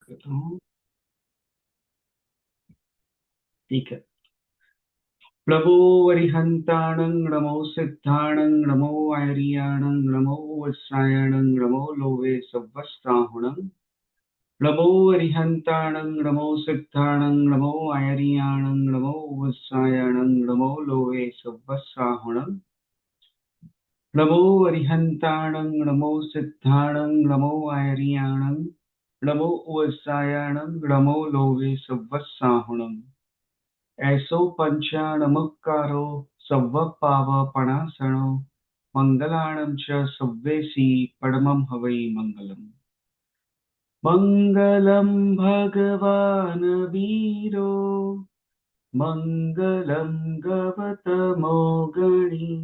करता हूँ। ठीक है। प्लवो वरिहंताणं नमो सिद्धाणं नमो आर्याणं नमो वत्सायणं नमो लोवे सव्वस्ताहुणं। प्लवो वरिहंताणं नमो सिद्धाणं नमो आर्याणं नमो वत्सायणं नमो लोवे सव्वस्ताहुणं। नमो वरिहंताणं नमो सिद्धाणं नमो आर्याणं नमो वत्सायणं नमो लोवे सव्वस्ताहुणं। ऐसो पंचानमुक्कारो सव्वपावपणासनो मंगलाणं च सव्वेसी परमं हवै मंगलम्। मंगलं भगवान् वीरो मंगलं गवतमो गणी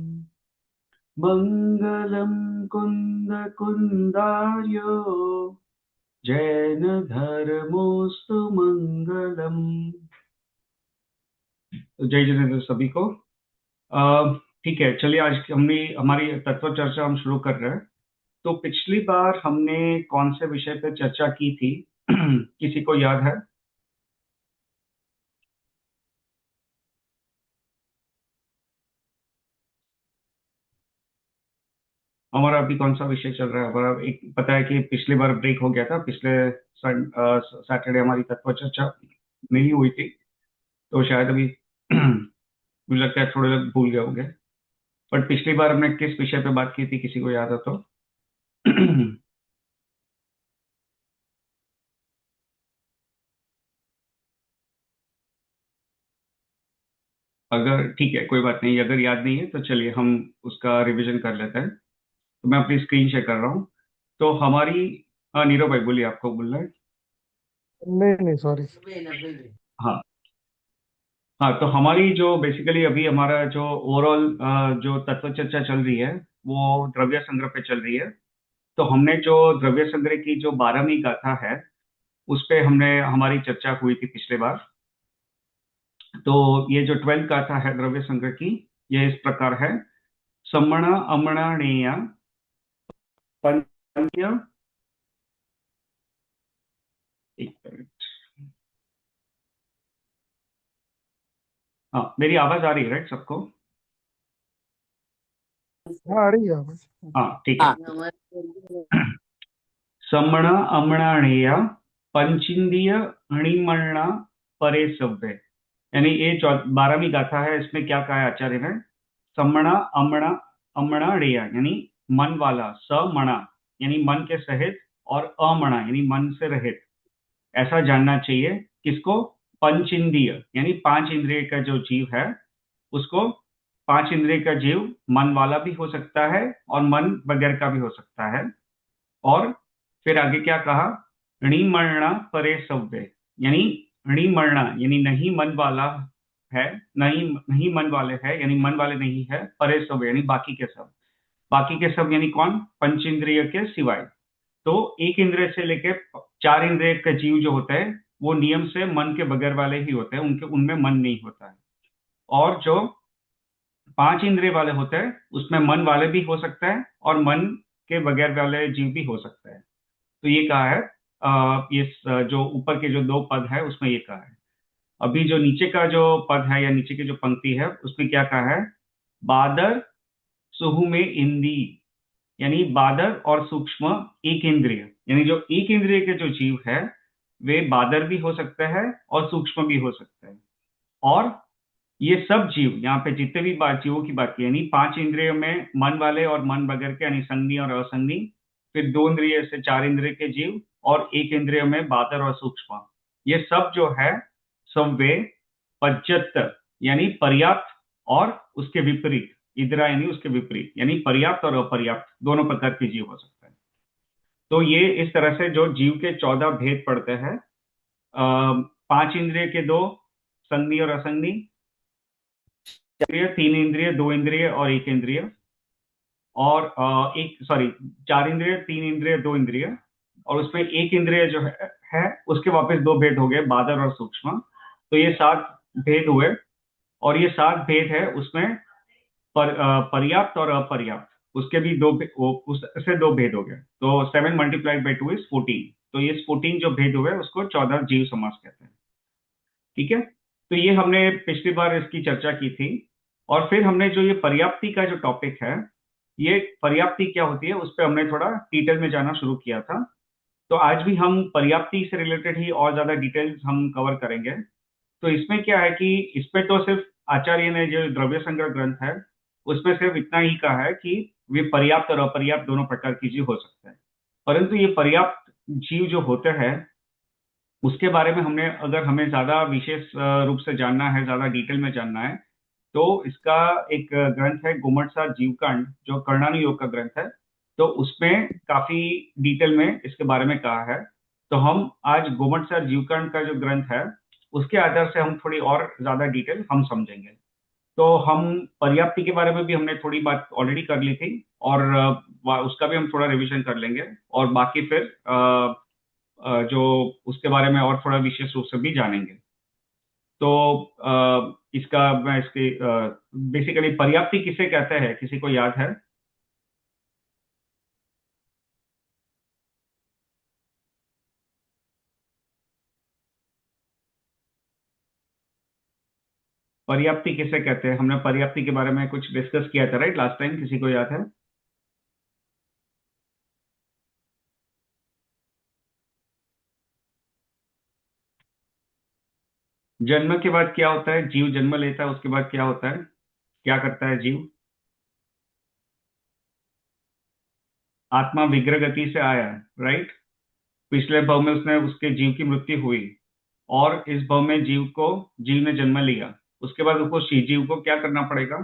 मंगलं कुन्दकुन्दार्यो जैन धर्मोस्तु मंगलम्। जय जिनेन्द्र सभी को। ठीक है, चलिए आज हमने हमारी तत्व चर्चा हम शुरू कर रहे हैं। तो पिछली बार हमने कौन से विषय पे चर्चा की थी? किसी को याद है? हमारा अभी कौन सा विषय चल रहा है? हमारा एक पता है कि पिछली बार ब्रेक हो गया था, पिछले सैटरडे हमारी तत्व चर्चा नहीं हुई थी, तो शायद अभी मुझे लगता है थोड़े लोग भूल गए होंगे। बट पिछली बार हमने किस विषय पे बात की थी, किसी को याद है तो? अगर ठीक है, कोई बात नहीं, अगर याद नहीं है तो चलिए हम उसका रिवीजन कर लेते हैं। तो मैं अपनी स्क्रीन शेयर कर रहा हूँ। तो हमारी, हाँ नीरव भाई बोलिए, आपको बोलना है। नहीं नहीं, सॉरी। हाँ। हाँ, तो हमारी जो बेसिकली अभी हमारा जो ओवरऑल जो तत्व चर्चा चल रही है वो द्रव्य संग्रह पे चल रही है। तो हमने जो द्रव्य संग्रह की जो 12वीं गाथा है उस पे हमने हमारी चर्चा हुई थी पिछले बार। तो ये जो 12वीं गाथा है द्रव्य संग्रह की, ये इस प्रकार है। सम्मण अम्मणाणेय पंच, एक मिनट। हाँ, मेरी आवाज आ रही है राइट सबको? हाँ, आ रही है आवाज। हाँ ठीक है। सम्मण अम्मणाणेय पंचिंद्रिय अणिमणा परे सव्य। यानी ये 12वीं गाथा है, इसमें क्या कहा है आचार्य ने? सम्मणा अम्मणा अम्मणाणेय यानी मन वाला, समणा यानी मन के सहित, और अमणा यानी मन से रहित, ऐसा जानना चाहिए। किसको? पंच इंद्रिय यानी 5 इंद्रिय का जो जीव है उसको, 5 इंद्रिय का जीव मन वाला भी हो सकता है और मन बगैर का भी हो सकता है। और फिर आगे क्या कहा? णिमणा परे सव्य, यानी णिमणा यानी नहीं मन वाला है, नहीं नहीं मन वाले है यानी मन वाले नहीं है, परे सव्य यानी बाकी के सब। बाकी के सब यानी कौन? पंचेंद्रिय के सिवाय। तो एक इंद्रिय से लेके 4 इंद्रिय का जीव जो होता है वो नियम से मन के बगैर वाले ही होते हैं, उनके उनमें मन नहीं होता है। और जो 5 इंद्रिय वाले होते हैं उसमें मन वाले भी हो सकता है और मन के बगैर वाले जीव भी हो सकता है। तो ये कहा है, ये जो ऊपर के जो 2 पद है उसमें ये कहा है। अभी जो नीचे का जो पद है या नीचे की जो पंक्ति है उसमें क्या कहा है? बादर सुहु में इंदी, यानी बादर और सूक्ष्म एक इंद्रिय, यानी जो एक इंद्रिय के जो जीव है वे बादर भी हो सकते हैं और सूक्ष्म भी हो सकते हैं। और ये सब जीव यहाँ पे जितने भी बात जीवों की बात की, यानी 5 इंद्रियों में मन वाले और मन बगैर के यानी संज्ञी और असंज्ञी, फिर 2 इंद्रिय से 4 इंद्रिय के जीव, और एक इंद्रिय में बादर और सूक्ष्म, ये सब जो है सब वे पज्जत यानी पर्याप्त और उसके विपरीत, इदरा यानी उसके विपरीत, यानी पर्याप्त और अपर्याप्त दोनों प्रकार के जीव हो सकते हैं। तो ये इस तरह से जो जीव के 14 भेद पड़ते हैं। 5 इंद्रिय के दो, संज्ञी और असंज्ञी, इंद्रिय 3 इंद्रिय, 2 इंद्रिय और एक इंद्रिय, और एक सॉरी 4 इंद्रिय, 3 इंद्रिय, 2 इंद्रिय, और उसमें एक इंद्रिय जो है उसके वापस 2 भेद हो गए, बादर और सूक्ष्म। तो ये 7 भेद हुए। और ये 7 भेद है उसमें पर्याप्त और अपर्याप्त, उसके भी उससे 2 भेद हो गए। तो 7 × 2 = 14। तो ये स्फुटिंग जो भेद हुए उसको 14 जीव समास कहते हैं। ठीक है, तो ये हमने पिछली बार इसकी चर्चा की थी। और फिर हमने जो ये पर्याप्ति का जो टॉपिक है, ये पर्याप्ति क्या होती है उस पर हमने थोड़ा डिटेल में जाना शुरू किया था। तो आज भी हम पर्याप्ति से रिलेटेड ही और ज्यादा डिटेल्स हम कवर करेंगे। तो इसमें क्या है कि इसमें तो सिर्फ आचार्य ने जो द्रव्य संग्रह ग्रंथ है उसमें सिर्फ इतना ही कहा है कि वे पर्याप्त और अपर्याप्त दोनों प्रकार की जीव हो सकते हैं। परंतु ये पर्याप्त जीव जो होते हैं उसके बारे में हमने, अगर हमें ज्यादा विशेष रूप से जानना है, ज्यादा डिटेल में जानना है, तो इसका एक ग्रंथ है गोमटसार जीवकांड जो कर्णानु योग का ग्रंथ है। तो उसमें काफी डिटेल में इसके बारे में कहा है। तो हम आज गोमटसार जीवकांड का जो ग्रंथ है उसके आधार से हम थोड़ी और ज्यादा डिटेल हम समझेंगे। तो हम पर्याप्ति के बारे में भी हमने थोड़ी बात ऑलरेडी कर ली थी, और उसका भी हम थोड़ा रिवीजन कर लेंगे। और बाकी फिर जो उसके बारे में और थोड़ा विशेष रूप से भी जानेंगे। तो इसका मैं इसके बेसिकली पर्याप्ति किसे कहते हैं, किसी को याद है? पर्याप्ति किसे कहते हैं? हमने पर्याप्ति के बारे में कुछ डिस्कस किया था राइट लास्ट टाइम, किसी को याद है? जन्म के बाद क्या होता है? जीव जन्म लेता है, उसके बाद क्या होता है, क्या करता है जीव? आत्मा विग्रह गति से आया, राइट। पिछले भव में उसने उसके जीव की मृत्यु हुई, और इस भव में जीव ने जन्म लिया। उसके बाद उसको जीव को क्या करना पड़ेगा?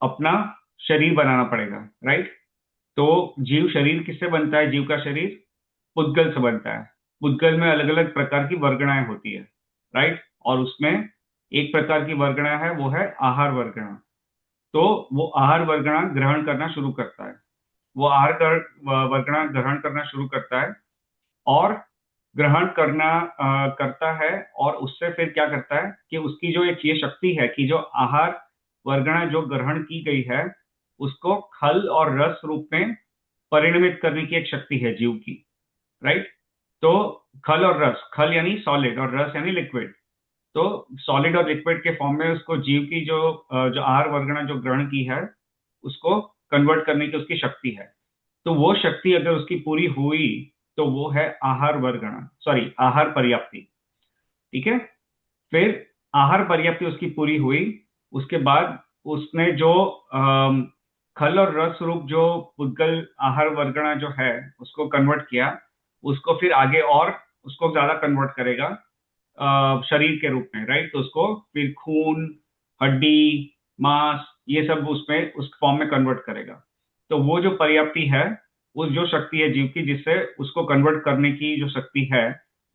अपना शरीर बनाना पड़ेगा, राइट। तो जीव शरीर किससे बनता है? जीव का शरीर पुद्गल से बनता है। पुद्गल में अलग अलग प्रकार की वर्गणाएं होती है, राइट। और उसमें एक प्रकार की वर्गणा है, वो है आहार वर्गणा। तो वो आहार वर्गणा ग्रहण करना शुरू करता है। वो वर्गणा ग्रहण करना शुरू करता है, और ग्रहण करता है। और उससे फिर क्या करता है कि उसकी जो एक ये शक्ति है कि जो आहार वर्गणा जो ग्रहण की गई है उसको खल और रस रूप में परिणमित करने की एक शक्ति है जीव की, राइट। तो खल और रस, खल यानी सॉलिड और रस यानी लिक्विड। तो सॉलिड और लिक्विड के फॉर्म में उसको जीव की जो आहार वर्गणा जो ग्रहण की है उसको कन्वर्ट करने की उसकी शक्ति है। तो वो शक्ति अगर उसकी पूरी हुई तो वो है आहार वर्गणा, सॉरी आहार पर्याप्ति। ठीक है। फिर आहार पर्याप्ति उसकी पूरी हुई, उसके बाद उसने जो खल और रस रूप जो पुद्गल आहार वर्गणा जो है उसको कन्वर्ट किया, उसको फिर आगे और उसको ज्यादा कन्वर्ट करेगा शरीर के रूप में, राइट। तो उसको फिर खून, हड्डी, मांस, ये सब उसमें उस फॉर्म में कन्वर्ट करेगा। तो वो जो पर्याप्ति है, वो जो शक्ति है जीव की जिससे उसको कन्वर्ट करने की जो शक्ति है,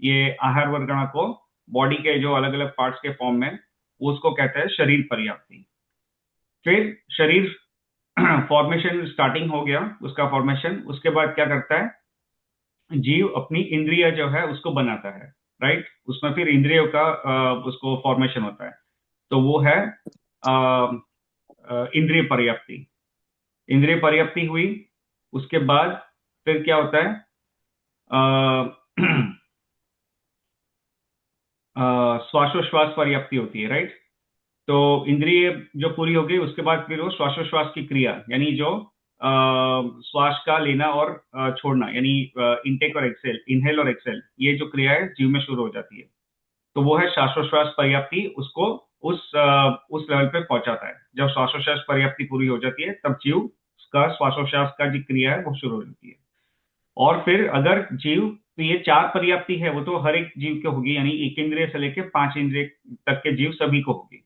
ये आहार वर्गणा को बॉडी के जो अलग अलग पार्ट्स के फॉर्म में, वो उसको कहते हैं शरीर पर्याप्ति। फिर शरीर फॉर्मेशन स्टार्टिंग हो गया उसका फॉर्मेशन। उसके बाद क्या करता है जीव? अपनी इंद्रिय जो है उसको बनाता है, राइट। उसमें फिर इंद्रियों का उसको फॉर्मेशन होता है। तो वो है इंद्रिय पर्याप्ति। इंद्रिय पर्याप्ति हुई, उसके बाद फिर क्या होता है? श्वासोश्वास पर्याप्ति होती है, राइट। तो इंद्रिय जो पूरी हो गई उसके बाद फिर वो श्वासोश्वास की क्रिया, यानी जो श्वास का लेना और छोड़ना, यानी इनटेक और एक्सेल, इनहेल और एक्सेल, ये जो क्रिया है जीव में शुरू हो जाती है। तो वो है श्वासोश्वास पर्याप्ति, उसको उस लेवल पे पहुंचाता है। जब श्वासोश्वास पर्याप्ति पूरी हो जाती है तब जीव का श्वासोश्वास का जो क्रिया है वो शुरू हो जाती है। और फिर अगर जीव, तो ये चार पर्याप्ति है वो तो हर एक जीव की होगी, यानी एक इंद्रिय से लेकर पांच इंद्रिय तक के जीव सभी को होगी।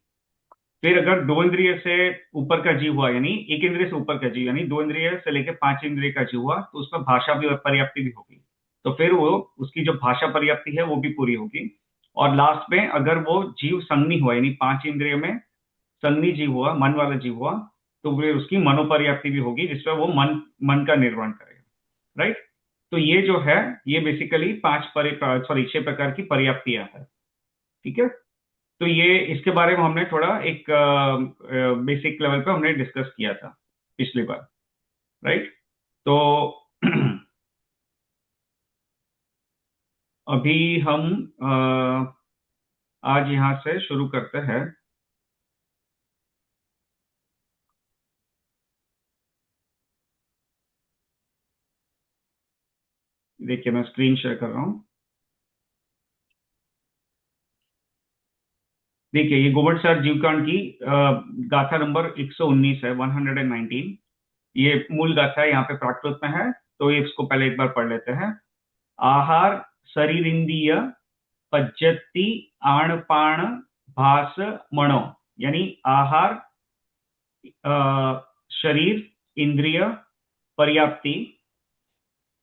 फिर अगर दो इंद्रिय से ऊपर का जीव हुआ, यानी एक इंद्रिय से ऊपर का जीव, यानी दो इंद्रिय से लेकर पांच इंद्रिय का जीव हुआ, तो उसमें भाषा भी पर्याप्ति भी होगी। तो फिर वो उसकी जो भाषा पर्याप्ति है वो भी पूरी होगी। और लास्ट में अगर वो जीव संगनी हुआ, यानी पांच इंद्रिय में संगनी जीव हुआ, मन वाला जीव हुआ, तो फिर उसकी मनोपर्याप्ति भी होगी जिसमें वो मन मन का निर्वहन करेगा, राइट। तो ये जो है ये बेसिकली सॉरी 6 प्रकार की पर्याप्तियां है। ठीक है। तो ये इसके बारे में हमने थोड़ा एक बेसिक लेवल पे हमने डिस्कस किया था पिछली बार, राइट। तो अभी हम आज यहाँ से शुरू करते हैं। देखिए मैं स्क्रीन शेयर कर रहा हूँ। देखिए ये गोबरसार जीवकांड की गाथा नंबर 119 है, 119। ये मूल गाथा है, यहाँ पे प्राकृत में है। तो ये इसको पहले एक बार पढ़ लेते हैं। आहार शरीरिंद्रिय पज्जति आणपाण भास मणो। यानी आहार, शरीर, इंद्रिय, पर्याप्ति,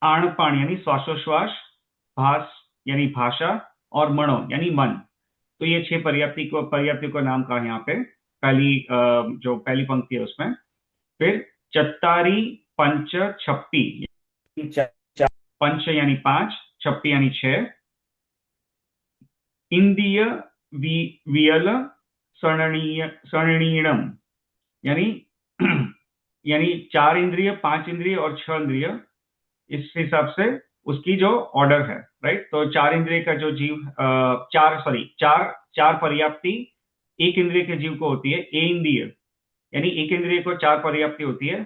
आणपाण यानी श्वासोश्वास, भास यानी भाषा, और मणो यानी मन। तो ये 6 पर्याप्ति को नाम कहा यहाँ पे। जो पहली पंक्ति है उसमें। फिर चत्तारी पंच छप्पी। पंच यानी 5, छप्पी यानी 6। इंद्रिय वियल सरणीयम। यानी यानी 4 इंद्रिय, 5 इंद्रिय और 6 इंद्रिय, इस हिसाब से उसकी जो ऑर्डर है। राइट। तो 4 इंद्रिय का जो जीव, चार चार पर्याप्ति एक इंद्रिय के जीव को होती है। ए इंद्रिय यानी एक इंद्रिय को 4 पर्याप्ति होती है।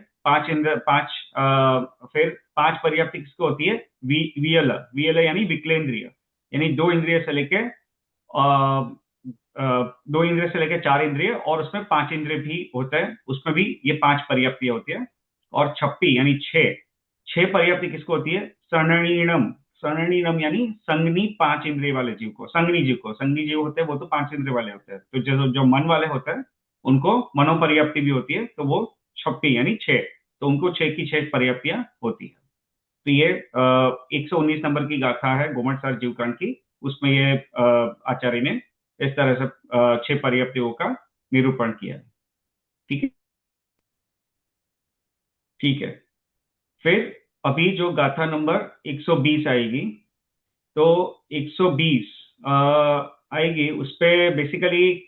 फिर 5 पर्याप्ति किसको होती है? वियल वियल यानी विकलेंद्रिय। यानी 4 इंद्रिय, और उसमें 5 इंद्रिय भी होते हैं, उसमें भी ये 5 पर्याप्तियां होती है। और छप्पी यानी 6, 6 पर्याप्ति किसको होती है? सरणीणम। सरणीणम यानी संगनी 5 इंद्रिय वाले जीव को, संगनी जीव होते हैं वो तो 5 इंद्रिय वाले होते हैं। तो जो जो मन वाले होते हैं उनको मनोपर्याप्ति भी होती है, तो वो छप्पी यानी 6। तो उनको 6 की 6 पर्याप्तियां होती है। तो ये 119 नंबर की गाथा है गोमटसार जीवकांड की। उसमें ये आचार्य ने इस तरह से 6 पर्याप्तियों का निरूपण किया है। ठीक है। ठीक है। फिर अभी जो गाथा नंबर 120 आएगी, तो 120 आएगी, उस पे बेसिकली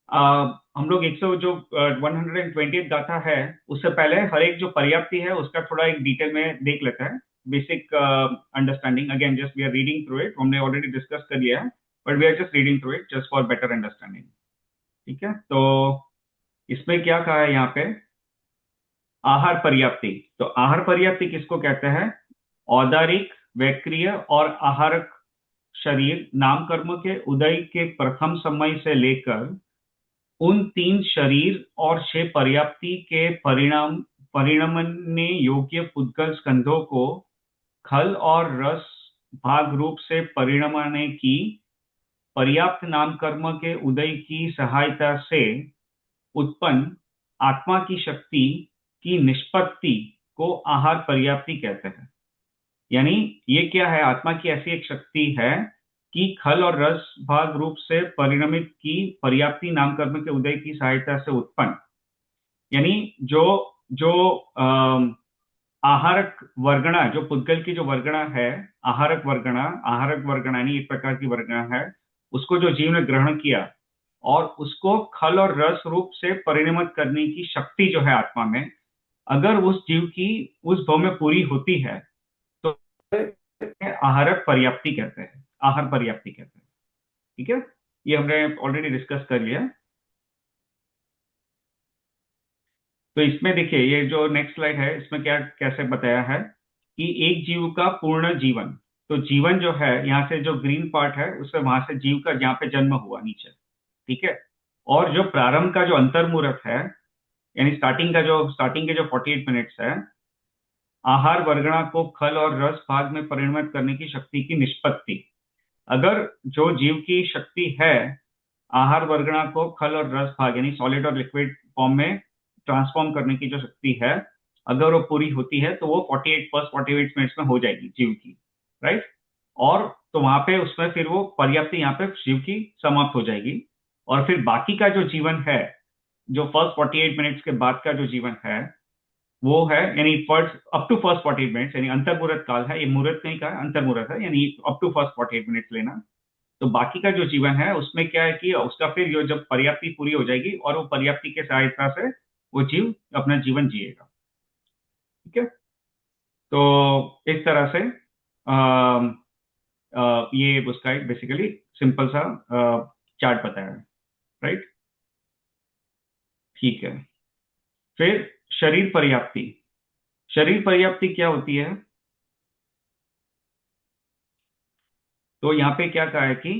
हम लोग 100 जो 120 गाथा है, उससे पहले हर एक जो पर्याप्ति है उसका थोड़ा एक डिटेल में देख लेते हैं। Basic understanding, again just we are reading through it, हमने ऑलरेडी डिस्कस कर लिया है, but we are just reading through it just for better understanding. ठीक है। तो इसमें क्या कहा है यहाँ पे? आहार पर्याप्ति। तो आहार पर्याप्ति किसको कहते हैं? औदारिक, वैक्रिय और आहारक शरीर नाम कर्म के उदय के प्रथम समय से लेकर उन 3 शरीर और 6 पर्याप्ति के परिणमने योग्य पुद्गल स्कंधों को खल और रस भाग रूप से परिणमने की पर्याप्त नाम कर्म के उदय की सहायता से उत्पन्न आत्मा की शक्ति की निष्पत्ति को आहार पर्याप्ति कहते हैं। यानी ये क्या है? आत्मा की ऐसी एक शक्ति है कि खल और रस भाग रूप से परिणमित की पर्याप्ति नाम कर्म के उदय की सहायता से उत्पन्न। यानी जो जो आहारक वर्गणा, जो पुद्गल की जो वर्गणा है, आहारक वर्गणा यानी एक प्रकार की वर्गणा है, उसको जो जीव ने ग्रहण किया और उसको खल और रस रूप से परिणमित करने की शक्ति जो है आत्मा में, अगर उस जीव की उस भाव में पूरी होती है, तो आहारक पर्याप्ति कहते हैं, आहार पर्याप्ति कहते हैं। ठीक है। ये हमने ऑलरेडी डिस्कस कर लिया। तो इसमें देखिए ये जो नेक्स्ट स्लाइड है, इसमें क्या कैसे बताया है कि एक जीव का पूर्ण जीवन। तो जीवन जो है, यहाँ से जो ग्रीन पार्ट है उससे, वहां से जीव का जहाँ पे जन्म हुआ नीचे। ठीक है। और जो प्रारंभ का जो अंतर्मुहूर्त है, यानी स्टार्टिंग के जो 48 मिनट्स है, आहार वर्गणा को खल और रस भाग में परिणमित करने की शक्ति की निष्पत्ति। अगर जो जीव की शक्ति है आहार वर्गणा को खल और रस भाग यानी सॉलिड और लिक्विड फॉर्म में ट्रांसफॉर्म करने की जो शक्ति है, अगर वो पूरी होती है तो वो 48 मिनट्स में हो जाएगी जीव की। राइट। और तो वहां पे उसमें फिर वो पर्याप्ति यहाँ पे जीव की समाप्त हो जाएगी। और फिर बाकी का जो जीवन है, जो फर्स्ट 48 मिनट्स के बाद का जो जीवन है, वो है यानी first up to first 48 minutes, यानी अंतर्मुहूर्त काल है। ये मुहूर्त नहीं कहा, अंतर्मुहूर्त है, यानी अप टू फर्स्ट 48 मिनट्स लेना। तो बाकी का जो जीवन है उसमें क्या है कि उसका फिर जो जब पर्याप्ति पूरी हो जाएगी और वो पर्याप्ति के सहायता से वो जीव अपना जीवन जिएगा। ठीक है। तो इस तरह से ये उसका एक बेसिकली सिंपल सा चार्ट बताया है। राइट। ठीक है। फिर शरीर पर्याप्ति। शरीर पर्याप्ति क्या होती है? तो यहाँ पे क्या कहा है कि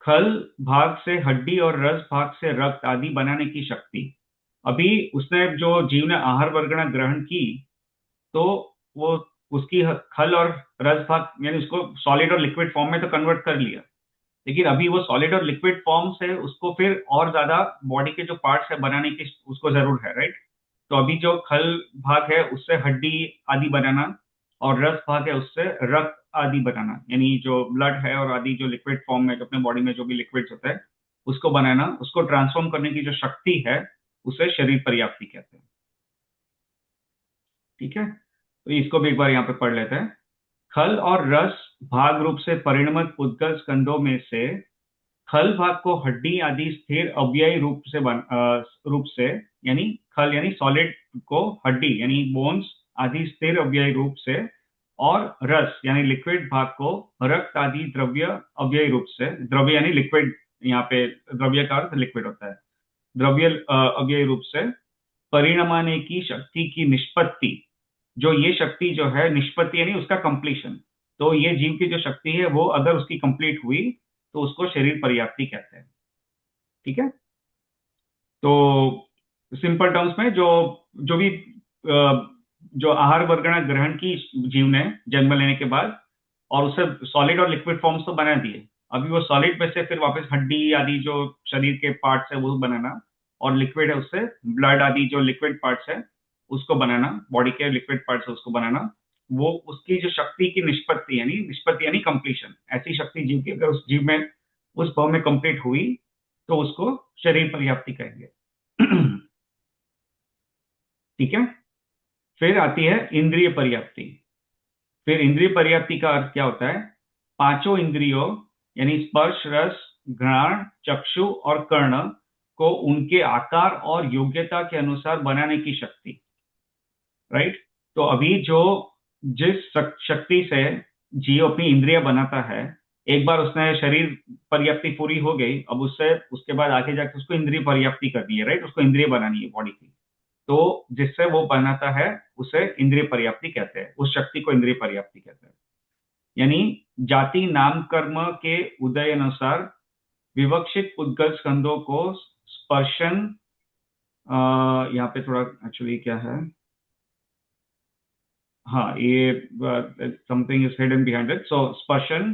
खल भाग से हड्डी और रस भाग से रक्त आदि बनाने की शक्ति। अभी उसने जो जीव ने आहार वर्गना ग्रहण की, तो वो उसकी खल और रस भाग यानी उसको सॉलिड और लिक्विड फॉर्म में तो कन्वर्ट कर लिया, लेकिन अभी वो सॉलिड और लिक्विड फॉर्म से उसको फिर और ज्यादा बॉडी के जो पार्ट्स है बनाने की उसको जरूर है। राइट। तो अभी जो खल भाग है उससे हड्डी आदि बनाना, और रस भाग है उससे रक्त आदि बनाना, यानी जो ब्लड है और आदि जो लिक्विड फॉर्म में जो अपने बॉडी में जो भी लिक्विड्स होता है उसको बनाना, उसको ट्रांसफॉर्म करने की जो शक्ति है उसे शरीर पर्याप्ति कहते हैं। ठीक है। तो इसको भी एक बार यहाँ पे पढ़ लेते हैं। खल और रस भाग रूप से परिणमित उद्गल स्कंदों में से खल भाग को हड्डी आदि स्थिर अव्ययी रूप से, यानी खल यानी सॉलिड को हड्डी यानी बोन्स आदि स्थिर अव्ययी रूप से, और रस यानी लिक्विड भाग को रक्त आदि द्रव्य अव्ययी रूप से, द्रव्य यानी लिक्विड, यहाँ पे द्रव्य का अर्थ लिक्विड होता है, द्रव्य अव्ययी रूप से परिणमाने की शक्ति की निष्पत्ति। जो ये शक्ति जो है निष्पत्ति यानी उसका कंप्लीशन, तो ये जीव की जो शक्ति है वो अगर उसकी कंप्लीट हुई तो उसको शरीर पर्याप्ति कहते हैं। ठीक है। तो सिंपल टर्म्स में जो जो भी जो आहार वर्गना ग्रहण की जीव ने जन्म लेने के बाद, और उसे सॉलिड और लिक्विड फॉर्म्स तो बना दिए, अभी वो सॉलिड में से फिर वापस हड्डी आदि जो शरीर के पार्ट्स है वो बनाना, और लिक्विड है उससे ब्लड आदि जो लिक्विड पार्ट्स है उसको बनाना, बॉडी के लिक्विड पार्ट्स है उसको बनाना, वो उसकी जो शक्ति की निष्पत्ति यानी कंप्लीशन, ऐसी शक्ति जीव की अगर उस जीव में उस भाव में कंप्लीट हुई तो उसको शरीर पर्याप्ति कहेंगे। ठीक है। फिर आती है इंद्रिय पर्याप्ति। फिर इंद्रिय पर्याप्ति का अर्थ क्या होता है? पांचों इंद्रियों यानी स्पर्श रस घ्राण चक्षु और कर्ण को उनके आकार और योग्यता के अनुसार बनाने की शक्ति। राइट। तो अभी जो जिस शक्ति से जीव अपनी इंद्रिय बनाता है, एक बार उसने शरीर पर्याप्ति पूरी हो गई, अब उससे उसके बाद आगे जाके उसको इंद्रिय पर्याप्ति करनी है। राइट। उसको इंद्रिय बनानी है बॉडी की, तो जिससे वो बनाता है उसे इंद्रिय पर्याप्ति कहते हैं, उस शक्ति को इंद्रिय पर्याप्ति कहते हैं। यानी जाति नाम कर्म के उदय अनुसार विवक्षित उद्गल स्कंदों को स्पर्शन, यहाँ पे थोड़ा एक्चुअली क्या है, हाँ ये something is hidden behind it, so स्पर्शन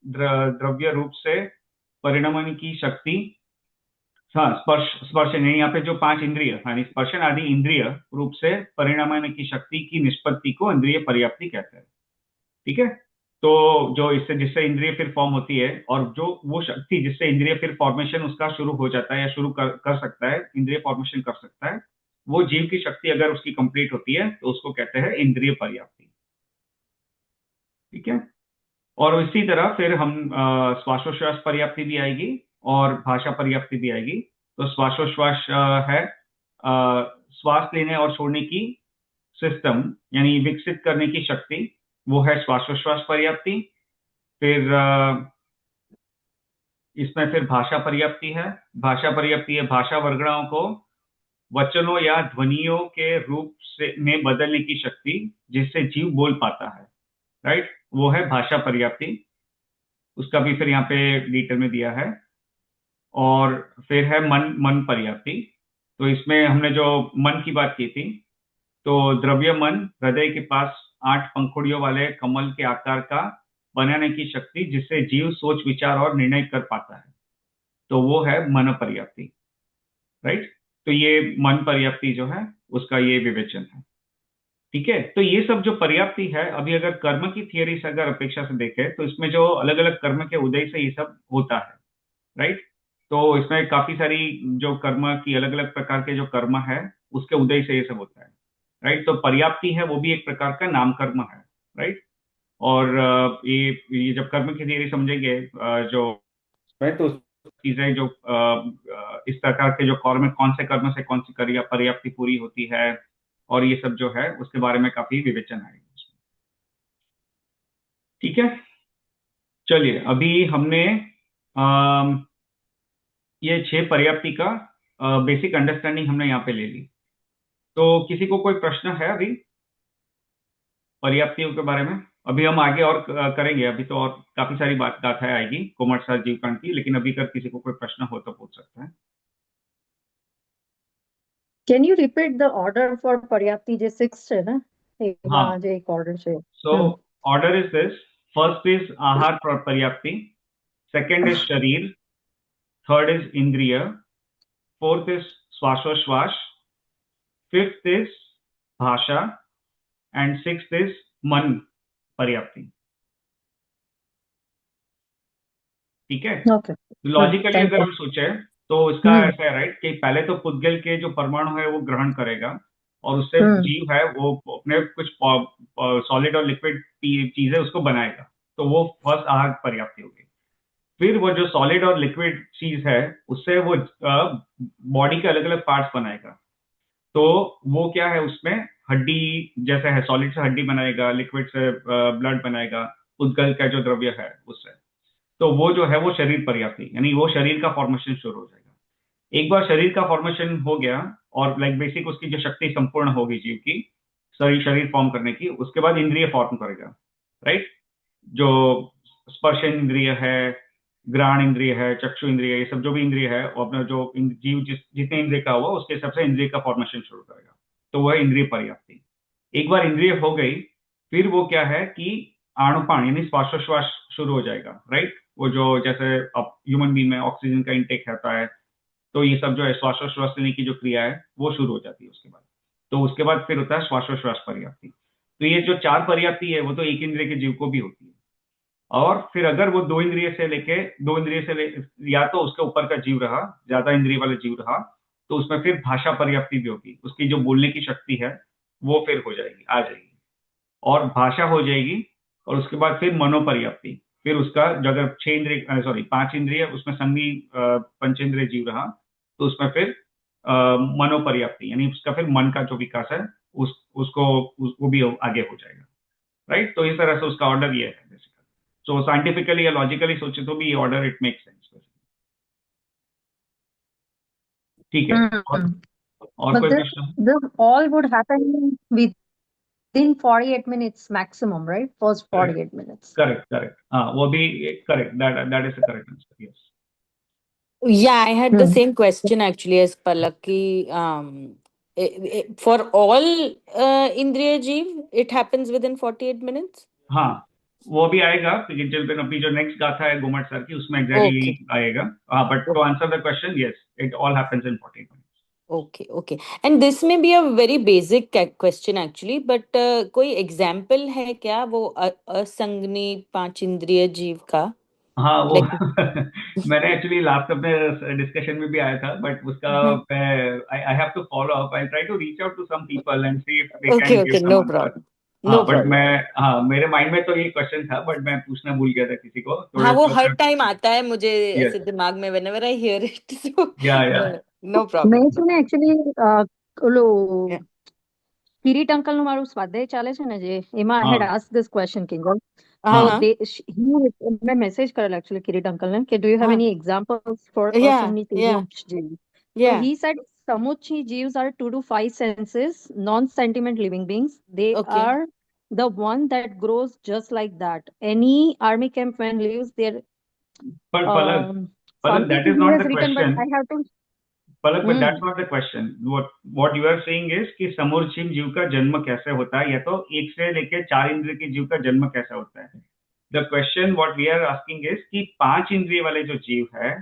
द्रव्य रूप से परिणमन की शक्ति। हाँ स्पर्श, स्पर्शन यानी यहाँ पे जो पांच इंद्रिय यानी स्पर्शन आदि इंद्रिय रूप से परिणमन की शक्ति की निष्पत्ति को इंद्रिय पर्याप्ति कहते हैं। ठीक है। तो जो इससे जिससे इंद्रिय फिर फॉर्म होती है, और जो वो शक्ति जिससे इंद्रिय फिर फॉर्मेशन उसका शुरू हो जाता है या शुरू कर सकता है, इंद्रिय फॉर्मेशन कर सकता है, वो जीव की शक्ति अगर उसकी कंप्लीट होती है तो उसको कहते हैं इंद्रिय पर्याप्ति। ठीक है। और इसी तरह फिर हम श्वासोश्वास पर्याप्ति भी आएगी और भाषा पर्याप्ति भी आएगी। तो श्वासोश्वास है श्वास लेने और छोड़ने की सिस्टम यानी विकसित करने की शक्ति, वो है श्वासोश्वास पर्याप्ति। फिर इसमें फिर भाषा पर्याप्ति है। भाषा पर्याप्ति है भाषा वर्गणाओं को वचनों या ध्वनियों के रूप से में बदलने की शक्ति जिससे जीव बोल पाता है। राइट। वो है भाषा पर्याप्ति, उसका भी फिर यहाँ पे डिटेल में दिया है। और फिर है मन मन पर्याप्ति। तो इसमें हमने जो मन की बात की थी, तो द्रव्य मन हृदय के पास 8 पंखुड़ियों वाले कमल के आकार का बनाने की शक्ति जिससे जीव सोच विचार और निर्णय कर पाता है, तो वो है मन पर्याप्ति। राइट। तो ये मन पर्याप्ति जो है उसका ये विवेचन है। ठीक है। तो ये सब जो पर्याप्ति है, अभी अगर कर्म की थियरी से अगर अपेक्षा से देखें तो इसमें जो अलग अलग कर्म के उदय से ये सब होता है। राइट। तो इसमें काफी सारी जो कर्म की अलग अलग प्रकार के जो कर्म है उसके उदय से ये सब होता है। राइट। तो पर्याप्ति है वो भी एक प्रकार का नाम कर्म है। राइट। और ये जब कर्म की थियरी समझेंगे जो है, तो चीजें जो इस प्रकार के जो कर्म कौन से कर्म से कौन सी क्रिया पर्याप्ति पूरी होती है, और ये सब जो है उसके बारे में काफी विवेचन आएगा। ठीक है। चलिए, अभी हमने अम, ये 6 पर्याप्ति का बेसिक अंडरस्टैंडिंग हमने यहाँ पे ले ली। तो किसी को कोई प्रश्न है अभी पर्याप्तियों के बारे में? अभी हम आगे और करेंगे, अभी तो और काफी सारी बात गाथाएं आएगी कुमार जीवकांड की, लेकिन अभी अगर किसी को कोई प्रश्न हो तो पूछ सकता है। Can you repeat the order for Paryapti જે 6 છે ને એમાં हाँ, જે એક order છે so order is this: first is आहार पर्याप्ति, second is शरीर, third is इंद्रिय, fourth is श्वासोश्वास, fifth is भाषा, एंड सिक्स्थ इज मन पर्याप्ति। ठीक है, Okay. लॉजिकली Thank अगर you. हम सोचे तो इसका ऐसा है, राइट, कि पहले तो पुद्गल के जो परमाणु है वो ग्रहण करेगा और उससे जीव है वो अपने कुछ सॉलिड और लिक्विड चीजें उसको बनाएगा, तो वो फर्स्ट आहार पर्याप्ति होगी। फिर वो जो सॉलिड और लिक्विड चीज है उससे वो बॉडी के अलग अलग पार्ट्स बनाएगा, तो वो क्या है उसमें हड्डी जैसे है, सॉलिड से हड्डी बनाएगा, लिक्विड से ब्लड बनाएगा, उद्गल का जो द्रव्य है उससे, तो वो जो है वो शरीर पर्याप्ति, यानी वो शरीर का फॉर्मेशन शुरू हो जाएगा। एक बार शरीर का फॉर्मेशन हो गया और लाइक बेसिक उसकी जो शक्ति संपूर्ण होगी जीव की शरीर फॉर्म करने की, उसके बाद इंद्रिय फॉर्म करेगा, राइट। जो स्पर्श इंद्रिय है, घ्राण इंद्रिय है, चक्षु इंद्रिय, ये सब जो भी इंद्रिय है वो अपना जो जीव जितने इंद्रिय का हुआ उसके हिसाब से इंद्रिय का फॉर्मेशन शुरू करेगा, तो वह इंद्रिय पर्याप्ति। एक बार इंद्रिय हो गई फिर वो क्या है कि आणुपान यानी श्वासोश्वास शुरू हो जाएगा, राइट। वो जो जैसे ह्यूमन बीइंग में ऑक्सीजन का इंटेक रहता है, तो ये सब जो है श्वासोश्वास लेने की जो क्रिया है वो शुरू हो जाती है उसके बाद। तो उसके बाद फिर होता है श्वासोश्वास पर्याप्ति। तो ये जो 4 पर्याप्ति है वो तो एक इंद्रिय के जीव को भी होती है, और फिर अगर वो दो इंद्रिय से या तो उसके ऊपर का जीव रहा, ज्यादा इंद्रिय वाला जीव रहा, तो उसमें फिर भाषा पर्याप्ति भी होगी, उसकी जो बोलने की शक्ति है वो फिर हो जाएगी, आ जाएगी, और भाषा हो जाएगी। और उसके बाद फिर मनोपर्याप्ति, फिर उसका जो अगर 6 इंद्रिय सॉरी 5 इंद्रिय उसमें संगी पंचेंद्रिय जीव रहा, तो उसमें फिर मनोपर्याप्ति यानी उसका फिर मन का जो विकास है वो भी आगे हो जाएगा, राइट। तो इस तरह से उसका ऑर्डर ये है बेसिकली। सो साइंटिफिकली या लॉजिकली सोचे तो भी ऑर्डर इट मेक्स सेंस। ठीक है, और But कोई this प्रश्न? this all would happen within 48 minutes maximum, right? First 48 minutes. Correct, हाँ वो भी correct, that is the correct answer, yes. Yeah, I had the same question actually as Palak ki, for all Indriya Jeev, it happens within 48 minutes? हाँ, वो भी आएगा लेकिन children अभी जो नेक्स्ट गाथा है गोमट सर की उसमें एग्जैक्टली आएगा। हाँ, but to answer the question, yes, it all happens in 48 minutes. Okay. And this may be a very basic question actually, but कोई example है क्या वो असंगनी 5 इंद्रिय जीव का? हाँ, वो Like मैंने एक्चुअली लास्ट अपने डिस्कशन में भी आया था, बट उसका I have to follow up, I try to reach out to some people and see if they can give Okay, some no answer. problem. हाँ, No बट problem. मैं मेरे mind में तो ये क्वेश्चन था, बट मैं पूछना भूल गया था किसी को। हाँ, वो हर टाइम आता है मुझे Yes. ऐसे दिमाग में whenever I hear it. So Yeah. no problem. મેં છે ને actually ઓલો Yeah. કિરીટ અંકલ નું મારું સ્વાધ્યાય ચાલે છે ને જે એમાં I had asked this question, Kingal. So મેં મેસેજ કરેલ actually કિરીટ અંકલ ને કે do you have any examples for અસંગની જીવ? So he said Samudchi jeeves are 2 to 5 senses, non-sentiment living beings. They are the one that grows just like that. Any army camp man leaves their But Palak, that is not the question. But I have to Palak, but that's not the question. What you are saying is कि समूर्छिम जीव का जन्म कैसे होता है, या तो 1 से लेके 4 इंद्रिय के जीव का जन्म कैसे होता है। The question what we are asking is कि 5 इंद्रिय वाले जो जीव है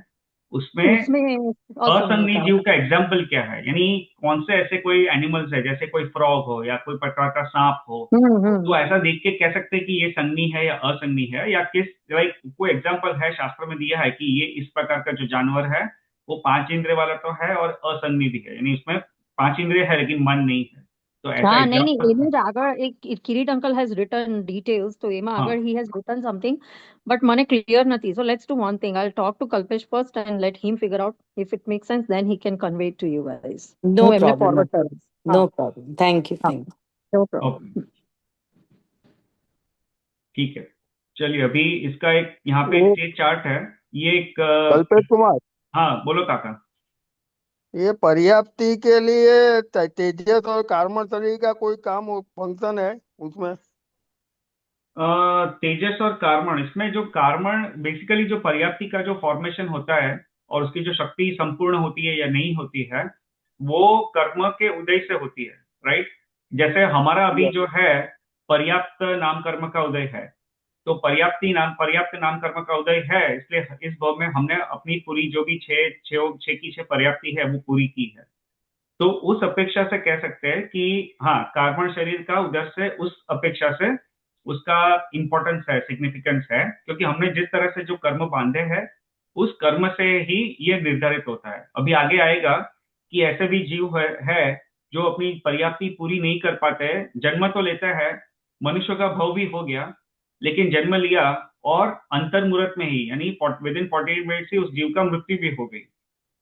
उसमें असंगनी जीव का एग्जाम्पल क्या है, यानी कौन से ऐसे कोई एनिमल्स है, जैसे कोई फ्रॉग हो या कोई प्रकार का सांप हो, तो ऐसा देख के कह सकते हैं कि ये संगनी है या असंगनी है, या किस लाइक कोई एग्जाम्पल है शास्त्र में दिया है कि ये इस प्रकार का जो जानवर है वो 5 इंद्रिय वाला तो है और असंगनी भी है, यानी उसमें 5 इंद्रिय है लेकिन मन नहीं है। तो ऐसा हाँ नहीं एनी આગળ એક Kirit uncle has written details, તો એમાં આગળ he has written something, but મને clear નથી. So let's do one thing, I'll talk to Kalpesh first and let him figure out if it makes sense, then he can convey it to you guys. No problem. No problem. Thank you. No problem. ठीक है, चलिए अभी इसका एक यहाँ पे ये stage chart है। ये एक कल्पेश कुमार, हाँ बोलो काका। ये पर्याप्ति के लिए तेजस और कार्मण का कोई काम फंक्शन है उसमें? तेजस और कार्मण, इसमें जो कार्मण बेसिकली जो पर्याप्ति का जो फॉर्मेशन होता है और उसकी जो शक्ति संपूर्ण होती है या नहीं होती है, वो कर्म के उदय से होती है। राइट। जैसे हमारा अभी जो है पर्याप्त नाम कर्म का उदय है, तो पर्याप्त नाम कर्म का उदय है, इसलिए इस भाव में हमने अपनी पूरी जो भी छह छह छह की छह पर्याप्ति है वो पूरी की है। तो उस अपेक्षा से कह सकते हैं कि हाँ, कार्बन शरीर का उधर से उस अपेक्षा से उसका इंपॉर्टेंस है, सिग्निफिकेंस है, क्योंकि हमने जिस तरह से जो कर्म बांधे हैं उस कर्म से ही ये निर्धारित होता है। अभी आगे आएगा कि ऐसे भी जीव है जो अपनी पर्याप्ति पूरी नहीं कर पाते, जन्म तो लेता है, मनुष्य का भव भी हो गया, लेकिन जन्म लिया और अंतर्मुहूर्त में ही यानी विद इन 48 मिनट्स ही उस जीव का मृत्यु भी हो गई।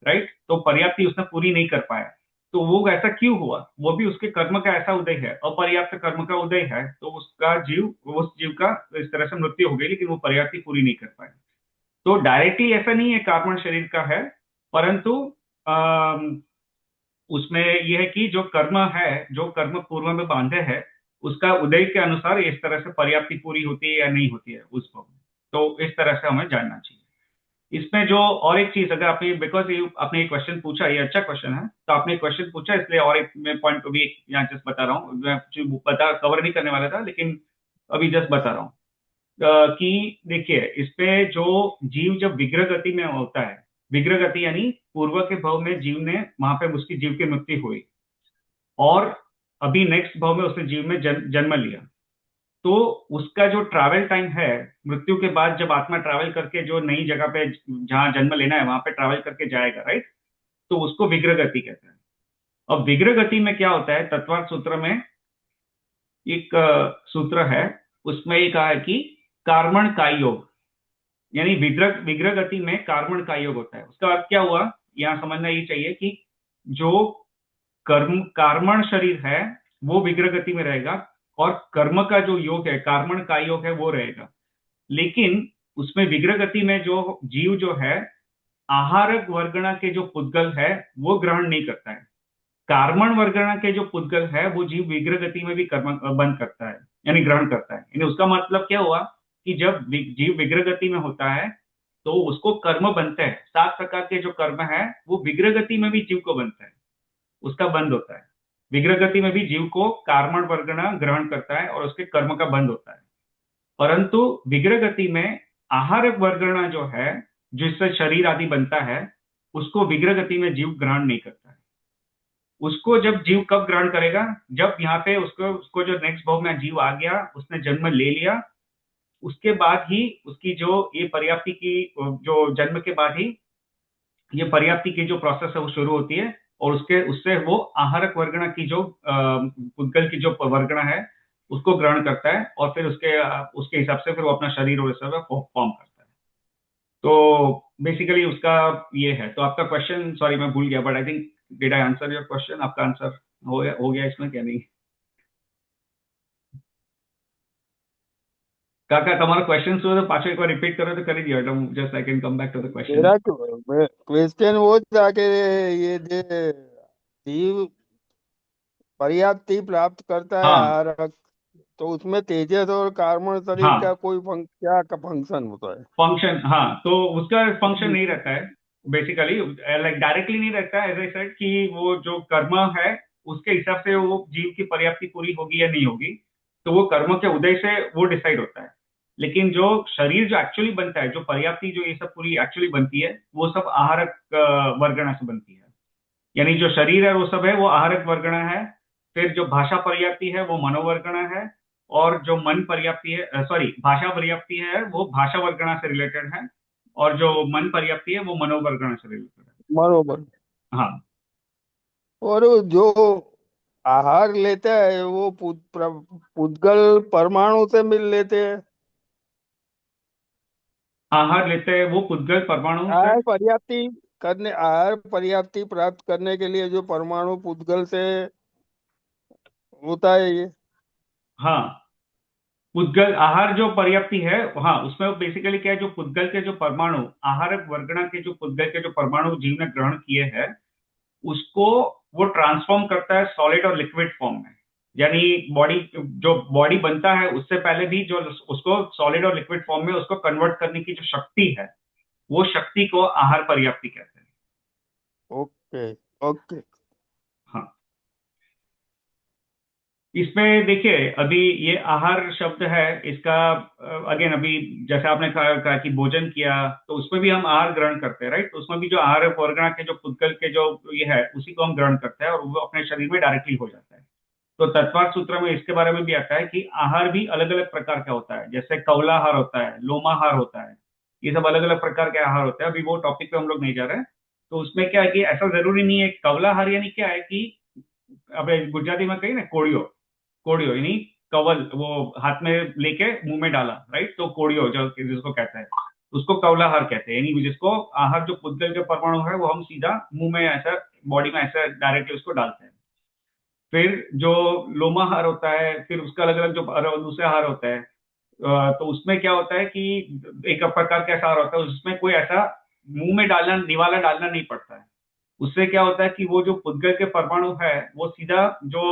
राइट। तो पर्याप्ति उसने पूरी नहीं कर पाया। तो वो ऐसा क्यों हुआ? वो भी उसके कर्म का ऐसा उदय है, अपर्याप्त कर्म का उदय है, तो उस जीव का इस तरह से मृत्यु हो गई, लेकिन वो पर्याप्ति पूरी नहीं कर पाया। तो डायरेक्टली ऐसा नहीं है कार्बन शरीर का है, परंतु उसमें यह है कि जो कर्म है, जो कर्म पूर्व में बांधे हैं, उसका उदय के अनुसार इस तरह से पर्याप्ति पूरी होती है या नहीं होती है उस भाव में। तो इस तरह से हमें जानना चाहिए। इसमें जो और एक चीज, अगर आपने बिकॉज यू आपने एक क्वेश्चन पूछा, ये अच्छा क्वेश्चन है, तो आपने एक क्वेश्चन पूछा, इसलिए और एक मैं पॉइंट को भी यहाँ जस्ट बता रहा हूँ। मैं बता कवर नहीं करने वाला था, लेकिन अभी जस्ट बता रहा हूँ कि देखिए इस पे जो जीव जब विग्रह गति में होता है, विग्रह गति यानी पूर्व के भाव में जीव ने वहां पे उसकी जीव की मृत्यु हुई और अभी नेक्स्ट भाव में उसने जीव में जन्म लिया, तो उसका जो ट्रैवल टाइम है, मृत्यु के बाद जब आत्मा ट्रैवल करके जो नई जगह पे जहां जन्म लेना है वहां पे ट्रैवल करके जाएगा, राइट, तो उसको विग्रह गति कहते हैं। अब विग्रह गति में क्या होता है, तत्वार्थ सूत्र में एक सूत्र है, उसमें ये कहा है कि कार्मण काय योग, यानी विग्रह विग्रह गति में कार्मण काय योग होता है। उसका अर्थ क्या हुआ, यहां समझना ये चाहिए कि जो कार्मण शरीर है वो विग्रह गति में रहेगा और कर्म का जो योग है, कार्मण का योग है, वो रहेगा। लेकिन उसमें विग्रह गति में जो जीव जो है, आहारक वर्गणा के जो पुद्गल है वो ग्रहण नहीं करता है। कार्मण वर्गणा के जो पुद्गल है वो जीव विग्रह गति में भी कर्म बंद करता है, यानी ग्रहण करता है। यानी उसका मतलब क्या हुआ कि जब जीव विग्रह गति में होता है तो उसको कर्म बनते हैं, 7 प्रकार के जो कर्म है वो विग्रह गति में भी जीव को बनता है, उसका बंद होता है। विग्रह गति में भी जीव को कार्मण वर्गणा ग्रहण करता है और उसके कर्म का बंद होता है। परंतु विग्रह गति में आहारक वर्गणा जो है, जिससे शरीर आदि बनता है, उसको विग्रह गति में जीव ग्रहण नहीं करता है। उसको जब जीव कब ग्रहण करेगा, जब यहाँ पे उसको उसको जो नेक्स्ट भाव में जीव आ गया, उसने जन्म ले लिया, उसके बाद ही उसकी जो ये पर्याप्ति की जो जन्म के बाद ही ये पर्याप्ति की जो प्रोसेस है वो शुरू होती है और उसके उससे वो आहारक वर्गणा की जो पुद्गल की जो वर्गणा है उसको ग्रहण करता है और फिर उसके उसके हिसाब से फिर वो अपना शरीर और सब फॉर्म करता है। तो बेसिकली उसका ये है। तो आपका क्वेश्चन, सॉरी मैं भूल गया, but I think did I answer your question? आपका आंसर हो गया इसमें क्या नहीं? કાકા તમારો ક્વેશ્ચન શું હતો પાછો એકવાર રિપીટ કરો તો કરી દો, એટલે હું just I can come back to the question. मेरा क्वेश्चन वो था कि ये जो जीव पर्याप्ति प्राप्त करता है हाँ आहार, तो उसमें तेजस और कार्बन शरीर हाँ, का कोई क्या का फंक्शन होता है? फंक्शन, हाँ, तो उसका फंक्शन नहीं रहता है बेसिकली, लाइक डायरेक्टली नहीं रहता है। एज आई सेड कि वो जो कर्म है उसके हिसाब से वो जीव की पर्याप्ति पूरी होगी या नहीं होगी, तो वो कर्म के उदय से वो डिसाइड होता है। लेकिन जो शरीर जो एक्चुअली बनता है, जो पर्याप्ति जो ये सब पूरी एक्चुअली बनती है, वो सब आहारक वर्गणा से बनती है। यानी जो शरीर है वो सब है वो आहारक वर्गणा है। फिर जो भाषा पर्याप्ति है वो मनोवर्गणा है, और जो मन पर्याप्ति है, सॉरी, भाषा पर्याप्ति है वो भाषा वर्गणा से रिलेटेड है, और जो मन पर्याप्ति है वो मनोवर्गणा से रिलेटेड है। बरोबर। हाँ, और जो आहार लेता है वो पुद्गल परमाणु से मिल लेते हैं। आहार लेते हैं वो पुद्गल परमाणु से। आहार पर्याप्ति प्राप्त करने के लिए जो परमाणु पुद्गल से होता है ये। हाँ, पुद्गल आहार जो पर्याप्ति है, हाँ, उसमें बेसिकली क्या है, जो पुद्गल के जो परमाणु, आहार वर्गणा के जो पुद्गल के जो परमाणु जीव ने ग्रहण किए हैं, उसको वो ट्रांसफॉर्म करता है सॉलिड और लिक्विड फॉर्म में। यानी बॉडी, जो बॉडी बनता है उससे पहले भी जो उसको सॉलिड और लिक्विड फॉर्म में उसको कन्वर्ट करने की जो शक्ति है, वो शक्ति को आहार पर्याप्ति कहते हैं। Okay okay. हाँ, इसमें देखिए अभी ये आहार शब्द है, इसका अगेन अभी जैसे आपने कहा कि भोजन किया, तो उसमें भी हम आहार ग्रहण करते हैं, राइट? तो उसमें भी जो आहार वर्गणा के जो पुद्गल के जो ये है, उसी को हम ग्रहण करते हैं और वो अपने शरीर में डायरेक्टली हो जाता है। तो तत्वार्थ सूत्र में इसके बारे में भी आता है कि आहार भी अलग अलग प्रकार का होता है, जैसे कौलाहार होता है, लोमाहार होता है, ये सब अलग अलग प्रकार के आहार होते हैं। अभी वो टॉपिक पे हम लोग नहीं जा रहे हैं। तो उसमें क्या है कि ऐसा जरूरी नहीं है। कौलाहार यानी क्या है कि अब गुजराती में कही ना, कोड़ियो, कोड़ियो यानी कवल, वो हाथ में लेके मुंह में डाला, राइट? तो कोड़ियो जो जिसको कहते हैं, उसको कौलाहार कहते हैं। यानी जिसको आहार जो पुद्गल के परमाणु है वो हम सीधा मुंह में ऐसा, बॉडी में ऐसा डायरेक्टली उसको डालते हैं। फिर जो लोमाहार होता है, फिर उसका अलग अलग जो दूसरा हार होता है, तो उसमें क्या होता है कि एक प्रकार का ऐसा हार होता है, उसमें कोई ऐसा मुंह में डालना, निवाला डालना नहीं पड़ता है। उससे क्या होता है कि वो जो पुद्गल के परमाणु है वो सीधा जो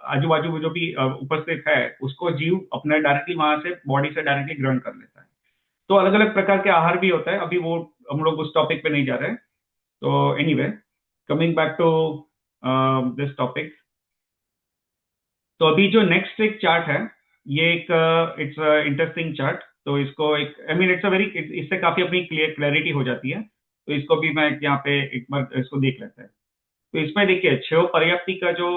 आजू बाजू में जो भी उपस्थित है उसको जीव अपने डायरेक्टली वहां से बॉडी से डायरेक्टली ग्रहण कर लेता है। तो अलग अलग प्रकार के आहार भी होता है, अभी वो हम लोग उस टॉपिक पे नहीं जा रहे हैं। तो anyway, coming back to this topic. तो अभी जो नेक्स्ट एक चार्ट है, ये एक इट्स इंटरेस्टिंग चार्ट। तो इसको एक, I mean it's a very, इससे काफी अपनी क्लैरिटी हो जाती है। तो इसको भी मैं यहाँ पे एक बार इसको देख लेते हैं। तो इसमें देखिए क्षय पर्याप्ति का जो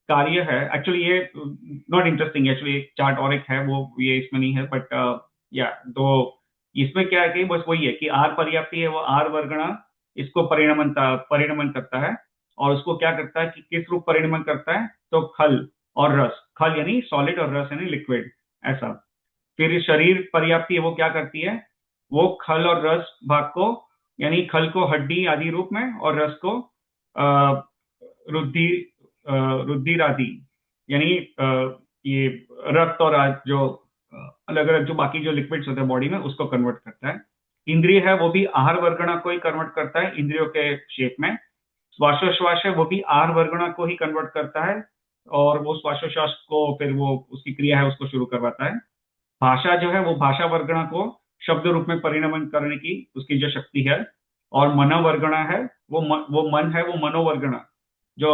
कार्य है, एक्चुअली ये नॉट इंटरेस्टिंग, एक्चुअली एक चार्ट और एक है, वो ये इसमें नहीं है, बट या तो इसमें क्या है कि बस वही है कि आर पर्याप्ति है, वो आर वर्गणा इसको परिणमन करता है। और उसको क्या करता है कि किस रूप परिणमन करता है, तो खल और रस, खल यानी सॉलिड और रस यानी लिक्विड, ऐसा। फिर शरीर पर्याप्ति है, वो क्या करती है, वो खल और रस भाग को, यानी खल को हड्डी आदि रूप में और रस को रुद्धि रुधिरादि, यानी ये रक्त और जो अलग अलग जो बाकी जो लिक्विड्स होते हैं बॉडी में उसको कन्वर्ट करता है। इंद्रिय है वो भी आहार वर्गणा को ही कन्वर्ट करता है इंद्रियों के शेप में। श्वासोश्वास है वो भी आहार वर्गणा को ही कन्वर्ट करता है, और वो श्वासोश्वास को फिर वो उसकी क्रिया है उसको शुरू करवाता है। भाषा जो है वो भाषा वर्गणा को शब्द रूप में परिणमन करने की उसकी जो शक्ति है। और मनोवर्गणा है, वो मन है, वो मनोवर्गणा, जो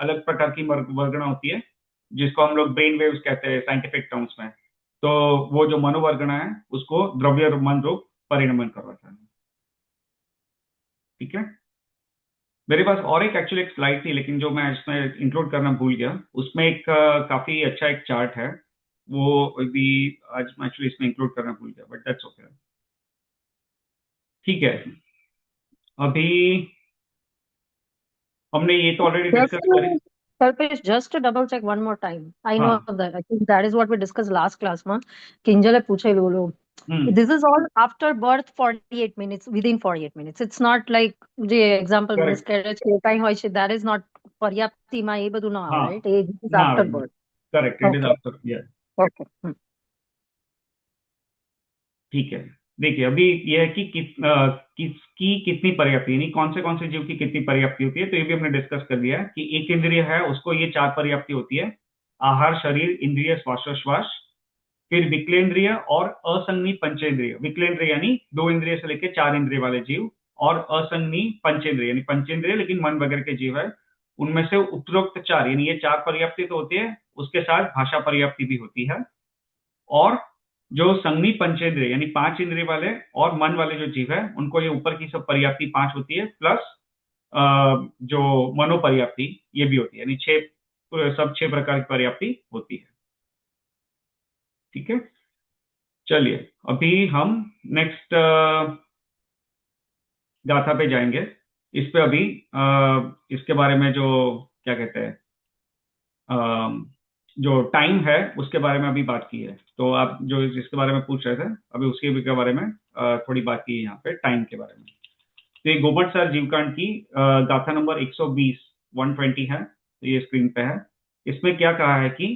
अलग प्रकार की वर्गणा होती है, जिसको हम लोग ब्रेन वेव्स कहते हैं साइंटिफिक टर्म्स में। तो वो जो मनोवर्गणा है उसको द्रव्य मन रूप परिणमन करवाता है। ठीक है, मेरे पास और एक एक्चुअली एक स्लाइड थी, लेकिन जो मैं इसमें इंक्लूड करना भूल गया। उसमें एक काफी अच्छा एक चार्ट है, वो भी आज मैं एक्चुअली इसमें इंक्लूड करना भूल गया, बट दैट्स ओके। ठीक है, अभी हमने ये तो ऑलरेडी Just, डिस्कस करी। Kalpesh, just to double check one more time. I know हाँ। of that. I think that is what we discussed last class, ma. Kinjal puche lolo. Hmm. This is all after birth 48 minutes, within 48 minutes. It's not like the example correct. miscarriage ke time hoy છે, that is not paryapti ma e બધું ના આવે, हाँ, right? This is ना, after birth. Correct, it is Okay. After, yes. Okay. ठीक है, देखिए अभी यह है कि किसकी कितनी पर्याप्ति, यानी कौन से जीव की कितनी पर्याप्ति होती है। तो ये भी हमने डिस्कस कर लिया है कि एक इंद्रिय है उसको ये 4 पर्याप्ति होती है: आहार, शरीर, इंद्रिय, श्वासोश्वास। फिर विकलेंद्रिय और असंगनी पंचेंद्रिय। विकलेंद्रिय यानी 2 इंद्रिय से लेकर 4 इंद्रिय वाले जीव, और असंगनी पंचेंद्रिय यानी पंचेंद्रिय लेकिन मन वगैरह के जीव है। उनमें से उपरोक्त 4, यानी ये 4 पर्याप्ति तो होती है, उसके साथ भाषा पर्याप्ति भी होती है। और जो संगनी पंचेंद्रिय यानी 5 इंद्रिय वाले और मन वाले जो जीव है, उनको ये ऊपर की सब पर्याप्ति 5 होती है, प्लस जो मनोपर्याप्ति ये भी होती है, यानी 6 प्रकार की पर्याप्ति होती है। ठीक है, चलिए अभी हम नेक्स्ट गाथा पे जाएंगे। इस पे अभी इसके बारे में जो क्या कहते हैं, जो टाइम है उसके बारे में अभी बात की है। तो आप जो इसके बारे में पूछ रहे थे, अभी उसके भी के बारे में थोड़ी बात की है यहाँ पे टाइम के बारे में। तो ये गोबटसार जीवकांड की गाथा नंबर 120 120 है, तो ये स्क्रीन पे है। इसमें क्या कहा है कि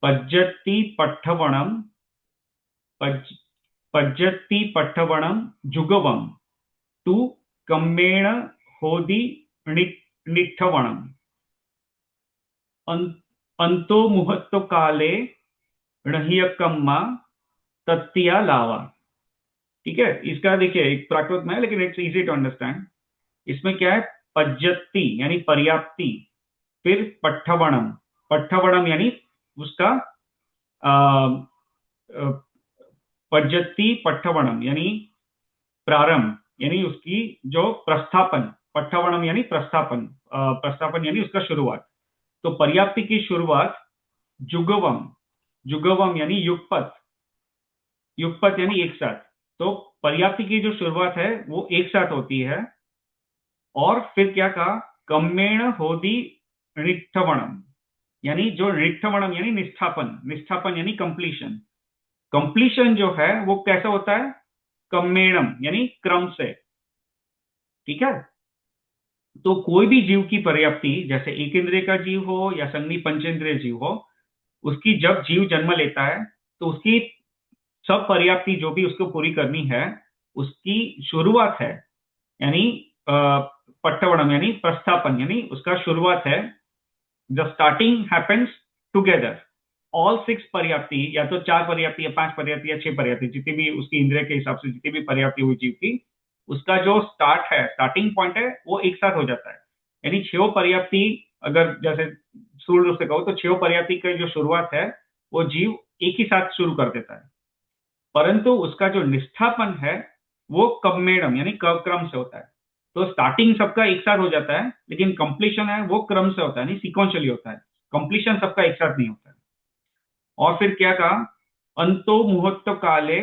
पज्जति पट्टवणम, पज्जति पट्टवणम जुगवम तु कम्मेण होदि निट्ठवणम अंतो मुहत्तो काले णहियकम्मा तत्तिया लावा। ठीक है, इसका देखिए एक प्राकृत में है लेकिन इट्स इजी टू अंडरस्टैंड। इसमें क्या है, पज्जति यानी पर्याप्ति, फिर पट्टवणम, पट्टवणम यानी उसका पज्जति पट्टवणम यानी प्रारंभ, यानी उसकी जो प्रस्थापन, पट्टवणम यानी प्रस्थापन, प्रस्थापन यानी उसका शुरुआत। तो पर्याप्ति की शुरुआत जुगवम, जुगवम यानी युगपत, युगपत यानी एक साथ। तो पर्याप्ति की जो शुरुआत है वो एक साथ होती है। और फिर क्या कहा, कम्मेण होदि ऋट्ठवणम, यानी जो ऋट्ठवणम यानी निष्ठापन, निष्ठापन यानी कंप्लीशन। कंप्लीशन जो है वो कैसा होता है, कम्मेणम यानी क्रम से। ठीक है, तो कोई भी जीव की पर्याप्ति, जैसे एक इंद्रिय का जीव हो या संघी पंचेंद्रिय जीव हो, उसकी जब जीव जन्म लेता है तो उसकी सब पर्याप्ति जो भी उसको पूरी करनी है उसकी शुरुआत है, यानी पट्टवणम यानी प्रस्थापन, यानी उसका शुरुआत है। The starting happens together, all 6 पर्याप्ति, या तो 4 पर्याप्ति या 5 पर्याप्ति या 6 पर्याप्ति, जितनी भी उसकी इंद्रिय के हिसाब से जितनी भी पर्याप्ति हुई जीव की, उसका जो स्टार्ट है, स्टार्टिंग पॉइंट है, वो एक साथ हो जाता है। यानी 6 पर्याप्ति, अगर जैसे स्थूल रूप से कहो तो 6 पर्याप्ति की जो शुरुआत है वो जीव एक ही साथ शुरू कर देता है, परंतु उसका जो निष्ठापन है वो कम्मेणम यानी क्रम से होता है। तो स्टार्टिंग सबका एक साथ हो जाता है, लेकिन कंप्लीशन है वो क्रम से होता है, यानी सीक्वेंशियली होता है। कंप्लीशन सबका एक साथ नहीं होता है। और फिर क्या कहा, अंतो मुहूर्त काले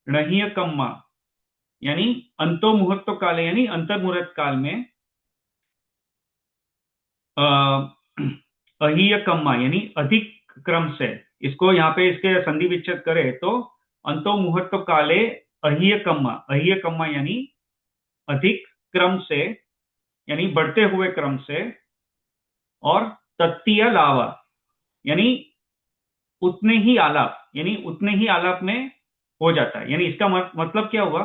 णहियकम्मा, यानी अंतो मुहूर्त काले यानी अंतर्मुहूर्त काल में अहियकम्मा यानी अधिक क्रम से। इसको यहाँ पे इसके संधि विच्छेद करे तो अंतो मुहूर्त काले अहियकम्मा, अहियकम्मा यानी अधिक क्रम से, यानी बढ़ते हुए क्रम से। और तत्तीय लावा यानी उतने ही आलाप, यानी उतने ही आलाप में हो जाता है। यानी इसका मतलब क्या हुआ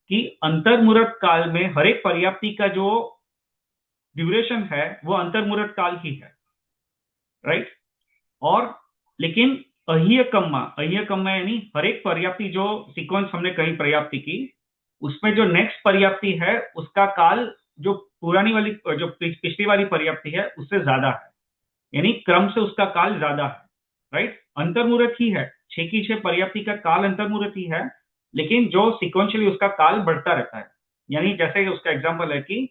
कि अंतर्मुहूर्त काल में हर एक पर्याप्ति का जो ड्यूरेशन है वो अंतर्मुहूर्त काल ही है, राइट। और लेकिन अहियकम्मा, अहियकम्मा यानी हर एक पर्याप्ति जो सीक्वेंस हमने कही पर्याप्ति की, उसमें जो नेक्स्ट पर्याप्ति है उसका काल जो पुरानी वाली, जो पिछली वाली पर्याप्ति है उससे ज्यादा है, यानी क्रम से उसका काल ज्यादा है, राइट। अंतर्मुहूर्त ही है, 6 की 6 पर्याप्ति का काल अंतर्मुहूर्त ही है, लेकिन जो सिक्वेंशियली उसका काल बढ़ता रहता है। यानी जैसे उसका एग्जांपल है कि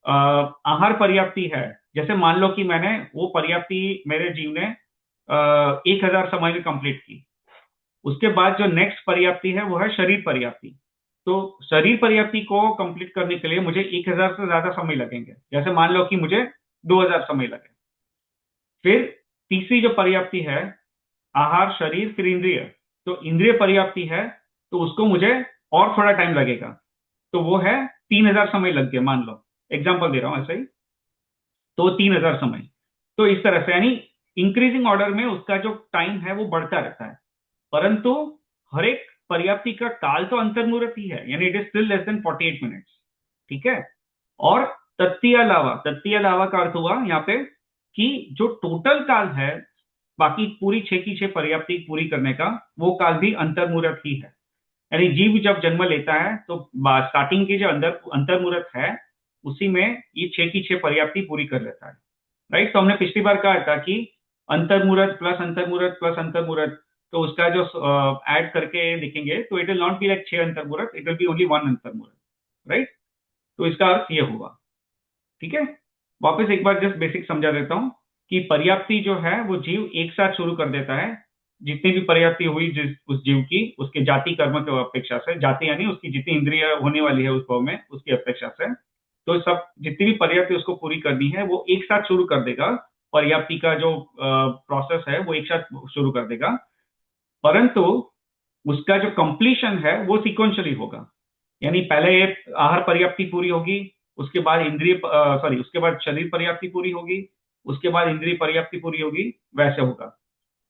आहार पर्याप्ति है, जैसे मान लो कि मैंने वो पर्याप्ति मेरे जीव ने 1000 समय में कंप्लीट की, उसके बाद जो नेक्स्ट पर्याप्ति है वो है शरीर पर्याप्ति। तो शरीर पर्याप्ति को कंप्लीट करने के लिए मुझे 1000 से ज्यादा समय लगेंगे, जैसे मान लो कि मुझे 2000 समय लगे। फिर तीसरी जो पर्याप्ति है आहार शरीर फिर इंद्रिय, तो इंद्रिय पर्याप्ति है तो उसको मुझे और थोड़ा टाइम लगेगा, तो वो है 3000 समय लग गए, मान लो एग्जांपल दे रहा हूं ऐसे ही, तो 3000 समय। तो इस तरह से यानी इंक्रीजिंग ऑर्डर में उसका जो टाइम है वो बढ़ता रहता है, परंतु हर एक पर्याप्ति का काल तो अंतर्मुहूर्त ही है, यानी it is still less than 48 minutes. ठीक है। और तत्तीय लावा, तत्तीय लावा का अर्थ हुआ यहाँ पे कि जो टोटल काल है बाकी पूरी 6 की 6 पर्याप्ति पूरी करने का, वो काल भी अंतर्मुहूर्त ही है। यानी जीव जब जन्म लेता है तो स्टार्टिंग की जो अंतर्मुहूर्त है उसी में ये 6 की 6 पर्याप्ति पूरी कर लेता है, राइट। तो हमने पिछली बार कहा था कि अंतर्मुहूर्त प्लस अंतर्मुहूर्त प्लस अंतर्मुहूर्त, तो उसका जो ऐड करके लिखेंगे तो it will not be like 6 अंतर्मुहूर्त, इट विल बी ओनली 1 अंतर्मुहूर्त, राइट। तो इसका अर्थ ये हुआ। ठीक है, वापस एक बार जस्ट बेसिक समझा देता हूं कि पर्याप्ति जो है वो जीव एक साथ शुरू कर देता है, जितनी भी पर्याप्ति हुई उस जीव की उसके जाति कर्म की अपेक्षा से, जाति यानी उसकी जितनी इंद्रिय होने वाली है उस भाव में उसकी अपेक्षा से, तो सब जितनी भी पर्याप्ति उसको पूरी करनी है वो एक साथ शुरू कर देगा। पर्याप्ति का जो प्रोसेस है वो एक साथ शुरू कर देगा, परंतु उसका जो कंप्लीशन है वो सिक्वेंशियली होगा। यानी पहले आहार पर्याप्ति पूरी होगी, उसके बाद इंद्रिय उसके बाद शरीर पर्याप्ति पूरी होगी, उसके बाद इंद्रिय पर्याप्ति पूरी होगी, वैसे होगा।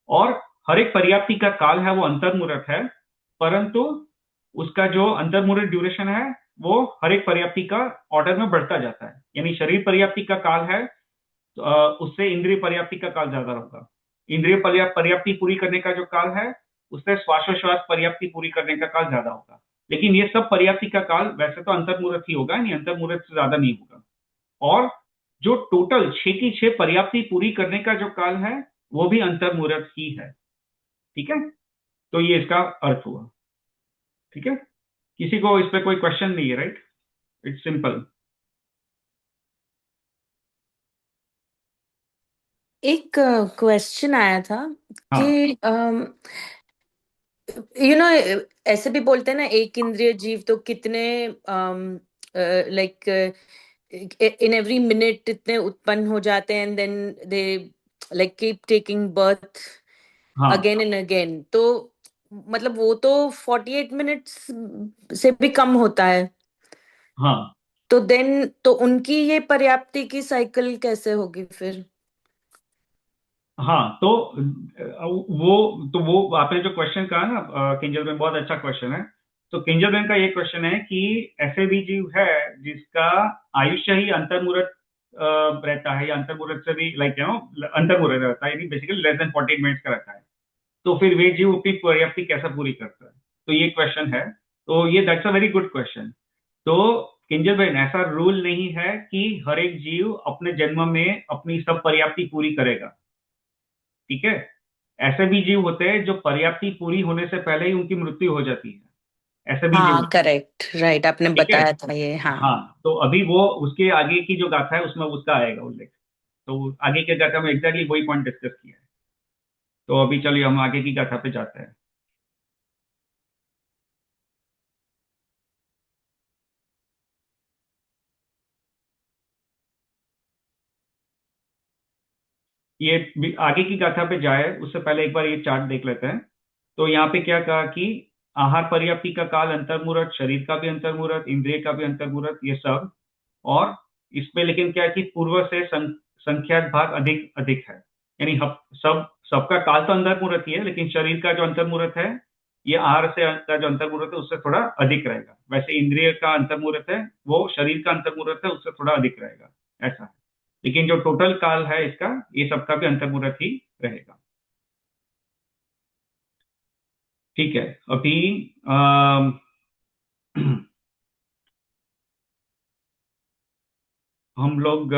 और हर एक पर्याप्ति का काल है वो अंतर्मुहूर्त है, परंतु उसका जो अंतर्मुहूर्त ड्यूरेशन है वो हर एक पर्याप्ति का ऑर्डर में बढ़ता जाता है। यानी शरीर पर्याप्ति का काल है तो, उससे इंद्रिय पर्याप्ति का काल ज्यादा होगा। इंद्रिय पर्याप्ति पूरी करने का जो काल है उससे श्वासोश्वास पर्याप्ति पूरी करने का काल ज्यादा होगा। लेकिन ये सब पर्याप्ति का काल वैसे तो अंतर्मुहूर्त ही होगा, नहीं अंतर्मुहूर्त से ज्यादा नहीं होगा। और जो टोटल 6 की 6 पर्याप्ति पूरी करने का जो काल है वो भी अंतर्मुहूर्त ही है। ठीक है, तो ये इसका अर्थ हुआ। ठीक है, किसी को इस पे कोई क्वेश्चन नहीं है? Right, it's simple. एक क्वेश्चन आया था हाँ कि यू नो ऐसे भी बोलते हैं ना, एक इंद्रिय जीव तो कितने लाइक इन एवरी मिनट इतने उत्पन्न हो जाते हैं, and then they like keep taking birth हाँ अगेन एंड अगेन। तो मतलब वो तो 48 मिनट्स से भी कम होता है। हाँ तो देन तो उनकी ये पर्याप्ति की साइकिल कैसे होगी फिर? हाँ, तो वो आपने जो क्वेश्चन कहा ना किंजल में, बहुत अच्छा क्वेश्चन है। तो किंजल बहन का ये क्वेश्चन है कि ऐसे भी जीव है जिसका आयुष्य ही अंतर्मुहूर्त रहता है, या अंतर्मुहूर्त से भी लाइक अंतर्मुहूर्त रहता है, यानी बेसिकली लेस देन 48 मिनट्स का रहता है। तो फिर वे जीव अपनी पर्याप्ति कैसे पूरी करता है, तो ये क्वेश्चन है। तो ये that's a very good question. तो किंजल बहन, ऐसा रूल नहीं है कि हर एक जीव अपने जन्म में अपनी सब पर्याप्ति पूरी करेगा। ठीक है, ऐसे भी जीव होते हैं जो पर्याप्ति पूरी होने से पहले ही उनकी मृत्यु हो जाती है। ऐसे भी जीव हाँ होते हैं। करेक्ट, राइट, आपने ठीक है, बताया था ये। हाँ हाँ। तो अभी वो उसके आगे की जो गाथा है उसमें उसका आएगा उल्लेख। तो आगे के गाथा में एग्जैक्टली वही पॉइंट डिस्कस किया है। तो अभी चलिए हम आगे की गाथा पे जाते हैं। ये आगे की गाथा पे जाए उससे पहले एक बार ये चार्ट देख लेते हैं। तो यहाँ पे क्या कहा कि आहार पर्याप्ति का काल अंतर्मुहूर्त, शरीर का भी अंतर्मुहूर्त, इंद्रिय का भी अंतर्मुहूर्त, ये सब। और इसमें लेकिन क्या है कि पूर्व से संख्यात भाग अधिक अधिक है। यानी सबका काल तो अंतर्मुहूर्त ही है, लेकिन शरीर का जो अंतर्मुहूर्त है, ये आहार से का जो अंतर्मुहूर्त है उससे थोड़ा अधिक रहेगा। वैसे इंद्रिय का अंतर्मुहूर्त है वो शरीर का अंतर्मुहूर्त है उससे थोड़ा अधिक रहेगा, ऐसा है। लेकिन जो टोटल काल है इसका, ये सबका भी अंतर्मुहूर्त ही रहेगा। ठीक है, अभी हम लोग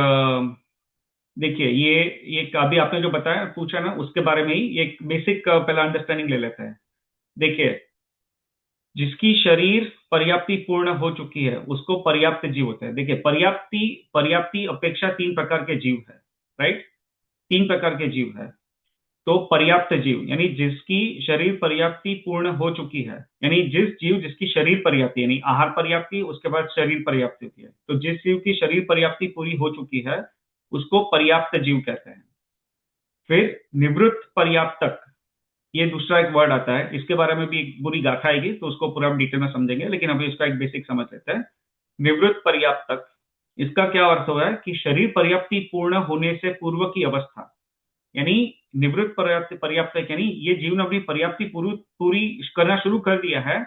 देखिए ये अभी आपने जो बताया पूछा ना उसके बारे में ही एक बेसिक पहला अंडरस्टैंडिंग ले लेते हैं। देखिए, जिसकी शरीर पर्याप्ति पूर्ण हो चुकी है उसको पर्याप्त जीव होता है। देखिए, पर्याप्ति पर्याप्ति अपेक्षा 3 प्रकार के जीव है। राइट, 3 प्रकार के जीव है। तो पर्याप्त जीव यानी जिसकी शरीर पर्याप्ति पूर्ण हो चुकी है, यानी जिसकी शरीर पर्याप्ति यानी आहार पर्याप्ति, उसके बाद शरीर पर्याप्ति होती है। तो जिस जीव की शरीर पर्याप्ति पूरी हो चुकी है उसको पर्याप्त जीव कहते हैं। फिर निवृत्त पर्याप्तक, ये दूसरा एक वर्ड आता है, इसके बारे में भी एक पूरी गाथा आएगी तो उसको पूरा डिटेल में समझेंगे, लेकिन अभी इसका एक बेसिक समझ लेते हैं। निवृत्त पर्याप्तक, इसका क्या अर्थ हुआ है कि शरीर पर्याप्ति पूर्ण होने से पूर्व की अवस्था, यानी निवृत्त पर्याप्तक यानी ये जीव ने अपनी पर्याप्ति पूरी करना शुरू कर दिया है,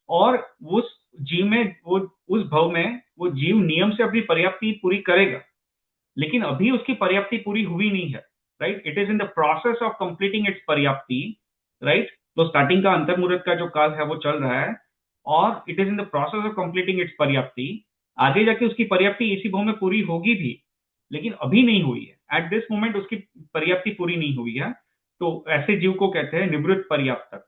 और उस जीव में वो उस भव में वो जीव नियम से अपनी पर्याप्ति पूरी करेगा, लेकिन अभी उसकी पर्याप्ति पूरी हुई नहीं है। Right, it is in the process of completing its पर्याप्ति। राइट, तो स्टार्टिंग का अंतर्मुहूर्त का जो काल है वो चल रहा है, और it is in the process of completing its पर्याप्ति। आगे जाके उसकी पर्याप्ति इसी भाव में पूरी होगी भी, लेकिन अभी नहीं हुई है। एट दिस मोमेंट उसकी पर्याप्ति पूरी नहीं हुई है। तो ऐसे जीव को कहते हैं निवृत्त पर्याप्तक।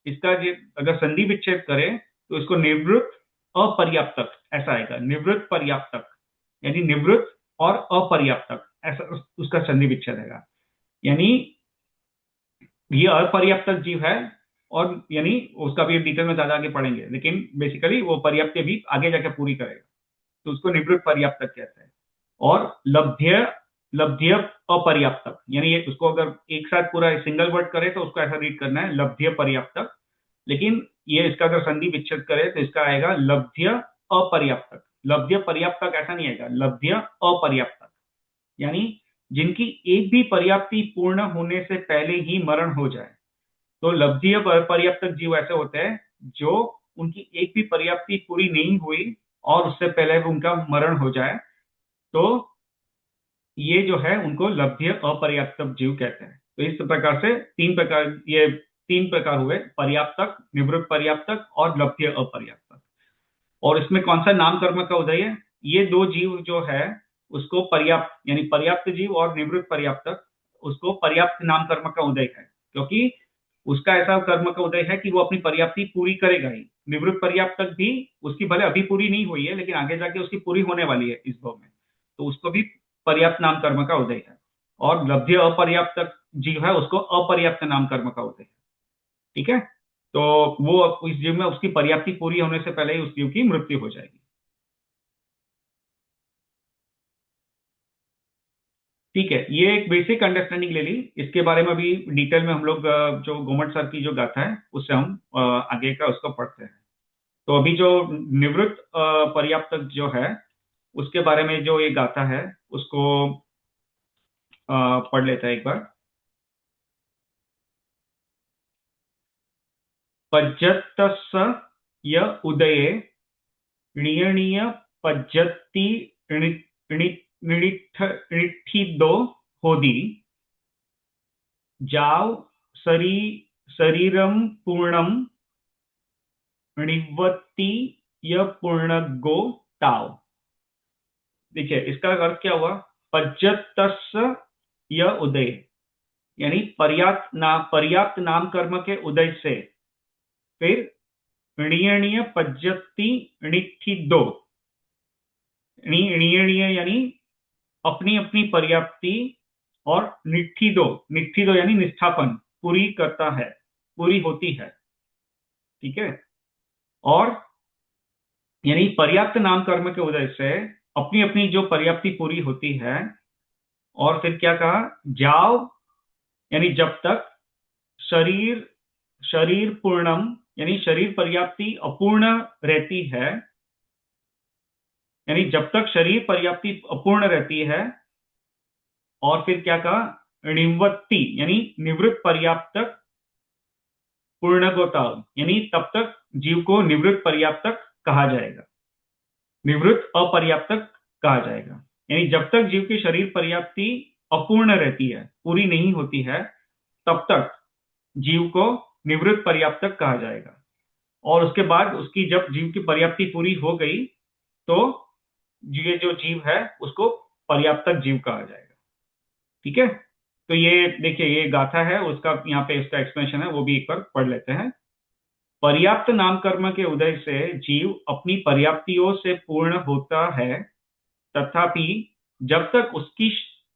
इसका अगर संधि विच्छेद करें तो इसको निवृत्त अपर्याप्तक ऐसा आएगा। निवृत्त पर्याप्तक यानी निवृत्त और अपर्याप्तक, ऐसा उसका संधि विच्छेद आएगा। यानी ये अपर्याप्तक जीव है, और यानी उसका भी डिटेल में ज्यादा आगे पढ़ेंगे, लेकिन बेसिकली वो पर्याप्ति भी आगे जाके पूरी करेगा, तो उसको निवृत्त पर्याप्तक कहते हैं। और लब्ध्य लब्ध्य अपर्याप्तक, यानी ये उसको अगर एक साथ पूरा सिंगल वर्ड करे तो उसको ऐसा रीड करना है, लब्ध्य पर्याप्तक। लेकिन ये इसका अगर संधि विच्छेद करे तो इसका आएगा लब्ध्य अपर्याप्तक। लब्ध्य पर्याप्तक ऐसा नहीं आएगा, लब्ध्य अपर्याप्तक। यानी जिनकी एक भी पर्याप्ति पूर्ण होने से पहले ही मरण हो जाए। तो लब्धीय पर्याप्तक जीव ऐसे होते हैं जो उनकी एक भी पर्याप्ति पूरी नहीं हुई और उससे पहले उनका मरण हो जाए, तो ये जो है उनको लब्धीय अपर्याप्तक जीव कहते हैं। तो इस प्रकार से तीन प्रकार हुए, पर्याप्तक, निवृत्त पर्याप्तक और लब्धीय अपर्याप्तक। और इसमें कौन सा नाम कर्म का उदय है? ये दो जीव जो है उसको पर्याप्त यानी पर्याप्त जीव और निवृत्त पर्याप्तक, उसको पर्याप्त नाम कर्म का उदय है, क्योंकि उसका ऐसा कर्म का उदय है कि वो अपनी पर्याप्ति पूरी करेगा ही। निवृत्त पर्याप्तक भी उसकी भले अभी पूरी नहीं हुई है, लेकिन आगे जाके उसकी पूरी होने वाली है इस भाव में, तो उसको भी पर्याप्त नाम कर्म का उदय है। और लब्धि अपर्याप्तक जीव है, उसको अपर्याप्त नाम कर्म का उदय है। ठीक है, तो वो इस जीव में उसकी पर्याप्ति पूरी होने से पहले ही उस जीव की मृत्यु हो जाएगी। ठीक है, ये एक बेसिक अंडरस्टैंडिंग ले ली। इसके बारे में अभी डिटेल में हम लोग जो गोमट सर की जो गाथा है उससे हम आगे का उसको पढ़ते हैं। तो अभी जो निवृत्त पर्याप्तक जो है उसके बारे में जो ये गाथा है उसको पढ़ लेते हैं एक बार। पज्जतस्य य उदये णीयणीय पज्जति णिठिदो होदी जाव शरीरम पूर्णम णिवत्ति य पूर्णगो ताव। देखिए इसका अर्थ क्या हुआ? पज्जतस्य य उदय यानी पर्याप्त नाम कर्म के उदय से, फिर णीयणीय पज्जति णिठिदो, णीयणीय यानी अपनी अपनी पर्याप्ति, और निठिदो यानी निष्ठापन पूरी करता है, पूरी होती है। ठीक है, और यानी पर्याप्त नाम कर्म के उदय से अपनी अपनी जो पर्याप्ति पूरी होती है। और फिर क्या कहा? जाव यानी जब तक, शरीर पूर्णम यानी शरीर पर्याप्ति अपूर्ण रहती है, यानी जब तक शरीर पर्याप्ति अपूर्ण रहती है। और फिर क्या कहा? णिवत्ति यानी निवृत्त पर्याप्तक पूर्णगोताव यानी तब तक जीव को निवृत्त पर्याप्तक कहा जाएगा, निवृत्त अपर्याप्तक कहा जाएगा। यानी जब तक जीव की शरीर पर्याप्ति अपूर्ण रहती है, पूरी नहीं होती है, तब तक जीव को निवृत्त पर्याप्तक कहा जाएगा। और उसके बाद उसकी जब जीव की पर्याप्ति पूरी हो गई तो ये जो जीव है उसको पर्याप्तक जीव कहा जाएगा। ठीक है, तो ये देखिए ये गाथा है उसका, यहाँ पे इसका एक्सप्लेनेशन है, वो भी एक बार पढ़ लेते हैं। पर्याप्त नाम कर्म के उदय से जीव अपनी पर्याप्तियों से पूर्ण होता है, तथापि जब तक उसकी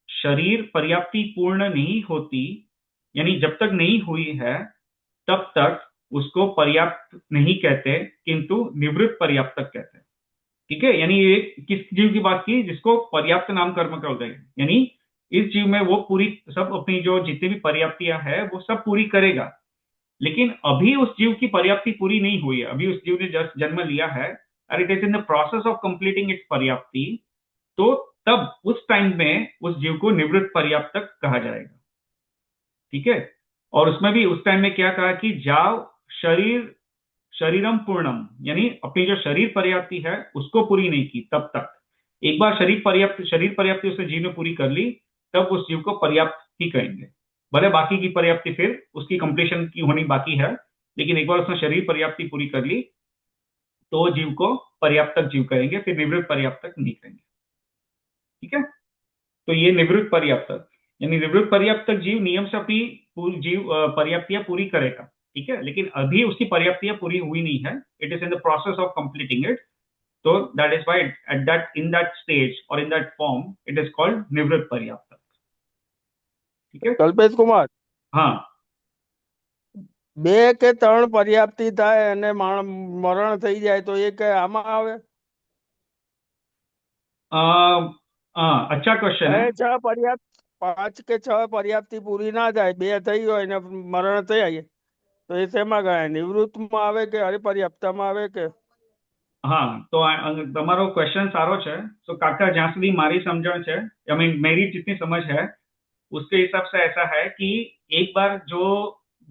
शरीर पर्याप्ति पूर्ण नहीं होती, यानी जब तक नहीं हुई है, तब तक उसको पर्याप्त नहीं कहते, किंतु निवृत्त पर्याप्तक कहते हैं। ठीक है, यानी ये किस जीव की बात की? जिसको पर्याप्त नाम कर्म का उदय है, यानी इस जीव में वो पूरी सब अपनी जो जितनी भी पर्याप्तियां है वो सब पूरी करेगा, लेकिन अभी उस जीव की पर्याप्ति पूरी नहीं हुई है, अभी उस जीव ने जस्ट जन्म लिया है, और it is in the process of completing its पर्याप्ति। तो तब उस टाइम में उस जीव को निवृत्त पर्याप्तक कहा जाएगा। ठीक है, और उसमें भी उस टाइम में क्या कहा कि जाव शरीरम पूर्णम, यानी अपनी जो शरीर पर्याप्ति है उसको पूरी नहीं की, तब तक एक बार शरीर पर्याप्ति उसने जीव ने पूरी कर ली, तब उस जीव को पर्याप्त ही कहेंगे। भले बाकी की पर्याप्ति फिर उसकी कंप्लीशन की होनी बाकी है, लेकिन एक बार उसने शरीर पर्याप्ति पूरी कर ली तो जीव को पर्याप्तक जीव कहेंगे, फिर निवृत्त पर्याप्तक नहीं कहेंगे। ठीक है, तो ये निवृत्त पर्याप्तक यानी निवृत्त पर्याप्तक जीव नियम से अपनी पर्याप्तियां पूरी करेगा। ठीक है, लेकिन अभी उसकी पर्याप्तियां पूरी हुई नहीं है, it is in the process of completing it. तो that is why at that in that stage और in that form it is called निवृत्त पर्याप्तक। ठीक है, कल्पेश कुमार, हाँ, બે કે ત્રણ પર્યાપ્તિ થાય અને મરણ થઈ જાય તો એ કઈ આમાં આવે? अच्छा क्वेश्चन है। છ પર્યાપ્ત 5 કે 6 પર્યાપ્તિ પૂરી ના થાય, 2 થઈ હોય ને મરણ થઈ જાય તો એ શેમાં ગણાય? નિવૃત્તમાં આવે કે હરિપર્યાપ્તમાં આવે કે? હા, તો તમારો ક્વેશ્ચન સારો છે. તો કાકા, જ્યાં સુધી મારી समझण છે, आई मीन मेरी जितनी समझ है उसके हिसाब से ऐसा है कि एक बार जो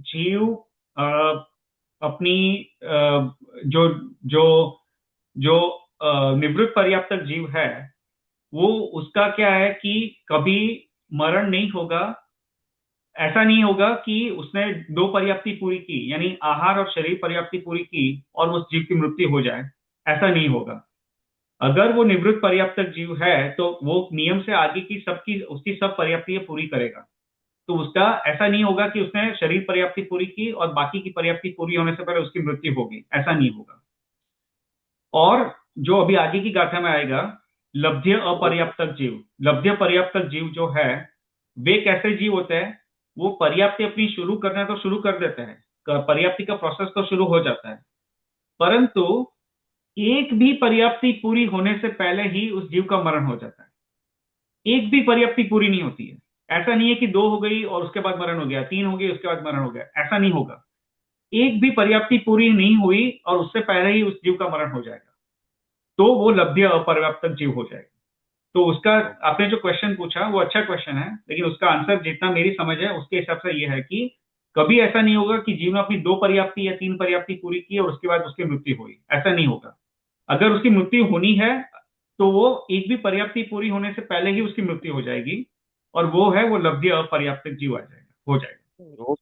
जीव अ, अपनी जो जो जो निवृत्त पर्याप्तक जीव है, वो उसका क्या है कि कभी मरण नहीं होगा. ऐसा नहीं होगा कि उसने दो पर्याप्ति पूरी की, यानी आहार और शरीर पर्याप्ति पूरी की और उस जीव की मृत्यु हो जाए. ऐसा नहीं होगा. अगर वो निवृत्त पर्याप्तक जीव है तो वो नियम से आगे की सबकी उसकी सब पर्याप्तियां पूरी करेगा. तो उसका ऐसा नहीं होगा कि उसने शरीर पर्याप्ति पूरी की और बाकी की पर्याप्ति पूरी होने से पहले उसकी मृत्यु होगी. ऐसा नहीं होगा. और जो अभी आगे की गाथा में आएगा, लब्ध्य अपर्याप्तक जीव. लब्ध्य पर्याप्तक जीव जो है, वे कैसे जीव होते हैं? वो पर्याप्ति अपनी शुरू करना है तो शुरू कर देते हैं, पर्याप्ति का प्रोसेस तो शुरू हो जाता है, परंतु एक भी पर्याप्ति पूरी होने से पहले ही उस जीव का मरण हो जाता है. एक भी पर्याप्ति पूरी नहीं होती है. ऐसा नहीं है कि 2 हो गई और उसके बाद मरण हो गया, 3 हो गई उसके बाद मरण हो गया. ऐसा नहीं होगा. एक भी पर्याप्ति पूरी नहीं हुई और उससे पहले ही उस जीव का मरण हो जाएगा, तो वो लब्ध्य अपर्याप्तक जीव हो जाएगा. तो उसका आपने जो क्वेश्चन पूछा वो अच्छा क्वेश्चन है, लेकिन उसका आंसर जितना मेरी समझ है उसके हिसाब से ये है कि कभी ऐसा नहीं होगा कि जीव ने अपनी 2 पर्याप्ति या 3 पर्याप्ति पूरी की और उसके बाद उसकी मृत्यु हुई. ऐसा नहीं होगा. अगर उसकी मृत्यु होनी है तो वो एक भी पर्याप्ति पूरी होने से पहले ही उसकी मृत्यु हो जाएगी, और वो है वो लब्ध्य अपर्याप्तक जीव आ जाएगा, हो जाएगा.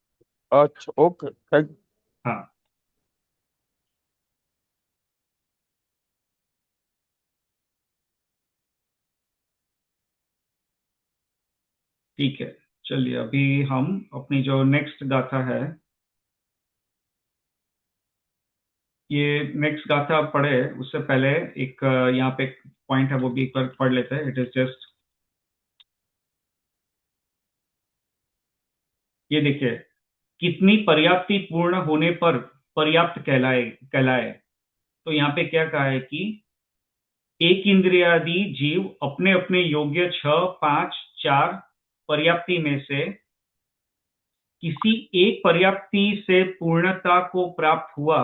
अच्छा, ओके, थैंक. हाँ, ठीक है. चलिए, अभी हम अपनी जो नेक्स्ट गाथा है, ये नेक्स्ट गाथा पढ़े उससे पहले एक यहाँ पे एक पॉइंट है, वो भी एक बार पढ़ लेते हैं. इट इज जस्ट, ये देखिए, कितनी पर्याप्ति पूर्ण होने पर पर्याप्त कहलाए कहलाए. तो यहाँ पे क्या कहा है कि एक इंद्रियादि जीव अपने अपने योग्य 6, 5, 4 पर्याप्ति में से किसी एक पर्याप्ति से पूर्णता को प्राप्त हुआ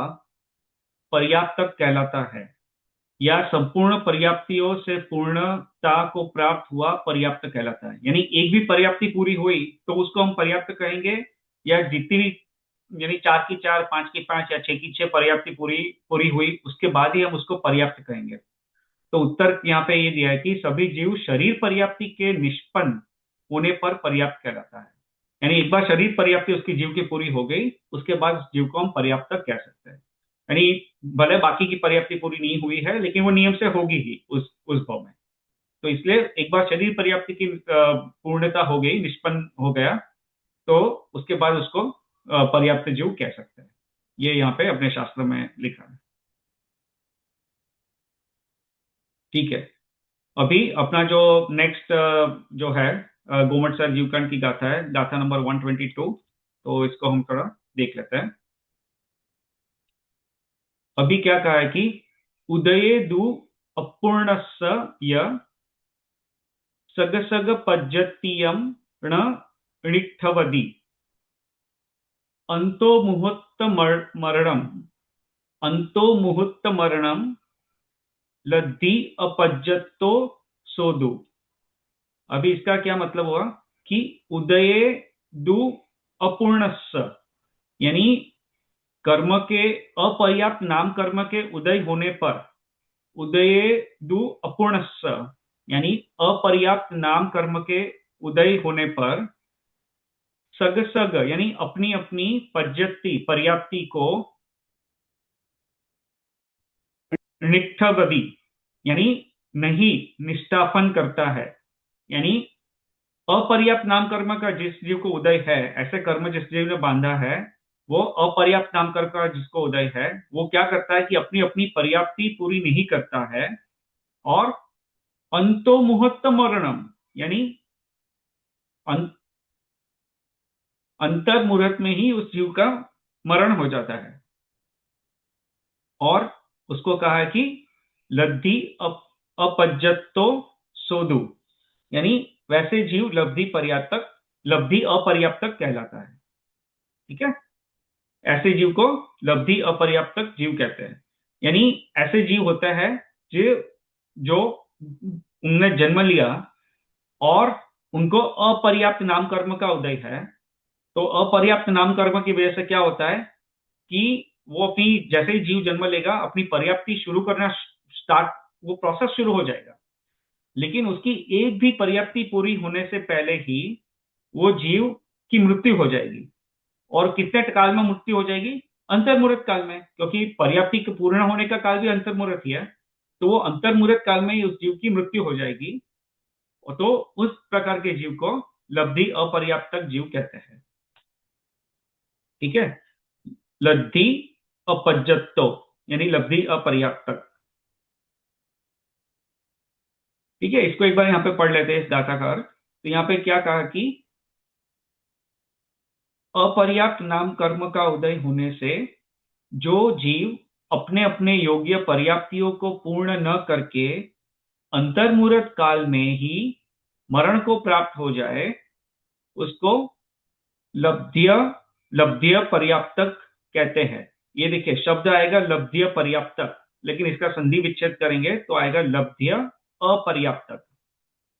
पर्याप्तक कहलाता है, या संपूर्ण पर्याप्तियों से पूर्णता को प्राप्त हुआ पर्याप्त कहलाता है. यानी एक भी पर्याप्ति पूरी हुई तो उसको हम पर्याप्त कहेंगे, या जितनी भी, यानी 4 की 4, 5 की 5 या 6 की 6 पर्याप्ति पूरी पूरी हुई उसके बाद ही हम उसको पर्याप्त कहेंगे. तो उत्तर यहाँ पे ये दिया है कि सभी जीव शरीर पर्याप्ति के निष्पन्न होने पर पर्याप्त कहलाता है. यानी एक बार शरीर पर्याप्ति उसकी जीव की पूरी हो गई, उसके बाद उस जीव को हम पर्याप्त कह सकते हैं. यानी भले बाकी की पर्याप्ति पूरी नहीं हुई है, लेकिन वो नियम से होगी ही उस भाव में. तो इसलिए एक बार शरीर पर्याप्ति की पूर्णता हो गई, निष्पन्न हो गया, तो उसके बाद उसको पर्याप्त जीव कह सकते हैं. ये यहाँ पे अपने शास्त्र में लिखा है. ठीक है. अभी अपना जो नेक्स्ट जो है गोमटसर जीवकांड की गाथा है, गाथा नंबर 122. तो इसको हम थोड़ा देख लेते हैं. अभी क्या कहा है कि उदये दु अपूर्णस्य य सगसग पज्जतीयम णिठवदि अंतो मुहूर्त मरणम अंतो मुहूर्त मरणम लद्धि अपज्जतो सोदु. अभी इसका क्या मतलब हुआ कि उदये दु अपूर्णस्य, यानी कर्म के अपर्याप्त नाम कर्म के उदय होने पर, उदये दु अपूर्णस्य यानी अपर्याप्त नाम कर्म के उदय होने पर, सग सग यानी अपनी अपनी पज्जति पर्याप्ति को, निष्ठवदि यानी नहीं निष्ठापन करता है. यानी अपर्याप्त नाम कर्म का जिस जीव को उदय है, ऐसे कर्म जिस जीव ने बांधा है, वो अपर्याप्त नाम कर्म का जिसको उदय है, वो क्या करता है कि अपनी अपनी पर्याप्ति पूरी नहीं करता है, और अंतो मुहूर्त मरणम यानी अंतर मुहूर्त में ही उस जीव का मरण हो जाता है. और उसको कहा है कि लब्धि अपज्जतो सोदु, यानी वैसे जीव लब्धि अपर्याप्तक कहलाता है. ठीक है. ऐसे जीव को लब्धि अपर्याप्तक जीव कहते हैं. यानी ऐसे जीव होता है जो जो उनने जन्म लिया और उनको अपर्याप्त नाम कर्म का उदय है। तो अपर्याप्त नाम कर्म की वजह से क्या होता है कि वो अपनी, जैसे ही जीव जन्म लेगा, अपनी पर्याप्ति शुरू करना स्टार्ट, वो प्रोसेस शुरू हो जाएगा। लेकिन उसकी एक भी पर्याप्ति पूरी होने से पहले ही वो जीव की मृत्यु हो जाएगी। और कितने काल में मृत्यु हो जाएगी? अंतर्मुहूर्त काल में, क्योंकि पर्याप्ति के पूर्ण होने का काल भी अंतर्मुहूर्त ही है। तो वो अंतर्मुहूर्त काल में ही उस जीव की मृत्यु हो जाएगी। तो उस प्रकार के जीव को लब्धि अपर्याप्तक जीव कहते हैं। ठीक है, लब्धि अपज्जतो यानी लब्धि अपर्याप्तक। ठीक है, इसको एक बार यहां पे पढ़ लेते हैं इस गाथा का अर्थ। तो यहां पे क्या कहा कि अपर्याप्त नाम कर्म का उदय होने से जो जीव अपने अपने योग्य पर्याप्तियों को पूर्ण न करके अंतर्मुहूर्त काल में ही मरण को प्राप्त हो जाए, उसको लब्ध्य लब्ध्य पर्याप्तक कहते हैं। ये देखिए, शब्द आएगा लब्ध्य पर्याप्तक, लेकिन इसका संधि विच्छेद करेंगे तो आएगा लब्ध्य अपर्याप्तक।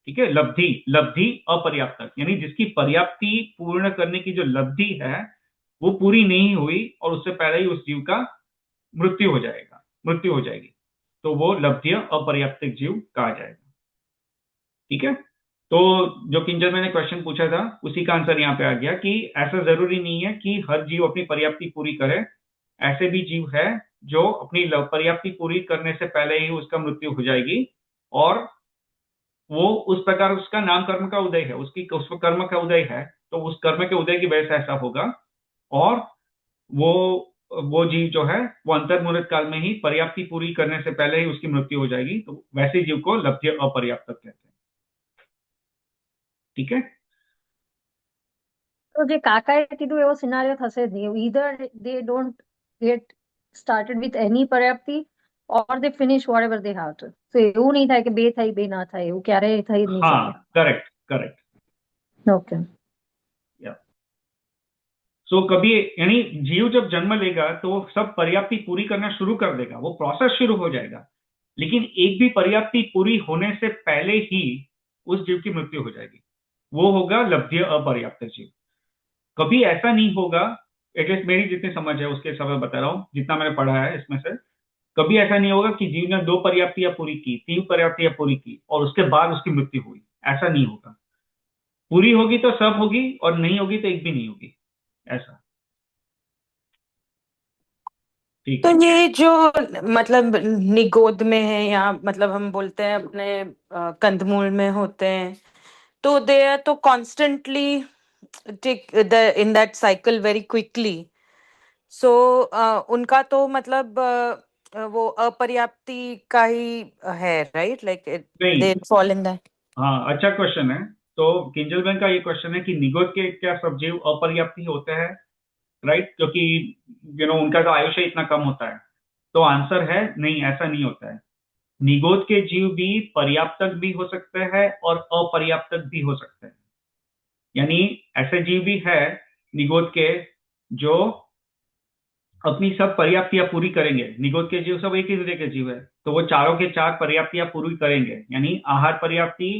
ठीक है, लब्धि लब्धि अपर्याप्तक, यानी जिसकी पर्याप्ति पूर्ण करने की जो लब्धि है वो पूरी नहीं हुई और उससे पहले ही उस जीव का मृत्यु हो जाएगी, तो वो लब्ध्य अपर्याप्तक जीव कहा जाएगा। ठीक है, तो जो किंजल मैंने क्वेश्चन पूछा था उसी का आंसर यहाँ पे आ गया कि ऐसा जरूरी नहीं है कि हर जीव अपनी पर्याप्ति पूरी करे। ऐसे भी जीव है जो अपनी पर्याप्ति पूरी करने से पहले ही उसका मृत्यु हो जाएगी, और वो उस प्रकार उसका नाम कर्म का उदय है, उस कर्म का उदय है, तो उस कर्म के उदय की वजह से ऐसा होगा। और वो वो जीव जो है वो अंतर्मुहूर्त काल में ही पर्याप्ति पूरी करने से पहले ही उसकी मृत्यु हो जाएगी, तो वैसे जीव को लब्ध्य अपर्याप्तक कहते हैं। ठीक है, તો જે કાકાએ કીધું એવો સિનારિયો થશે જ નહીં. Either they don't get started with any पर्याप्ति or they finish whatever they have to. So એવું નહીં થાય કે બે થઈ બે ના થાય, એવું ક્યારેય થઈ જ નહીં हाँ, શકે. करेक्ट। ओके. सो कभी, यानी जीव जब जन्म लेगा तो वो सब पर्याप्ति पूरी करना शुरू कर देगा, वो प्रोसेस शुरू हो जाएगा। लेकिन एक भी पर्याप्ति पूरी होने से पहले ही उस जीव की मृत्यु हो जाएगी, वो होगा लब्ध्य अपर्याप्त जीव। कभी ऐसा नहीं होगा, एटलीस्ट मेरी जितनी समझ है उसके हिसाब से बता रहा हूं, जितना मैंने पढ़ा है इसमें से, कभी ऐसा नहीं होगा कि जीव ने 2 पर्याप्तियां पूरी की, 3 पर्याप्तियां पूरी की और उसके बाद उसकी मृत्यु हुई। ऐसा नहीं होगा। पूरी होगी तो सब होगी और नहीं होगी तो एक भी नहीं होगी, ऐसा। ठीक तो है, ये जो मतलब निगोद में है, या मतलब हम बोलते हैं अपने कंदमूल में होते हैं, तो दे आर तो constantly take the in that cycle very quickly. So उनका तो मतलब वो अपर्याप्ति का ही है, राइट? लाइक नहीं, दे फॉल इन दैट। हाँ, अच्छा क्वेश्चन है। तो किंजल बैंक का ये क्वेश्चन है कि निगोद के क्या सब जीव अपर्याप्त ही होते हैं, राइट? क्योंकि उनका तो आयुष्य इतना कम होता है। तो आंसर है नहीं, ऐसा नहीं होता है। निगोद के जीव भी पर्याप्तक भी हो सकते हैं और अपर्याप्तक भी हो सकते हैं। यानी ऐसे जीव भी है निगोद के जो अपनी सब पर्याप्तियां पूरी करेंगे। निगोद के जीव सब एक ही तरह के जीव है, तो वो चारों के चार पर्याप्तियां पूरी करेंगे, यानी आहार पर्याप्ति,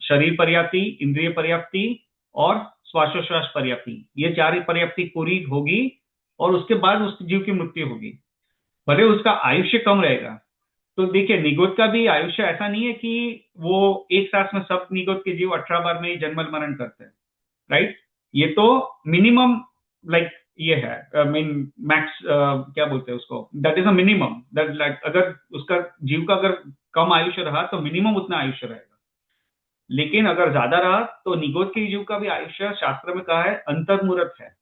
शरीर पर्याप्ति, इंद्रिय पर्याप्ति और श्वासोश्वास पर्याप्ति, ये चार पर्याप्ति पूरी होगी और उसके बाद उस जीव की मृत्यु होगी। भले उसका आयुष्य कम रहेगा। तो देखिए, निगोद का भी आयुष्य ऐसा नहीं है कि वो एक साथ में सब निगोद के जीव 18 बार में ही जन्म मरण करते हैं, राइट? ये तो मिनिमम, लाइक ये है मीन मैक्स, क्या बोलते हैं उसको, that is a minimum, that like अगर उसका जीव का अगर कम आयुष्य रहा तो मिनिमम उतना आयुष्य रहेगा। लेकिन अगर ज्यादा रहा तो निगोद के जीव का भी आयुष्य शास्त्र में कहा है अंतर्मुहूर्त है,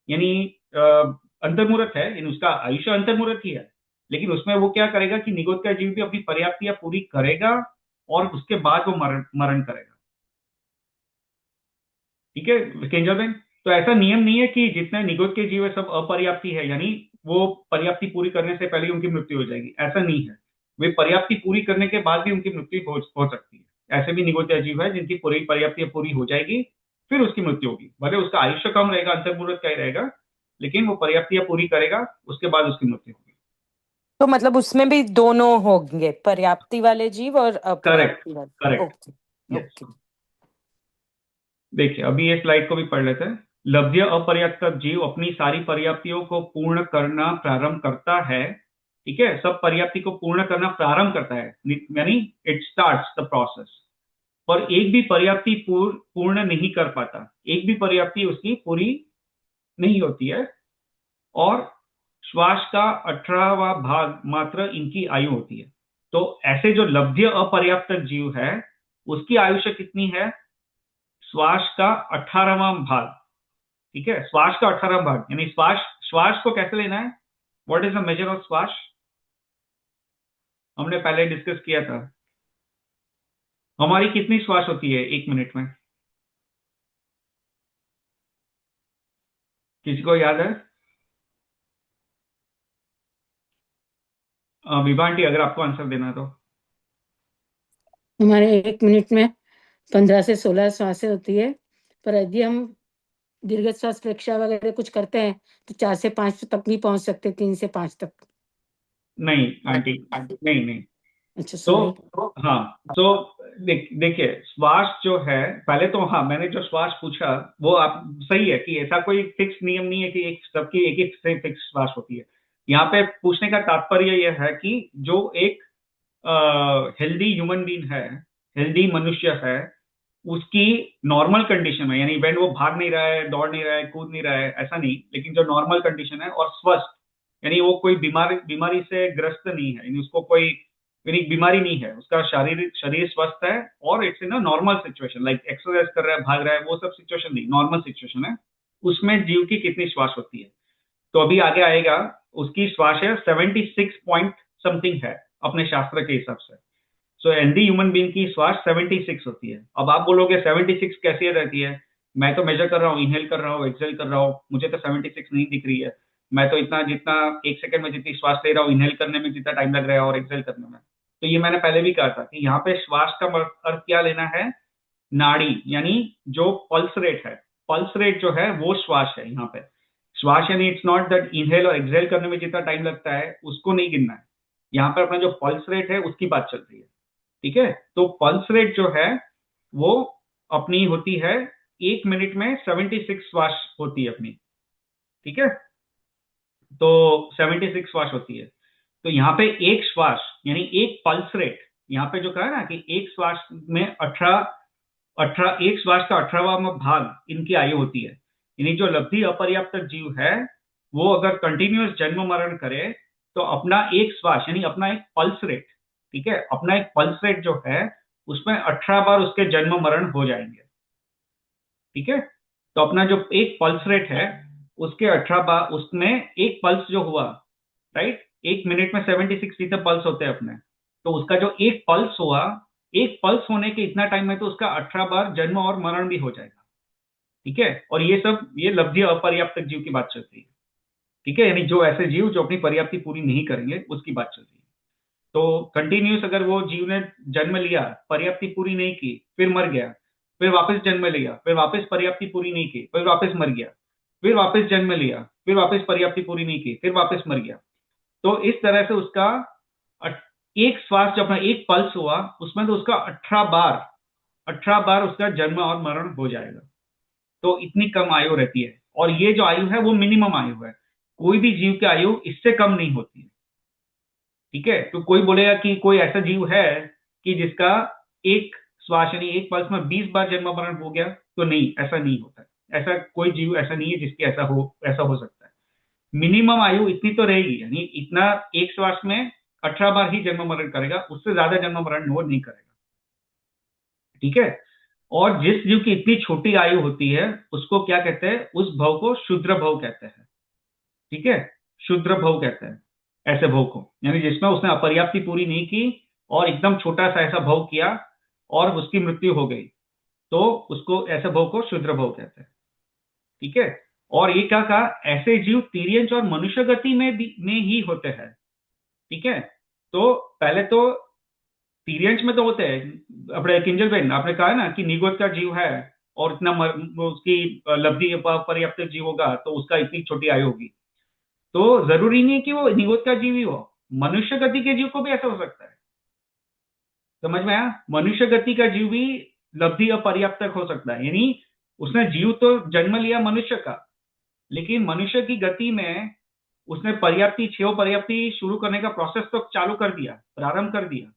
यानी अंतर्मुहूर्त है, यानी उसका आयुष्य अंतर्मुहूर्त ही है। लेकिन उसमें वो क्या करेगा कि निगोद का जीव भी अपनी पर्याप्तियां पूरी करेगा और उसके बाद वो मरण करेगा। ठीक है केंजल बेन? तो ऐसा नियम नहीं है कि जितने निगोद के जीव है सब अपर्याप्ति है, यानी वो पर्याप्ति पूरी करने से पहले ही उनकी मृत्यु हो जाएगी, ऐसा नहीं है। वे पर्याप्ति पूरी करने के बाद भी उनकी मृत्यु हो सकती है। ऐसे भी निगोद जीव है जिनकी पूरी पर्याप्तियां पूरी हो जाएगी, फिर उसकी मृत्यु होगी। भले उसका आयुष्य कम रहेगा, अंतर्मुहूर्त का ही रहेगा, लेकिन वो पर्याप्तियां पूरी करेगा, उसके बाद उसकी मृत्यु होगी। तो मतलब उसमें भी दोनों होंगे, पर्याप्ति वाले जीव और करेक्ट, अपर्याप्ति वाले। Correct, okay yes. ओके। देखिए अभी ये स्लाइड को भी पढ़ लेते हैं। लब्ध्य अपर्याप्त जीव अपनी सारी पर्याप्तियों को पूर्ण करना प्रारंभ करता है। ठीक है, सब पर्याप्ति को पूर्ण करना प्रारंभ करता है, यानी इट स्टार्ट्स द प्रोसेस। पर एक भी पर्याप्ति पूर्ण नहीं कर पाता, एक भी पर्याप्ति उसकी पूरी नहीं होती है। और श्वास का 18वां भाग मात्र इनकी आयु होती है। तो ऐसे जो लब्ध्य अपर्याप्त जीव है उसकी आयुष्य कितनी है? श्वास का 18वां भाग। ठीक है, श्वास का 18वां भाग, यानी श्वास श्वास को कैसे लेना है? What is the measure of श्वास? हमने पहले डिस्कस किया था। हमारी कितनी श्वास होती है 1 मिनट में? किसी को याद है? विभा आंटी, अगर आपको आंसर देना है तो। हमारे 1 मिनट में 15 से 16 श्वासें होती है, पर यदि हम दीर्घ श्वास प्रक्रिया वगैरह कुछ करते हैं तो 4 से 5 तक भी पहुंच सकते, 3 से 5 तक। नहीं आंटी, नहीं नहीं। अच्छा, तो सॉरी। हाँ, तो देखिए श्वास जो है, पहले तो हाँ मैंने जो श्वास पूछा वो आप सही है कि ऐसा कोई फिक्स नियम नहीं है कि एक सबकी एक एक से फिक्स श्वास होती है। यहाँ पे पूछने का तात्पर्य यह है कि जो एक हेल्दी ह्यूमन बीइंग है, हेल्दी मनुष्य है, उसकी नॉर्मल कंडीशन में, यानी इवेंट वो भाग नहीं रहा है, दौड़ नहीं रहा है, कूद नहीं रहा है, ऐसा नहीं, लेकिन जो नॉर्मल कंडीशन है और स्वस्थ, यानी वो कोई बीमारी से ग्रस्त नहीं है, यानी उसको कोई यानी बीमारी नहीं है, उसका शरीर स्वस्थ है और it's in a normal situation, like exercise कर रहा है, भाग रहा है, वो सब सिचुएशन नहीं, नॉर्मल सिचुएशन है, उसमें जीव की कितनी श्वास होती है। तो अभी आगे आएगा, उसकी श्वास है 76 पॉइंट समथिंग है अपने शास्त्र के हिसाब से। सो हेल्दी ह्यूमन बीइंग की श्वास 76 होती है। अब आप बोलोगे 76 कैसे रहती है? मैं तो मेजर कर रहा हूँ, इनहेल कर रहा हूँ, एक्सहेल कर रहा हूँ, मुझे तो 76 नहीं दिख रही है। मैं तो इतना जितना 1 सेकंड में जितनी श्वास ले रहा हूँ, इनहेल करने में जितना टाइम लग रहा है और एक्सहेल करने में। तो ये मैंने पहले भी कहा था कि यहाँ पे श्वास का अर्थ क्या लेना है? नाड़ी, यानी जो पल्स रेट है, पल्स रेट जो है वो श्वास है यहाँ पे। श्वास यानी इट्स नॉट दैट इनहेल और एक्सहेल करने में जितना टाइम लगता है उसको नहीं गिनना है, यहाँ पर अपना जो पल्स रेट है उसकी बात चल रही है। ठीक है, तो पल्स रेट जो है वो अपनी होती है 1 मिनट में 76 श्वास होती है अपनी। ठीक है, तो 76 श्वास होती है। तो यहाँ पे एक श्वास यानी एक पल्स रेट, यहाँ पे जो कहा ना कि एक श्वास में 18 एक श्वास का 18वां भाग इनकी आयु होती है। यानी जो लब्धि अपर्याप्त जीव है वो अगर कंटिन्यूअस जन्म मरण करे तो अपना एक श्वास यानी अपना एक पल्स रेट, ठीक है, अपना एक पल्स रेट जो है उसमें 18 बार उसके जन्म मरण हो जाएंगे। ठीक है, तो अपना जो एक पल्स रेट है उसके 18 बार, उसमें एक पल्स जो हुआ, राइट, 1 मिनट में 76 जितने पल्स होते हैं अपने, तो उसका जो एक पल्स हुआ, एक पल्स होने के इतना टाइम में तो उसका 18 बार जन्म और मरण भी हो जाएगा। ठीक है, और ये सब ये लब्धि अपर्याप्त जीव की बात चल रही है। ठीक है, यानी जो ऐसे जीव जो अपनी पर्याप्ति पूरी नहीं करेंगे उसकी बात चल रही है। तो कंटिन्यूस अगर वो जीव ने जन्म लिया, पर्याप्ति पूरी नहीं की, फिर मर गया, फिर वापस जन्म लिया, फिर वापस पर्याप्ति पूरी नहीं की, फिर वापस मर गया, फिर वापस जन्म लिया, फिर वापस पर्याप्ति पूरी नहीं की, फिर वापस मर गया, तो इस तरह से उसका एक श्वास जब एक पल्स हुआ उसमें तो उसका 18 बार उसका जन्म और मरण हो जाएगा। तो इतनी कम आयु रहती है, और ये जो आयु है वो मिनिमम आयु है, कोई भी जीव की आयु इससे कम नहीं होती है। ठीक है, तो कोई बोलेगा कि कोई ऐसा जीव है कि जिसका एक श्वास यानी एक पल्स में 20 बार जन्म मरण हो गया, तो नहीं, ऐसा नहीं होता है। ऐसा कोई जीव ऐसा नहीं है जिसकी ऐसा हो सकता है। मिनिमम आयु इतनी तो रहेगी, यानी इतना एक श्वास में 18 बार ही जन्म मरण करेगा, उससे ज्यादा जन्म मरण वो नहीं करेगा। ठीक है, और जिस जीव की इतनी छोटी आयु होती है उसको क्या कहते हैं? उस भव को क्षुद्र भव कहते हैं। ठीक है, क्षुद्र भव कहते हैं ऐसे भव को, यानी जिसमें उसने अपर्याप्ति पूरी नहीं की और एकदम छोटा सा ऐसा भव किया और उसकी मृत्यु हो गई, तो उसको ऐसे भव को क्षुद्र भव कहते हैं। ठीक है, और ये क्या कहा? ऐसे जीव तिर्यंच और मनुष्य गति में ही होते हैं। ठीक है, तो पहले तो तिर्यंच में तो होते हैं, अपने किंजल बेन आपने कहा ना कि निगोद का जीव है और इतना उसकी लब्धि पर्याप्त जीव होगा तो उसका इतनी छोटी आयु होगी। तो जरूरी नहीं कि वो निगोद का जीव ही हो, मनुष्य गति के जीव को भी ऐसा हो सकता है। समझ में आया? मनुष्य गति का जीव भी लब्धि अपर्याप्त हो सकता है, यानी उसने जीव तो जन्म लिया मनुष्य का, लेकिन मनुष्य की गति में उसने पर्याप्ति क्षय पर्याप्ति शुरू करने का प्रोसेस तो चालू कर दिया, प्रारंभ कर दिया,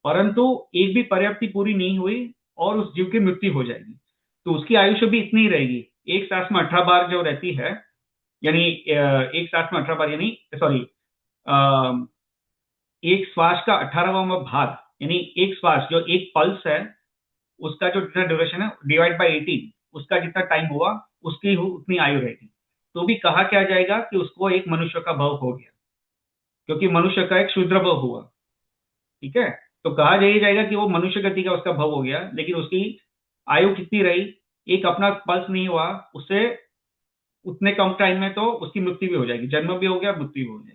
परंतु एक भी पर्याप्ति पूरी नहीं हुई और उस जीव की मृत्यु हो जाएगी। तो उसकी आयुष्य भी इतनी ही रहेगी, एक सांस में 18 बार जो रहती है, यानी एक सांस में 18 बार, यानी सॉरी, एक श्वास का 18वां भाग, यानी एक श्वास जो एक पल्स है उसका जो जितना ड्यूरेशन है डिवाइड बाय 18, उसका जितना टाइम हुआ उसकी उतनी आयु रहेगी। तो भी कहा क्या जाएगा कि उसको एक मनुष्य का भव हो गया, क्योंकि मनुष्य का एक शूद्र भव हुआ। ठीक है, तो कहा यही जाएगा कि वो मनुष्य गति का उसका भव हो गया, लेकिन उसकी आयु कितनी रही, एक अपना पल्स नहीं हुआ उससे उतने कम टाइम में, तो उसकी मृत्यु भी हो जाएगी, जन्म भी हो गया, मृत्यु भी हो जाएगी।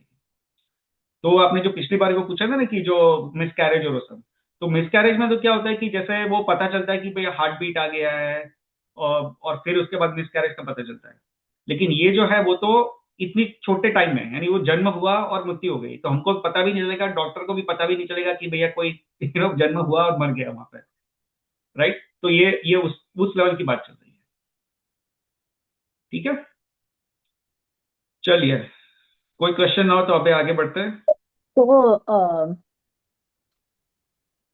तो आपने जो पिछली बार वो पूछा था ना कि जो मिस कैरेज और सब, तो मिस कैरेज में तो क्या होता है कि जैसे वो पता चलता है कि भाई हार्ट बीट आ गया है, और फिर उसके बाद मिस कैरेज का पता चलता है। लेकिन ये जो है वो तो इतनी छोटे टाइम में, यानी वो जन्म हुआ और मृत्यु हो गई, तो हमको पता भी नहीं चलेगा, डॉक्टर को भी पता भी नहीं चलेगा कि भैया कोई जन्म हुआ और मर गया वहां पे, राइट? तो ये उस लेवल की बात चल रही है। ठीक है, चलिए, कोई क्वेश्चन ना हो तो अभी आगे बढ़ते हैं। तो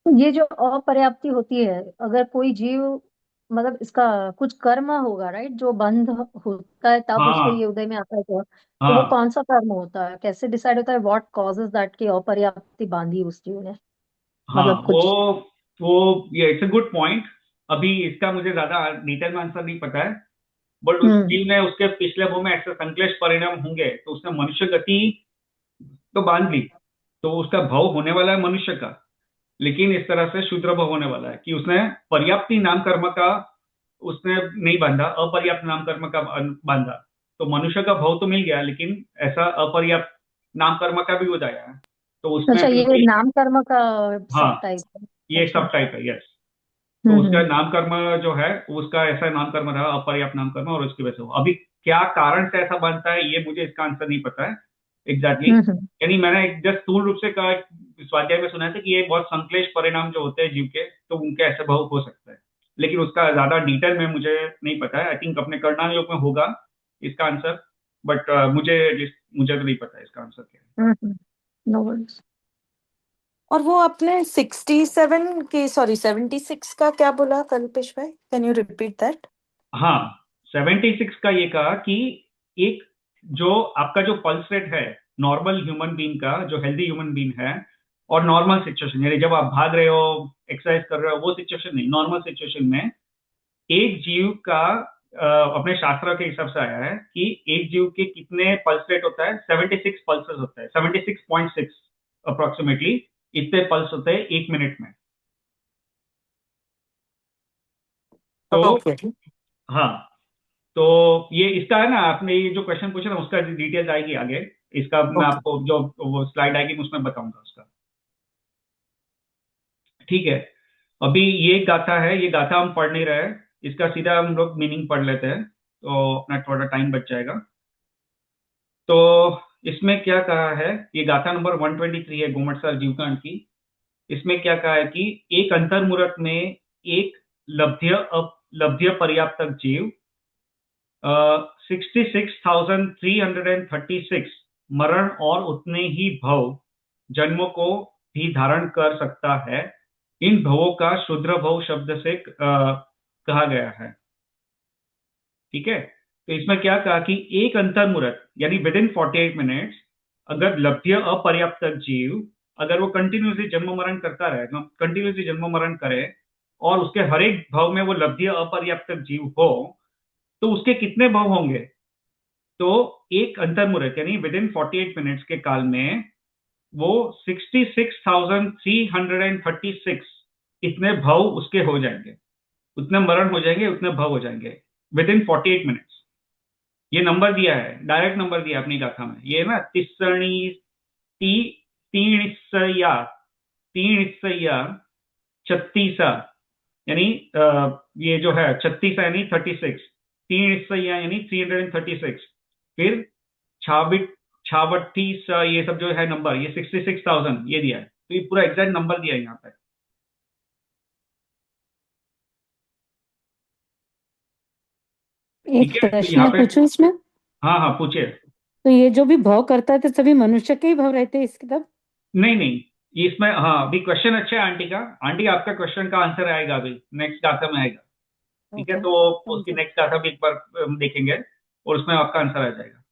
ये जो अपर्याप्ति होती है, अगर कोई जीव मतलब इसका कुछ कर्म होगा, राइट, जो बंध होता है तब उसको हाँ ये उदय में आता है क्या? तो वो हाँ कौन सा कर्म होता है, कैसे डिसाइड होता है, व्हाट कॉजेस दैट की अपर्याप्ति बांधी उस जीव ने? हाँ, मतलब कुछ। वो ये इट्स अ गुड पॉइंट। अभी इसका मुझे ज्यादा डिटेल में आंसर नहीं पता है, बट उस हम्म। जीव ने उसके पिछले भव में ऐसे संश्लेष परिणाम होंगे तो उसने मनुष्य गति तो बांध ली, तो उसका भव होने वाला है मनुष्य का, लेकिन इस तरह से शूद्र भव होने वाला है कि उसने पर्याप्ति नाम कर्म का उसने नहीं बांधा, अपर्याप्त नाम कर्म का बांधा। तो मनुष्य का भव तो मिल गया, लेकिन ऐसा अपर्याप्त नाम कर्म का भी हो जाएगा, तो उसने अच्छा, फिर ये उसकी, नाम कर्म का हाँ, सब टाइप है। ये अच्छा। सब टाइप है, यस। तो उसका हम्म। नाम कर्म जो है उसका ऐसा नाम कर्म रहा, अपर्याप्त नाम कर्म, और उसकी वजह से अभी क्या कारण से ऐसा बनता है ये मुझे इसका आंसर नहीं पता है एग्जैक्टली। हम्म। यानी मैंने एक जस्ट स्थूल रूप से कहा, स्वाध्याय में सुना था कि ये बहुत संश्लेष परिणाम जो होते हैं जीव के, तो उनके ऐसे भाव हो सकता है, लेकिन उसका ज्यादा डिटेल में मुझे नहीं पता है। आई थिंक अपने करणान योग में होगा इसका आंसर, बट मुझे तो नहीं पता है इसका आंसर क्या है। No worries. और वो आपने 67 की, सॉरी 76 का क्या बोला कल्पेश भाई? Can you repeat that? हाँ, 76 का ये कहा कि एक जो आपका जो पल्स रेट है नॉर्मल ह्यूमन बीइंग का, जो हेल्दी ह्यूमन बीइंग है, और नॉर्मल सिचुएशन, यानी जब आप भाग रहे हो, एक्सरसाइज कर रहे हो, वो सिचुएशन नहीं, नॉर्मल सिचुएशन में एक जीव का अपने शास्त्र के हिसाब से आया है कि एक जीव के कितने पल्स रेट होता है, 76 पल्सेस होता है, 76.6 अप्रोक्सीमेटली, इतने पल्स होते हैं एक मिनट में। तो ओके। हाँ, तो ये इसका है ना, आपने ये जो क्वेश्चन पूछा ना उसका डिटेल्स आएगी आगे, इसका मैं ओके। आपको जो वो स्लाइड आएगी उसमें बताऊंगा उसका। ठीक है, अभी ये गाथा है, ये गाथा हम पढ़ नहीं रहे हैं, इसका सीधा हम लोग मीनिंग पढ़ लेते हैं, तो अपना थोड़ा टाइम बच जाएगा। तो इसमें क्या कहा है, ये गाथा नंबर 123 है गोमटसार जीवकांड की। इसमें क्या कहा है कि एक अंतर्मुहूर्त में एक लब्ध्य पर्याप्त जीव 66,336 मरण और उतने ही भव जन्मों को भी धारण कर सकता है। इन भवों का शूद्र भव शब्द से कहा गया है। ठीक है, तो इसमें क्या कहा कि एक अंतर्मुहूर्त यानी विद इन 48 मिनट्स अगर लब्ध्य अपर्याप्त जीव, अगर वो कंटिन्यूसली जन्म मरण करता रहे, कंटिन्यूसली जन्म मरण करे, और उसके हर एक भव में वो लब्ध्य अपर्याप्त जीव हो, तो उसके कितने भव होंगे? तो एक अंतर्मुहूर्त यानी विद इन 48 मिनट्स के काल में वो 66,336 इतने भव उसके हो जाएंगे, उतने मरण हो जाएंगे, उतने भव हो जाएंगे विद इन 48 मिनट्स। ये नंबर दिया है, डायरेक्ट नंबर दिया अपनी गाथा में, ये ना तिसणी ती तीणिसया तीणिसया 36, यानी ये जो है 36 है यानी 36, 3 हिस्से यानी 336। फिर छाबिट छावट्टी ये सब जो है नंबर, ये 66,000 ये दिया है, तो ये पूरा एग्जैक्ट नंबर दिया है यहाँ पे। एक ठीक है, तो प्रश्न यहाँ मैं पे पूछूं इसमें? हाँ हाँ पूछिए। तो ये जो भी भाव करता है तो सभी मनुष्य के ही भाव रहते हैं इसके तब? नहीं नहीं, ये इसमें हाँ, अभी क्वेश्चन अच्छा है आंटी का। आंटी आपका क्वेश्चन का आंसर आएगा अभी नेक्स्ट गाथा में आएगा। ठीक है, ओके, तो थैंक उसकी यू। नेक्स्ट गाथा भी एक बार देखेंगे और उसमें आपका आंसर आ जाएगा।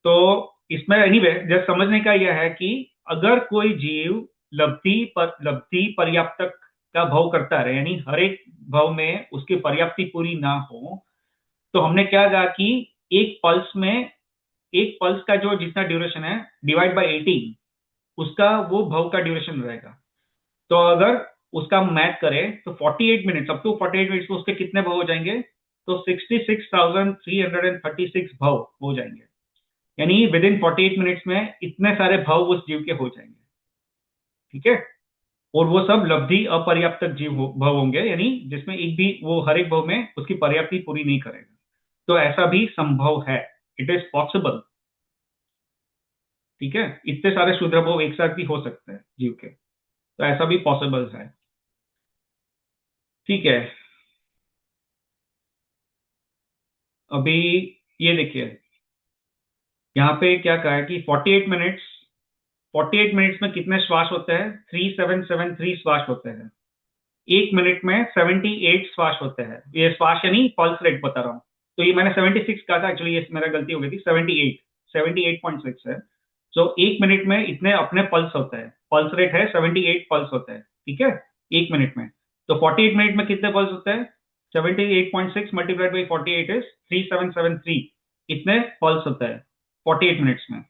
तो इसमें एनीवे जस्ट समझने का यह है कि अगर कोई जीव लब्धि पर्याप्तक का भाव करता रहे, यानी हर एक भाव में उसकी पर्याप्ति पूरी ना हो, तो हमने क्या कहा कि एक पल्स में, एक पल्स का जो जितना ड्यूरेशन है डिवाइड बाय 18, उसका वो भाव का ड्यूरेशन रहेगा। तो अगर उसका मैथ करें तो 48 मिनट्स, अप टू 48 मिनट्स में उसके कितने भाव हो जाएंगे? तो 66,336 भाव हो जाएंगे। यानी विद इन 48 मिनट्स में इतने सारे भाव उस जीव के हो जाएंगे। ठीक है, और वो सब लब्धि अपर्याप्तक भाव होंगे, यानी जिसमें एक भी वो हर एक भाव में उसकी पर्याप्ति पूरी नहीं करेगा। तो ऐसा भी संभव है, इट इज पॉसिबल। ठीक है, इतने सारे शूद्र भाव एक साथ भी हो सकते हैं जीव के, तो ऐसा भी पॉसिबल है। ठीक है, अभी ये देखिए यहाँ पे क्या कहा है कि 48 मिनट्स में कितने श्वास होते हैं? 3773 श्वास होते हैं। एक मिनट में 78 श्वास होते हैं। ये श्वास यानी पल्स रेट बता रहा हूँ। तो ये मैंने 76 कहा था, एक्चुअली ये मेरा गलती हो गई थी, 78.6 है। तो एक मिनट में इतने अपने पल्स होता है, पल्स रेट है 78 पल्स होता है। ठीक है, एक मिनट में। तो 48 मिनट में कितने पल्स होते हैं? 78.6 मल्टीप्लाइड बाई 48 इज 3773, इतने पल्स होता है 48 मिनट्स में।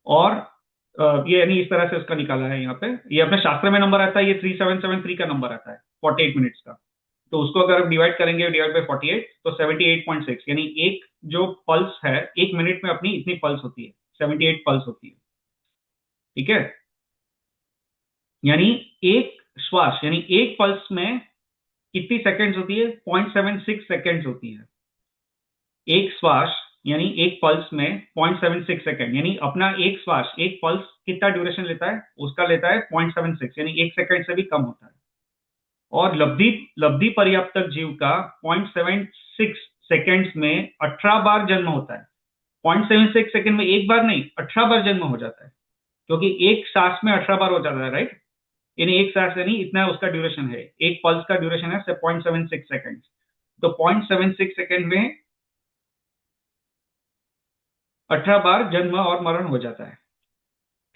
और ये यानी इस तरह से उसका निकाला है यहाँ पे। ये अपने शास्त्र में नंबर आता है, ये 3773 का नंबर आता है 48 मिनट्स का। तो उसको अगर आप डिवाइड करेंगे, डिवाइड बाई 48, तो 78.6, यानी एक जो पल्स है एक मिनट में अपनी इतनी पल्स होती है, 78 पल्स होती है। ठीक है, यानी एक श्वास यानी एक पल्स में कितनी सेकेंड्स होती है? 0.76 सेकेंड्स होती है। एक श्वास यानी एक पल्स में 0.76 सेकेंड, यानी अपना एक श्वास, एक पल्स कितना ड्यूरेशन लेता है? उसका लेता है 0.76, यानी एक सेकेंड से भी कम होता है। और लब्धि लब्धि पर्याप्तक जीव का 0.76 सेकेंड्स में 18 बार जन्म होता है। 0.76 सेकेंड में एक बार नहीं, 18 बार जन्म हो जाता है, क्योंकि एक सांस में 18 बार हो जाता है, राइट? यानी एक सांस यानी इतना उसका ड्यूरेशन है, एक पल्स का ड्यूरेशन है 0.76 सेकेंड। तो 0.76 सेकेंड में 18 बार जन्म और मरण हो जाता है।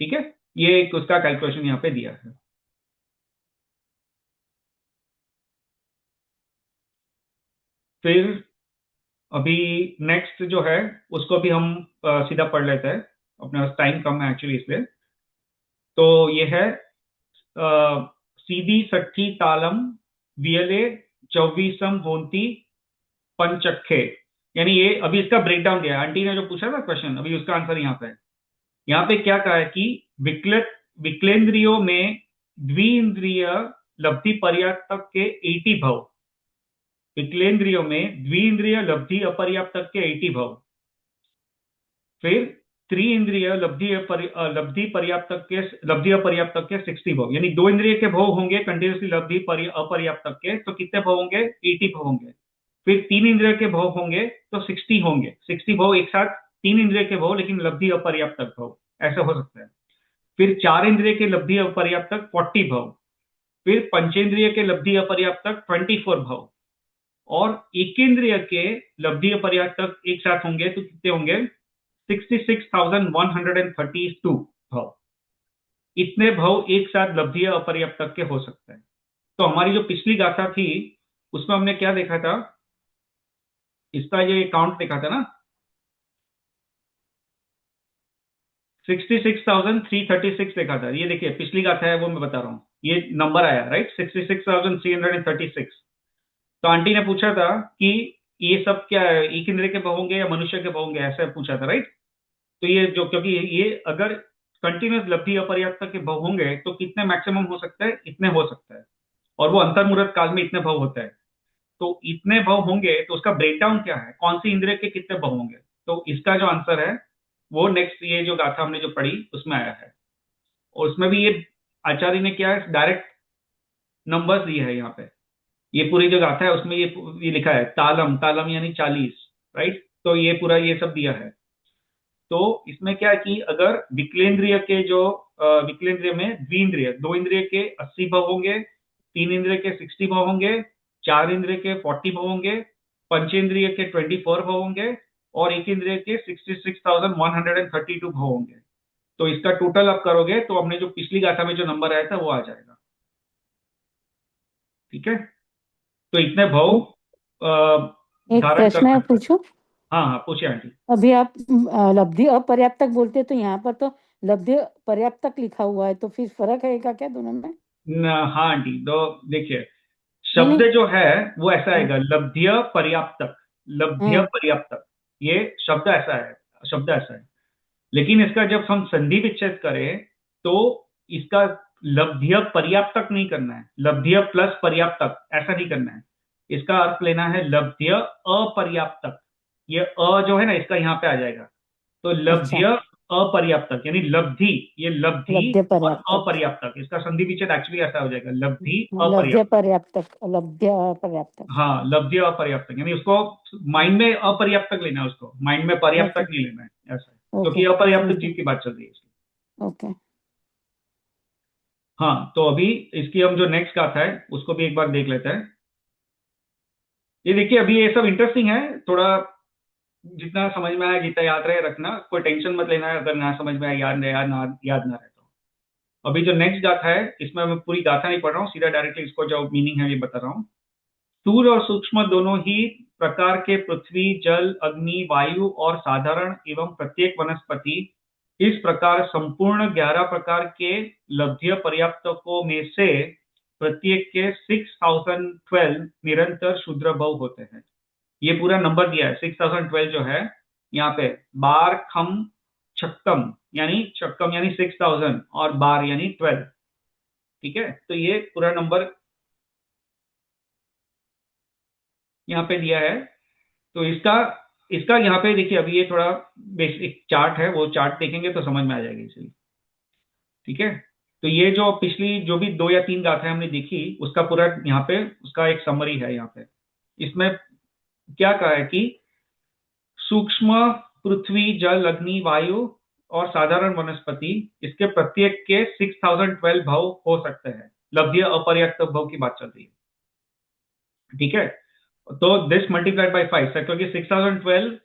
ठीक है, ये एक उसका कैलकुलेशन यहाँ पे दिया है। फिर अभी नेक्स्ट जो है उसको भी हम सीधा पढ़ लेते हैं, अपने पास टाइम कम है एक्चुअली इसलिए। तो ये है सीधी सट्ठी तालम वियले चौबीसम होंती पंचखे। यानी ये अभी इसका ब्रेकडाउन दिया है, आंटी ने जो पूछा था क्वेश्चन, अभी उसका आंसर यहाँ पे है। यहाँ पे क्या कहा है कि विकलेंद्रियों में द्विइंद्रिय लब्धि पर्याप्तक के 80 भाव, विकलेंद्रियों में द्विइंद्रिय लब्धि अपर्याप्तक के 80 भाव। फिर त्रिइंद्रिय लब्धि अपर्याप्तक के 60 भाव, यानी दो इंद्रिय के भाव होंगे कंटिन्यूसली लब्धि अपर्याप्तक के, तो कितने भाव होंगे? 80 भाव होंगे। फिर तीन इंद्रिय के भाव होंगे तो 60 होंगे, 60 भाव एक साथ, तीन इंद्रिय के भाव लेकिन लब्धि अपर्याप्तक भाव, ऐसा हो सकता है। फिर चार इंद्रिय के लब्धि अपर्याप्तक 40 भाव। फिर पंचेंद्रिय के लब्धि अपर्याप्तक 24 भाव। और एकेंद्रिय के लब्धि अपर्याप्तक एक साथ होंगे तो कितने होंगे? 66,132 भाव। इतने भाव एक साथ लब्धि अपर्याप्तक के हो सकते हैं। तो हमारी जो पिछली गाथा थी उसमें हमने क्या देखा था? इसका ये काउंट देखा था ना, 66,336 देखा था। ये देखिए पिछली गाथा है वो मैं बता रहा हूँ, ये नंबर आया राइट, 66,336। तो आंटी ने पूछा था कि ये सब क्या है, एक इंद्रिय के भाव होंगे या मनुष्य के भाव होंगे, ऐसा पूछा था राइट। तो ये जो, क्योंकि ये अगर कंटिन्यूस लब्धि अपर्याप्तक के भाव होंगे तो कितने मैक्सिमम हो सकता है? इतने हो सकता है। और वो अंतर्मुहूर्त काल में इतने भव होते हैं। तो इतने भव होंगे तो उसका ब्रेकडाउन क्या है, कौन सी इंद्रिय के कितने भव होंगे? तो इसका जो आंसर है वो नेक्स्ट ये जो गाथा हमने जो पढ़ी उसमें आया है। और उसमें भी ये आचार्य ने क्या है, डायरेक्ट नंबर्स दिए है यहाँ पे। ये पूरी जो गाथा है उसमें ये लिखा है तालम, तालम यानी 40, राइट? तो ये पूरा ये सब दिया है। तो इसमें क्या है कि अगर विकलेंद्रिय के जो विकलेंद्रिय में द्विंद्रिय, दो इंद्रिय के 80 भव होंगे, तीन इंद्रिय के 60 भव होंगे, चार इंद्रिय के 40 भव होंगे, पंचेंद्रिय के 24 भव होंगे और एक इंद्रिय के 66,132 भव होंगे। तो इसका टोटल आप करोगे तो हमने जो पिछली गाथा में जो नंबर आया था वो आ जाएगा। ठीक है, तो इतने भव एक धारण कर प्रश्न है, सकते हैं। पूछूं? हाँ हाँ, पूछिए आंटी। अभी आप लब्धि अपर्याप्तक बोलते तो यहाँ पर तो लब्धि पर्याप्तक लिखा हुआ है, तो फिर फर्क है क्या दोनों में? हाँ आंटी, तो देखिए नहीं शब्द नहीं। जो है वो ऐसा हाँ, आएगा, लब्ध्य पर्याप्तक, लब्ध्य हाँ, पर्याप्तक, ये शब्द ऐसा है, शब्द ऐसा है। लेकिन इसका जब हम संधि विच्छेद करें तो इसका लब्ध्य पर्याप्तक नहीं करना है, लब्ध्य प्लस पर्याप्तक ऐसा नहीं करना है। इसका अर्थ लेना है लब्ध्य अपर्याप्तक। ये अ जो है ना इसका यहाँ पे आ जाएगा। तो अच्छा, लब्ध्य अपर्याप्तक यानी लब्धि, ये लब्धि लब्ध्य और पर्याप्तक। अपर्याप्तक, इसका संधि विच्छेद एक्चुअली ऐसा हो जाएगा, लब्धि लब्ध्य अपर्याप्तक। पर्याप्तक, लब्ध्य अपर्याप्तक। हाँ, लब्ध्य अपर्याप्तक यानी उसको माइंड में अपर्याप्तक लेना है, उसको माइंड में ओके, पर्याप्तक नहीं लेना है, ऐसा है, ओके, क्योंकि अपर्याप्तक ठीक है, जीव की बात चल रही है इसकी। ओके। हाँ, तो अभी इसकी हम जो नेक्स्ट गाथा है उसको भी एक बार देख लेते हैं। ये देखिए अभी ये सब इंटरेस्टिंग है थोड़ा, जितना समझ में आया गीता याद रहे रखना, कोई टेंशन मत लेना है अगर ना समझ में आया, याद ना रहे तो। अभी जो नेक्स्ट गाथा है इसमें मैं पूरी गाथा नहीं पढ़ रहा हूँ, सीधा डायरेक्टली इसको जो मीनिंग है ये बता रहा हूँ। स्थूल और सूक्ष्म दोनों ही प्रकार के पृथ्वी, जल, अग्नि, वायु और साधारण एवं प्रत्येक वनस्पति इस प्रकार संपूर्ण 11 प्रकार के लब्ध्य पर्याप्तकों में से प्रत्येक के 6012 निरंतर शूद्र भव होते हैं। ये पूरा नंबर दिया है 6012 जो है यहाँ पे, बार खम छक्कम यानी 6000 और बार यानी 12। ठीक है, तो ये पूरा नंबर यहाँ पे दिया है। तो इसका इसका यहाँ पे देखिए, अभी ये थोड़ा बेसिक चार्ट है, वो चार्ट देखेंगे तो समझ में आ जाएगी इसलिए। ठीक है, तो ये जो पिछली जो भी 2 या 3 गाथाएं हमने देखी उसका पूरा यहाँ पे उसका एक समरी है यहाँ पे। इसमें क्या कहा है कि सूक्ष्म पृथ्वी, जल, अग्नि, वायु और साधारण वनस्पति इसके प्रत्येक के 6012 भव हो सकते हैं। लब्ध्य अपर्याप्त भव की बात चल रही है। ठीक है, तो दिस मल्टीप्लाइड बाई 5, क्योंकि 6012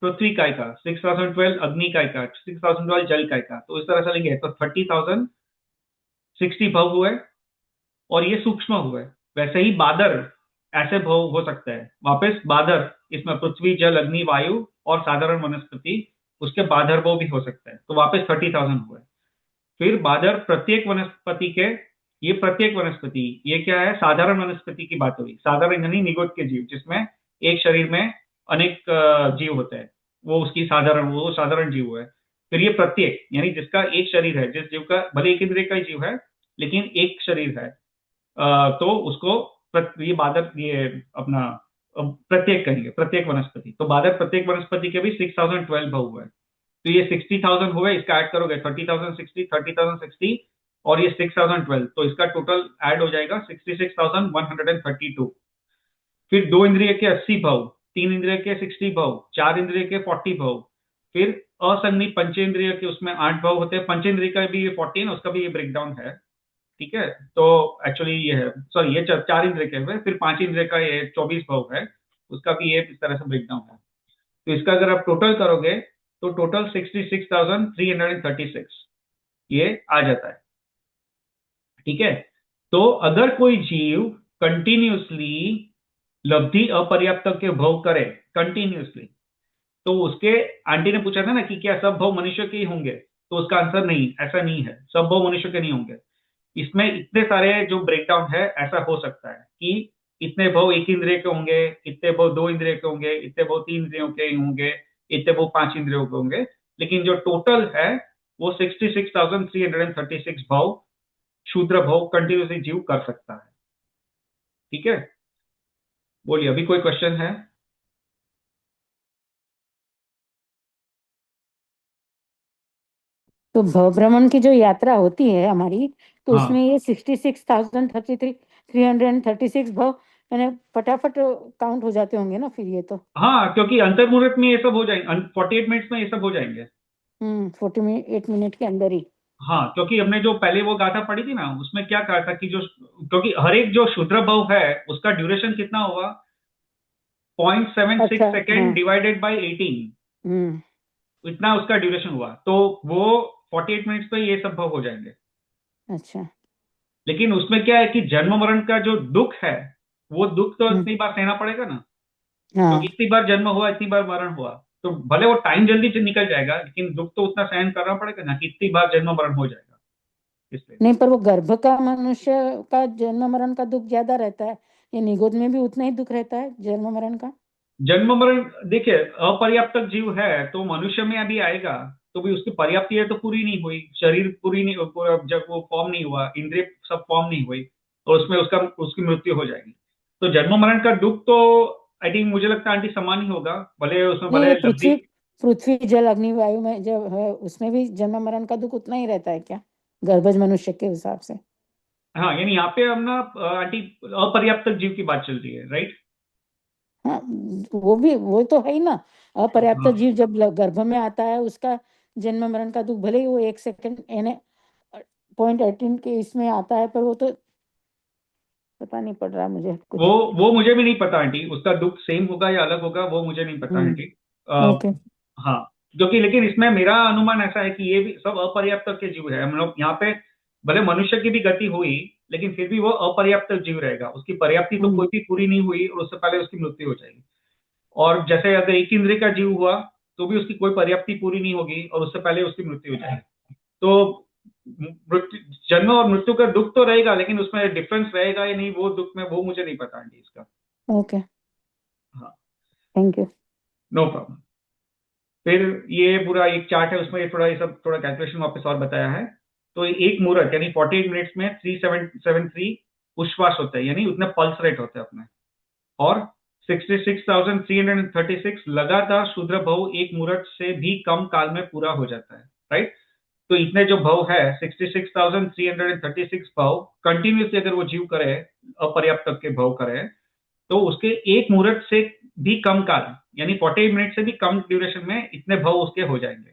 पृथ्वी काय का, 6012 अग्नि काय का, 6012 जल काय का, तो इस तरह से लेंगे तो 30,060 भव हुए और ये सूक्ष्म हुए। वैसे ही बादर ऐसे भव हो सकते हैं, वापस बादर इसमें पृथ्वी, जल, अग्नि, वायु और साधारण वनस्पति उसके बादर भव भी हो सकते हैं, तो वापस 30,000 हुए। फिर बादर प्रत्येक वनस्पति के, ये प्रत्येक वनस्पति ये क्या है, साधारण वनस्पति की बात हुई, साधारण यानी निगोद के जीव जिसमें एक शरीर में अनेक जीव होते हैं, वो उसकी साधारण, वो साधारण जीव है। फिर ये प्रत्येक यानी जिसका एक शरीर है, जिस जीव का भले एक इंद्रिय का ही जीव है लेकिन एक शरीर है, तो उसको ये बादर ये अपना प्रत्येक कहेंगे, प्रत्येक वनस्पति। तो बादर प्रत्येक वनस्पति के भी 6012 भव हुए। तो ये 60,000 हुए, इसका ऐड करोगे 30,060, 30,060 और ये 6012, तो इसका टोटल ऐड हो जाएगा 66,132। फिर दो इंद्रिय के 80 भव, तीन इंद्रिय के 60 भव, चार इंद्रिय के 40 भव। फिर असंगनी पंचेंद्रिय के उसमें 8 भव होते हैं, पंचेंद्रिय का भी ये 40 है ना, उसका भी ये ब्रेकडाउन है। ठीक है, तो एक्चुअली ये है, सॉरी ये चार इंद्रिय के हुए, फिर पांच इंद्रिय का ये 24 भव है, उसका भी ये इस तरह से ब्रेकडाउन है। तो इसका अगर आप टोटल करोगे तो टोटल 66,336 ये आ जाता है। ठीक है, तो अगर कोई जीव कंटिन्यूसली लब्धि अपर्याप्त के भव करे कंटिन्यूसली, तो उसके, आंटी ने पूछा था ना कि क्या सब भव मनुष्य के ही होंगे, तो उसका आंसर नहीं, ऐसा नहीं है, सब भव मनुष्य के नहीं होंगे। इसमें इतने सारे जो ब्रेकडाउन है, ऐसा हो सकता है कि इतने भव एक इंद्रिय के होंगे, इतने भव दो इंद्रिय के होंगे, इतने भव तीन इंद्रियों के होंगे, इतने भव पांच इंद्रियों के होंगे, लेकिन जो टोटल है वो 66,336 भव शूद्र भव कंटिन्यूसली जीव कर सकता है। ठीक है, बोलिए, अभी कोई क्वेश्चन है? तो भ्रमण की जो यात्रा होती है हमारी, तो हाँ उसमें ये 66,033 भव मैंने फटाफट काउंट हो जाते होंगे ना फिर ये तो। हाँ, क्योंकि अंतर्मुहूर्त में ये सब हो जाएंगे, 48 मिनट्स में ये सब हो जाएंगे। 48 मिनट के अंदर ही। हाँ, क्योंकि हमने जो पहले वो गाथा पढ़ी थी ना, उसमें क्या कहा था कि जो, क्योंकि हर एक जो क्षुद्र भव है उसका ड्यूरेशन कितना होगा, 0.76 अच्छा, सेकेंड हाँ। डिवाइडेड बाई 18, हम्म। इतना उसका ड्यूरेशन हुआ, तो वो 48 मिनट्स पे ये सब भव हो जाएंगे। अच्छा। लेकिन उसमें क्या है कि जन्म मरण का जो दुख है, वो दुख तो हम्म। इतनी बार सहना पड़ेगा ना, क्योंकि हाँ। इतनी बार जन्म हुआ, इतनी बार मरण हुआ, तो भले वो टाइम जल्दी से निकल जाएगा, लेकिन दुख तो उतना सहन करना पड़ेगा ना कि इतनी बार जन्म मरण हो जाएगा, इसलिए। नहीं, पर वो गर्भ का मनुष्य का जन्म मरण का दुख ज्यादा रहता है, ये निगोद में भी उतना ही दुख रहता है जन्म मरण का। जन्म मरण देखिए, अपर्याप्त जीव है तो मनुष्य में अभी आएगा, तो भी उसकी पर्याप्ति है तो पूरी नहीं हुई, शरीर पूरी नहीं, जब वो फॉर्म नहीं हुआ, इंद्रिय सब फॉर्म नहीं हुई, और उसमें उसकी मृत्यु हो जाएगी। तो जन्म मरण का दुख तो आई थिंक, मुझे लगता है आंटी समान ही होगा, भले उसमें नहीं, भले ये लंबी। पृथ्वी पृथ्वी जल अग्नि वायु में जब है उसमें भी जन्म मरण का दुख उतना ही रहता है क्या, गर्भज मनुष्य के हिसाब से? हाँ, यानी यहाँ पे हम ना आंटी अपर्याप्त जीव की बात चल रही है, राइट? हाँ, वो तो है ही ना। अपर्याप्त हाँ, जीव जब गर्भ में आता है उसका जन्म मरण का दुख भले ही वो 1 सेकंड यानी 0.18 के इसमें आता है, पर वो तो पता नहीं पड़ रहा मुझे वो कुछ। वो मुझे भी नहीं पता आंटी, उसका दुख सेम होगा या अलग होगा, वो मुझे नहीं पता आंटी। ओके। हाँ, क्योंकि लेकिन इसमें मेरा अनुमान ऐसा है कि ये भी सब अपर्याप्त के जीव है, हम लोग यहाँ पे भले मनुष्य की भी गति हुई, लेकिन फिर भी वो अपर्याप्त जीव रहेगा, उसकी पर्याप्ति तो कोई भी पूरी नहीं हुई और उससे पहले उसकी मृत्यु हो जाएगी। और जैसे अगर एक इंद्रिय का जीव हुआ, तो भी उसकी कोई पर्याप्ति पूरी नहीं होगी और उससे पहले उसकी मृत्यु हो जाएगी। तो मृत्यु, जन्म और मृत्यु का दुख तो रहेगा, लेकिन उसमें डिफरेंस रहेगा या नहीं, वो दुख में वो मुझे नहीं पता आंटी इसका। ओके, हाँ, थैंक यू। No problem. फिर ये पूरा एक चार्ट है, उसमें ये थोड़ा, ये सब थोड़ा कैलकुलेशन वापस और बताया है। तो एक मुहूर्त यानी 48 मिनट्स में 3773 उच्छ्वास होते हैं, यानी उतने पल्स रेट होते हैं अपने, और 66,336 लगातार शूद्र भव एक मुहूर्त से भी कम काल में पूरा हो जाता है, राइट? तो इतने जो भव है 66,336 भव कंटिन्यूसली अगर वो जीव करे, अपर्याप्त के भव करे, तो उसके एक मुहूर्त से भी कम काल, यानी 48 मिनट से भी कम ड्यूरेशन में इतने भव उसके हो जाएंगे,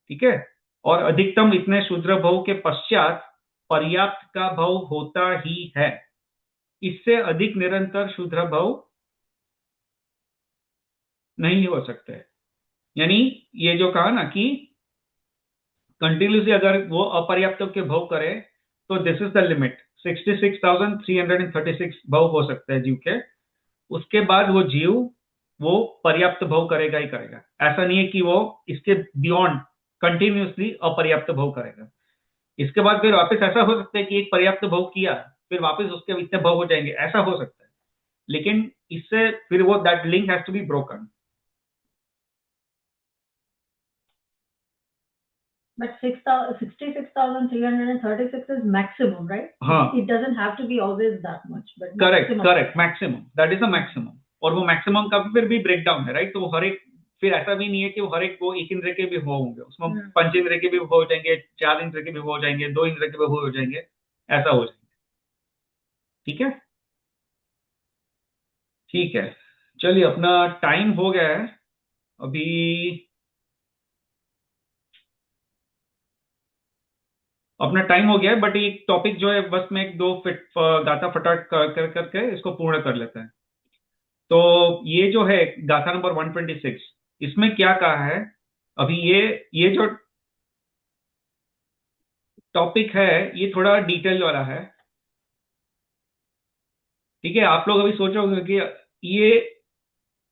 ठीक है? और अधिकतम इतने शूद्र भव के पश्चात पर्याप्त का भव होता ही है, इससे अधिक निरंतर शूद्र भव नहीं हो सकते। यानी ये जो कहा ना कि कंटिन्यूसली अगर वो अपर्याप्त के भव करे, तो दिस इज द लिमिट, 66,336 भव हो सकते हैं जीव के, उसके बाद वो जीव वो पर्याप्त भव करेगा ही करेगा, ऐसा नहीं है कि वो इसके बियॉन्ड कंटिन्यूसली अपर्याप्त भव करेगा। इसके बाद फिर वापस ऐसा हो सकता है कि एक पर्याप्त भव किया, फिर वापस उसके इतने भव हो जाएंगे, ऐसा हो सकता है, लेकिन इससे फिर वो that link has to be broken. But 66,336 is maximum, right? हाँ, It doesn't have to be always that much, but correct maximum. Correct, maximum, that is the maximum. और वो मैक्सिमम का फिर भी ब्रेक डाउन है, राइट? तो वो हर एक, फिर ऐसा भी नहीं है कि वो हर एक वो एक इंद्र के भी हो होंगे, उसमें पंच इंद्र के भी हो जाएंगे, चार इंद्र के भी हो जाएंगे, दो इंद्र के भी हो जाएंगे, ऐसा हो जाएंगे, ठीक है? ठीक है, चलिए, अपना टाइम हो गया है अभी, अपना टाइम हो गया है, बट एक टॉपिक जो है बस मैं एक दो फिट गाथा फटाक करके इसको पूर्ण कर लेते हैं। तो ये जो है गाथा नंबर 126, इसमें क्या कहा है अभी, ये जो टॉपिक है ये थोड़ा डिटेल वाला है, ठीक है? आप लोग अभी सोचोगे कि ये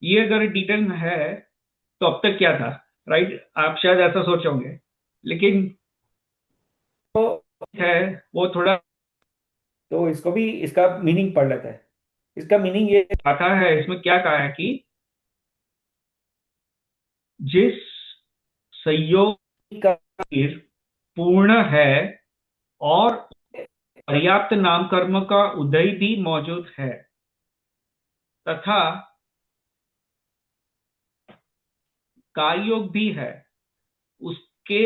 ये अगर डिटेल में है तो अब तक क्या था, राइट? आप शायद ऐसा सोचोगे, लेकिन तो है वो थोड़ा, तो इसको भी, इसका मीनिंग पढ़ लेते हैं। इसका मीनिंग ये आता है, इसमें क्या कहा है कि जिस संयोग का शरीर पूर्ण है और पर्याप्त नाम कर्म का उदय भी मौजूद है तथा कार्योग भी है, उसके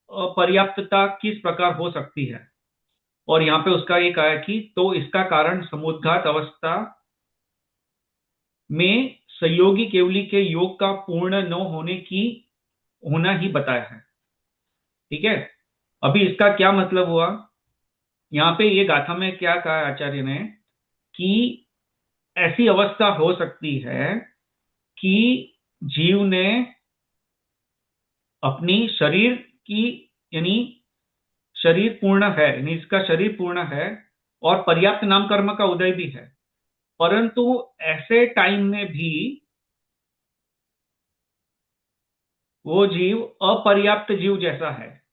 अपर्याप्तता किस प्रकार हो सकती है। और यहाँ पे उसका एक आया कि तो इसका कारण समुद्घात अवस्था में संयोगी केवली के योग का पूर्ण न होना ही बताया है। ठीक है, अभी इसका क्या मतलब हुआ, यहाँ पे ये गाथा में क्या कहा आचार्य ने कि ऐसी अवस्था हो सकती है कि जीव ने अपनी शरीर की, यानी शरीर पूर्ण है, यानी इसका शरीर पूर्ण है और पर्याप्त नाम कर्म का उदय भी है, परंतु ऐसे टाइम में भी वो जीव अपर्याप्त जीव जैसा है।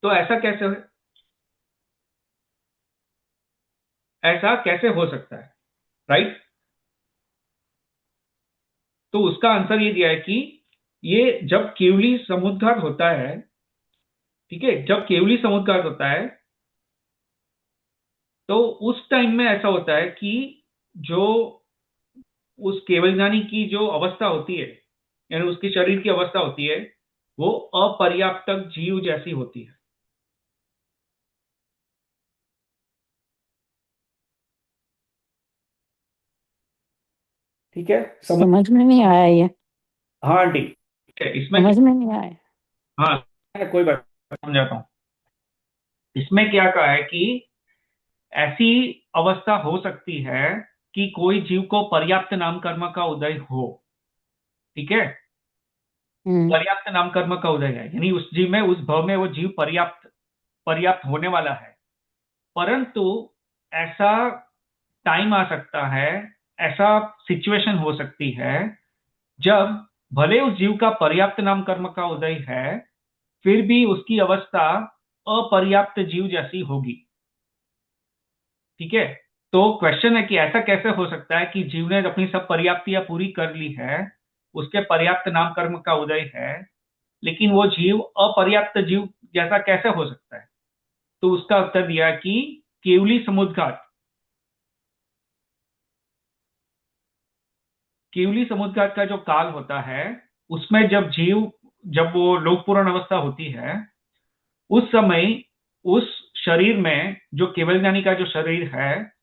तो ऐसा कैसे हो सकता है, राइट। तो उसका आंसर ये दिया है कि ये जब केवली समुद्घात होता है, ठीक है, जब केवली समुद्घात होता है तो उस टाइम में ऐसा होता है कि जो उस केवल ज्ञानी की जो अवस्था होती है, यानी उसके शरीर की अवस्था होती है, वो अपर्याप्त जीव जैसी होती है। ठीक है, समझ में नहीं आया ये। हाँ ठीक है, इसमें समझ में नहीं आया। हाँ कोई बात नहीं, समझाता हूँ। इसमें क्या कहा है कि ऐसी अवस्था हो सकती है कि कोई जीव को पर्याप्त नाम कर्म का उदय हो। ठीक है, पर्याप्त नाम कर्म का उदय है, यानी उस जीव में, उस भव में वो जीव पर्याप्त पर्याप्त होने वाला है, परंतु ऐसा टाइम आ सकता है, ऐसा सिचुएशन हो सकती है जब भले उस जीव का पर्याप्त नाम कर्म का उदय है, फिर भी उसकी अवस्था अपर्याप्त जीव जैसी होगी। ठीक है, तो क्वेश्चन है कि ऐसा कैसे हो सकता है कि जीव ने अपनी सब पर्याप्तियां पूरी कर ली है, उसके पर्याप्त नाम कर्म का उदय है, लेकिन वो जीव अपर्याप्त जीव जैसा कैसे हो सकता है। तो उसका उत्तर दिया कि केवली समुद्घात का जो काल होता है, उसमें जब वो लोक पूर्ण अवस्था होती है, उस समय उस शरीर में, जो केवल ज्ञानी का जो शरीर है,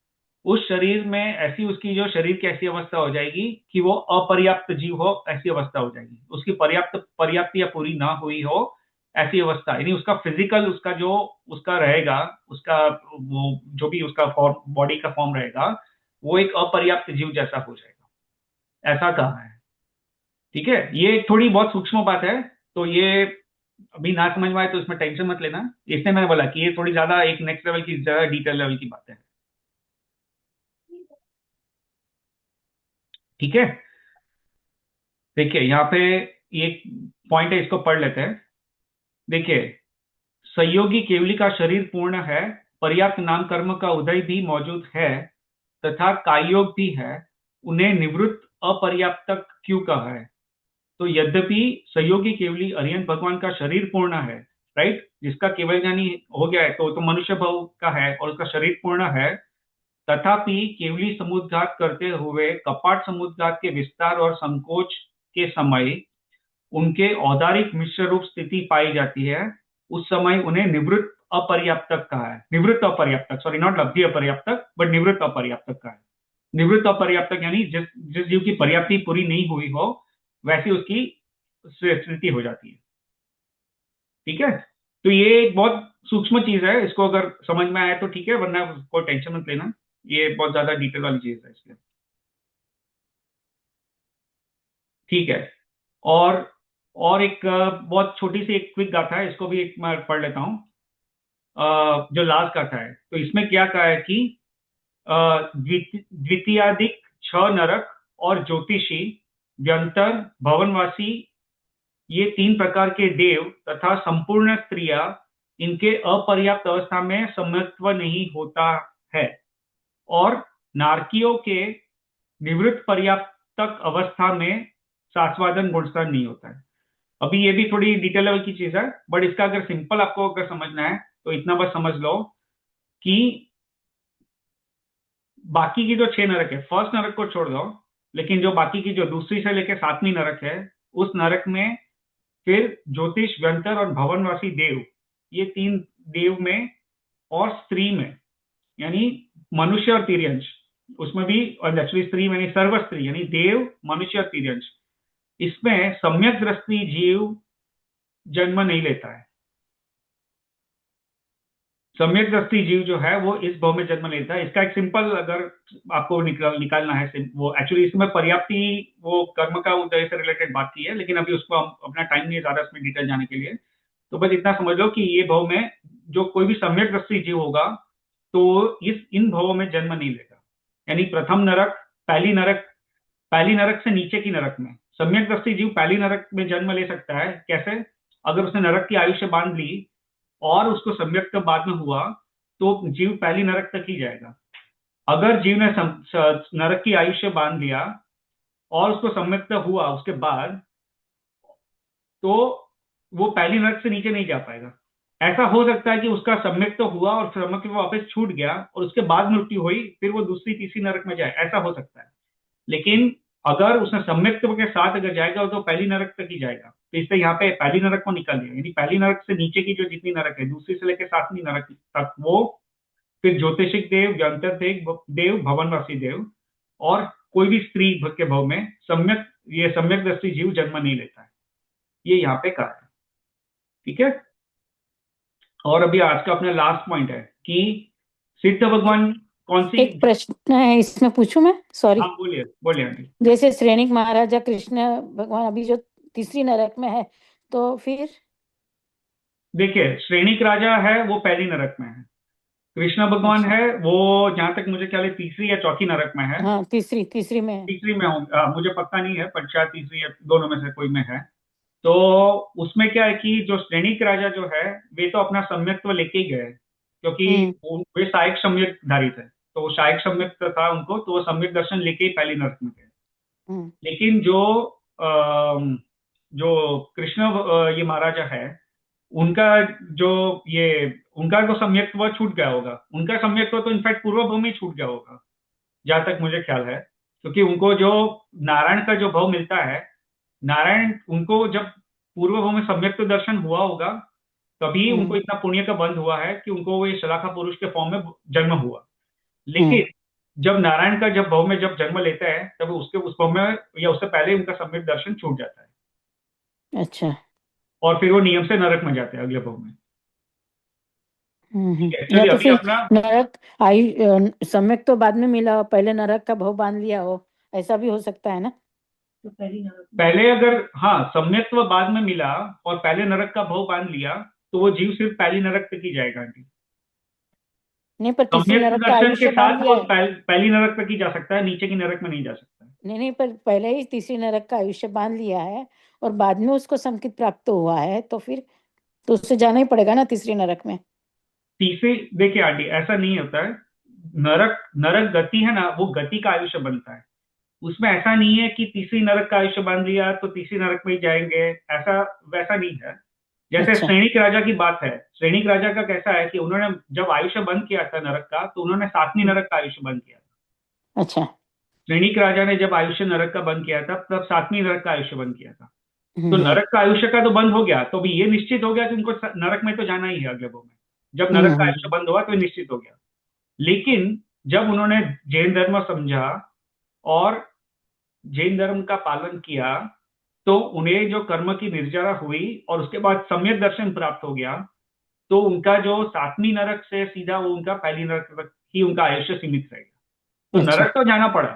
उस शरीर में ऐसी उसकी जो शरीर की ऐसी अवस्था हो जाएगी कि वो अपर्याप्त जीव हो, ऐसी अवस्था हो जाएगी, उसकी पर्याप्तियां पूरी ना हुई हो, ऐसी अवस्था, यानी उसका फिजिकल, उसका जो उसका रहेगा, उसका वो जो भी उसका फॉर्म, बॉडी का फॉर्म रहेगा, वो एक अपर्याप्त जीव जैसा हो जाएगा, ऐसा कहा है। ठीक है, ये थोड़ी बहुत सूक्ष्म बात है, तो ये अभी ना समझ में आए तो इसमें टेंशन मत लेना, इसलिए मैंने बोला कि ये थोड़ी ज्यादा एक नेक्स्ट लेवल की, ज्यादा डिटेल लेवल की बात है। ठीक है, देखिए यहाँ पे एक पॉइंट है, इसको पढ़ लेते हैं। देखिए, संयोगी केवली का शरीर पूर्ण है, पर्याप्त नाम कर्म का उदय भी मौजूद है तथा कायोग भी है, उन्हें निवृत्त अपर्याप्तक क्यों कहा है। तो यद्यपि संयोगी केवली अरिहंत भगवान का शरीर पूर्ण है, राइट, जिसका केवल ज्ञानी हो गया है, तो मनुष्य भाव का है और उसका शरीर पूर्ण है, तथापि केवली समुद्घात करते हुए कपाट समुद्घात के विस्तार और संकोच के समय उनके औदारिक मिश्र रूप स्थिति पाई जाती है, उस समय उन्हें निवृत्त अपर्याप्तक कहा है। निवृत्त अपर्याप्तक, सॉरी, नॉट लब्धि अपर्याप्तक, बट निवृत्त अपर्याप्तक कहा है। निवृत्त अपर्याप्तक यानी जिस जिस जीव की पर्याप्ति पूरी नहीं हुई हो, वैसी उसकी स्थिति हो जाती है। ठीक है, तो ये एक बहुत सूक्ष्म चीज है, इसको अगर समझ में आए तो ठीक है, वरना कोई टेंशन मत लेना, ये बहुत ज्यादा डिटेल वाली चीज है इसलिए। ठीक है, और एक बहुत छोटी सी एक क्विक गाथा है, इसको भी एक मैं पढ़ लेता हूँ। जो लास्ट गाथा है, तो इसमें क्या कहा है कि द्वितीयादिक 6 नरक और ज्योतिषी, व्यंतर, भवनवासी, ये 3 प्रकार के देव तथा संपूर्ण स्त्रियां, इनके अपर्याप्त अवस्था में समत्व नहीं होता है, और नारकियों के निवृत्त पर्याप्तक अवस्था में सास्वादन गुणस्थान नहीं होता है। अभी ये भी थोड़ी डिटेल लेवल की चीज है, बट इसका अगर सिंपल आपको अगर समझना है तो इतना बस समझ लो कि बाकी की जो 6 नरक है, फर्स्ट नरक को छोड़ दो, लेकिन जो बाकी की जो दूसरी से लेकर 7वीं नरक है, उस नरक में फिर ज्योतिष, व्यंतर और भवनवासी देव, ये 3 देव में और स्त्री में, यानी मनुष्य और तिर्यंश, उसमें भी, और एक्चुअली स्त्री में सर्व स्त्री, यानी देव, मनुष्य और तिर्यंश, इसमें सम्यक दृष्टि जीव जन्म नहीं लेता है। सम्यक दृष्टि जीव जो है वो इस भाव में जन्म लेता है। इसका एक सिंपल अगर आपको निकालना है, वो एक्चुअली इसमें पर्याप्ति, वो कर्म का उदय से रिलेटेड बात की है, लेकिन अभी उसको हम, अपना टाइम नहीं है ज्यादा इसमें डिटेल जाने के लिए, तो बस इतना समझ लो कि ये भाव में जो कोई भी सम्यक दृष्टि जीव होगा तो इन भावों में जन्म नहीं लेगा। यानी प्रथम नरक, पहली नरक से नीचे की नरक में सम्यक दृष्टि जीव पहली नरक में जन्म ले सकता है। कैसे? अगर उसने नरक की आयुष्य बांध ली और उसको सम्यक बाद में हुआ तो जीव पहली नरक तक ही जाएगा। अगर जीव ने नरक की आयुष्य बांध लिया और उसको सम्यक हुआ उसके बाद, तो वो पहली नरक से नीचे नहीं जा पाएगा। ऐसा हो सकता है कि उसका सम्यक तो हुआ और सम्यक वापस छूट गया और उसके बाद मृत्यु हुई, फिर वो दूसरी तीसरी नरक में जाए, ऐसा हो सकता है। लेकिन अगर उसने सम्यक के साथ अगर जाएगा तो पहली नरक तक ही जाएगा। तो इसलिए यहाँ पे पहली नरक को निकाल दिया, यानी पहली नरक से नीचे की जो जितनी नरक है, दूसरी से लेकर 7वीं नरक तक, वो फिर ज्योतिषिक देव, व्यंतर देव, भवनवासी देव और कोई भी स्त्री के भाव में सम्यक दृष्टि जीव जन्म नहीं लेता है। ये यहाँ पे कहा है। ठीक है। और अभी आज का अपना लास्ट पॉइंट है कि सिद्ध भगवान कौन सी। एक प्रश्न है इसमें, पूछूं मैं? सॉरी। हाँ बोलिए बोलिए आंटी। जैसे श्रेणिक महाराजा कृष्ण भगवान अभी जो तीसरी नरक में है, तो फिर देखिए, श्रेणिक राजा है वो पहली नरक में है, कृष्ण भगवान है वो जहां तक मुझे ख्याल है तीसरी या चौथी नरक में है। हाँ, तीसरी में है। तीसरी में मुझे पता नहीं है, पर शायद तीसरी या दोनों में से कोई में है। तो उसमें क्या है कि जो श्रेणिक राजा जो है वे तो अपना सम्यक्त्व लेके ही गए, क्योंकि वे सहायक सम्यक धारी थे, तो वो सहायक सम्यक था उनको, तो वो सम्यक दर्शन लेके ही पहली नरक में गए। लेकिन जो कृष्ण ये महाराजा है, उनका जो सम्यक्त्व छूट गया होगा, उनका सम्यक्त्व तो इनफैक्ट पूर्व भाव में छूट गया होगा जहां तक मुझे ख्याल है, क्योंकि उनको जो नारायण का जो भाव मिलता है, नारायण उनको जब पूर्व भाव में सम्यक्त्व दर्शन हुआ होगा, तभी उनको इतना पुण्य का बंध हुआ है कि उनको वो शाखा पुरुष के फॉर्म में जन्म हुआ। लेकिन जब नारायण का जब भाव में जब जन्म लेता है, तब उसके उस भाव में या उससे पहले उनका सम्यक दर्शन छूट जाता है। अच्छा। और फिर वो नियम से नरक में जाते हैं अगले भाव में। या चलिए तो अभी फिर अपना नरक सम्यक तो बाद में मिला हो, पहले नरक का भाव बांध लिया हो, ऐसा भी हो सकता है ना? तो पहली नरक पहले अगर सम्यक्त्व बाद में मिला और पहले नरक का भाव बांध लिया, तो वो जीव सिर्फ पहली नरक तक ही जाएगा। नहीं, पर तीसरी सम्यक नरक का दर्शन आयुष्य के बांध साथ लिया वो है। पहली नरक तक ही जा सकता है, नीचे की नरक में नहीं जा सकता। नहीं, पर पहले ही तीसरी नरक का आयुष्य बांध लिया है और बाद में उसको संकित प्राप्त हुआ है, तो फिर तो उससे जाना ही पड़ेगा ना तीसरी नरक में। तीसरी, देखिए आंटी, ऐसा नहीं होता है। नरक गति है ना, वो गति का आयुष्य बनता है। उसमें ऐसा नहीं है कि तीसरी नरक का आयुष्य बांध लिया तो तीसरी नरक में ही जाएंगे, ऐसा वैसा नहीं है। जैसे अच्छा। श्रेणिक राजा की बात है, श्रेणिक राजा का कैसा है कि उन्होंने जब आयुष्य बंद किया था नरक का, तो उन्होंने 7वीं नरक का आयुष्य बंद किया था। अच्छा। श्रेणिक राजा ने जब आयुष्य नरक का बंद किया था, तब 7वीं नरक का आयुष्य बंद किया था। तो नरक का आयुष्य का तो बंद हो गया, तो भी ये निश्चित हो गया कि उनको नरक में तो जाना ही है अगले भाव में। जब नरक का आयुष्य बंद हुआ तो ये निश्चित हो गया। लेकिन जब उन्होंने जैन धर्म समझा और जैन धर्म का पालन किया, तो उन्हें जो कर्म की निर्जरा हुई और उसके बाद सम्यक दर्शन प्राप्त हो गया, तो उनका जो 7वीं नरक से सीधा वो उनका पहली नरक तक ही उनका आयुष्य सीमित रहेगा। तो नरक तो जाना पड़ा,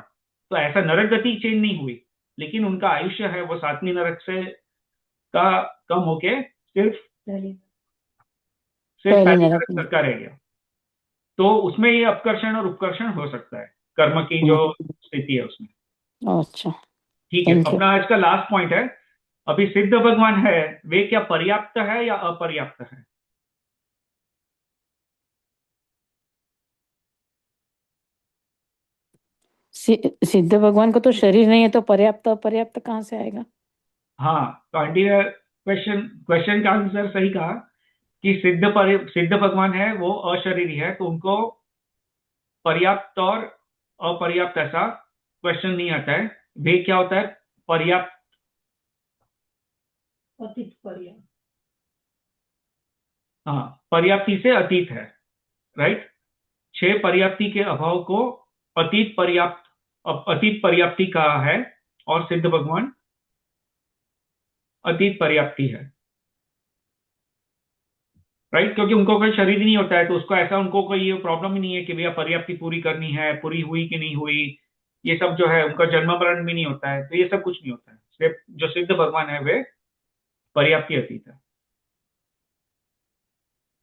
तो ऐसा नरक गति चेंज नहीं हुई, लेकिन उनका आयुष्य है वो 7वीं नरक से का कम होके सिर्फ पहली नरक तक का रह गया। तो उसमें ये अपकर्षण और उपकर्षण हो सकता है, कर्म की जो स्थिति है उसमें। अच्छा, ठीक है। अपना आज का लास्ट पॉइंट है, अभी सिद्ध भगवान है वे क्या पर्याप्त है या अपर्याप्त है? सिद्ध भगवान को तो शरीर नहीं है, तो पर्याप्त अपर्याप्त कहाँ से आएगा? हाँ, तो आंटी ने क्वेश्चन का आंसर सही कहा कि सिद्ध भगवान है वो अशरीरी है, तो उनको पर्याप्त और अपर्याप्त ऐसा क्वेश्चन नहीं आता है। वे क्या होता है, पर्याप्त, अतीत पर्याप्त। हाँ, पर्याप्ति से अतीत है, राइट। 6 पर्याप्ति के अभाव को अतीत पर्याप्ति कहा है, और सिद्ध भगवान अतीत पर्याप्ति है, राइट। क्योंकि उनको कोई शरीर ही नहीं होता है, तो उसको ऐसा, उनको कोई ये प्रॉब्लम ही नहीं है कि भैया पर्याप्ति पूरी करनी है, पूरी हुई कि नहीं हुई, ये सब जो है, उनका जन्म मरण भी नहीं होता है, तो ये सब कुछ नहीं होता है। सिर्फ जो सिद्ध भगवान है वे पर्याप्ति अतीत है।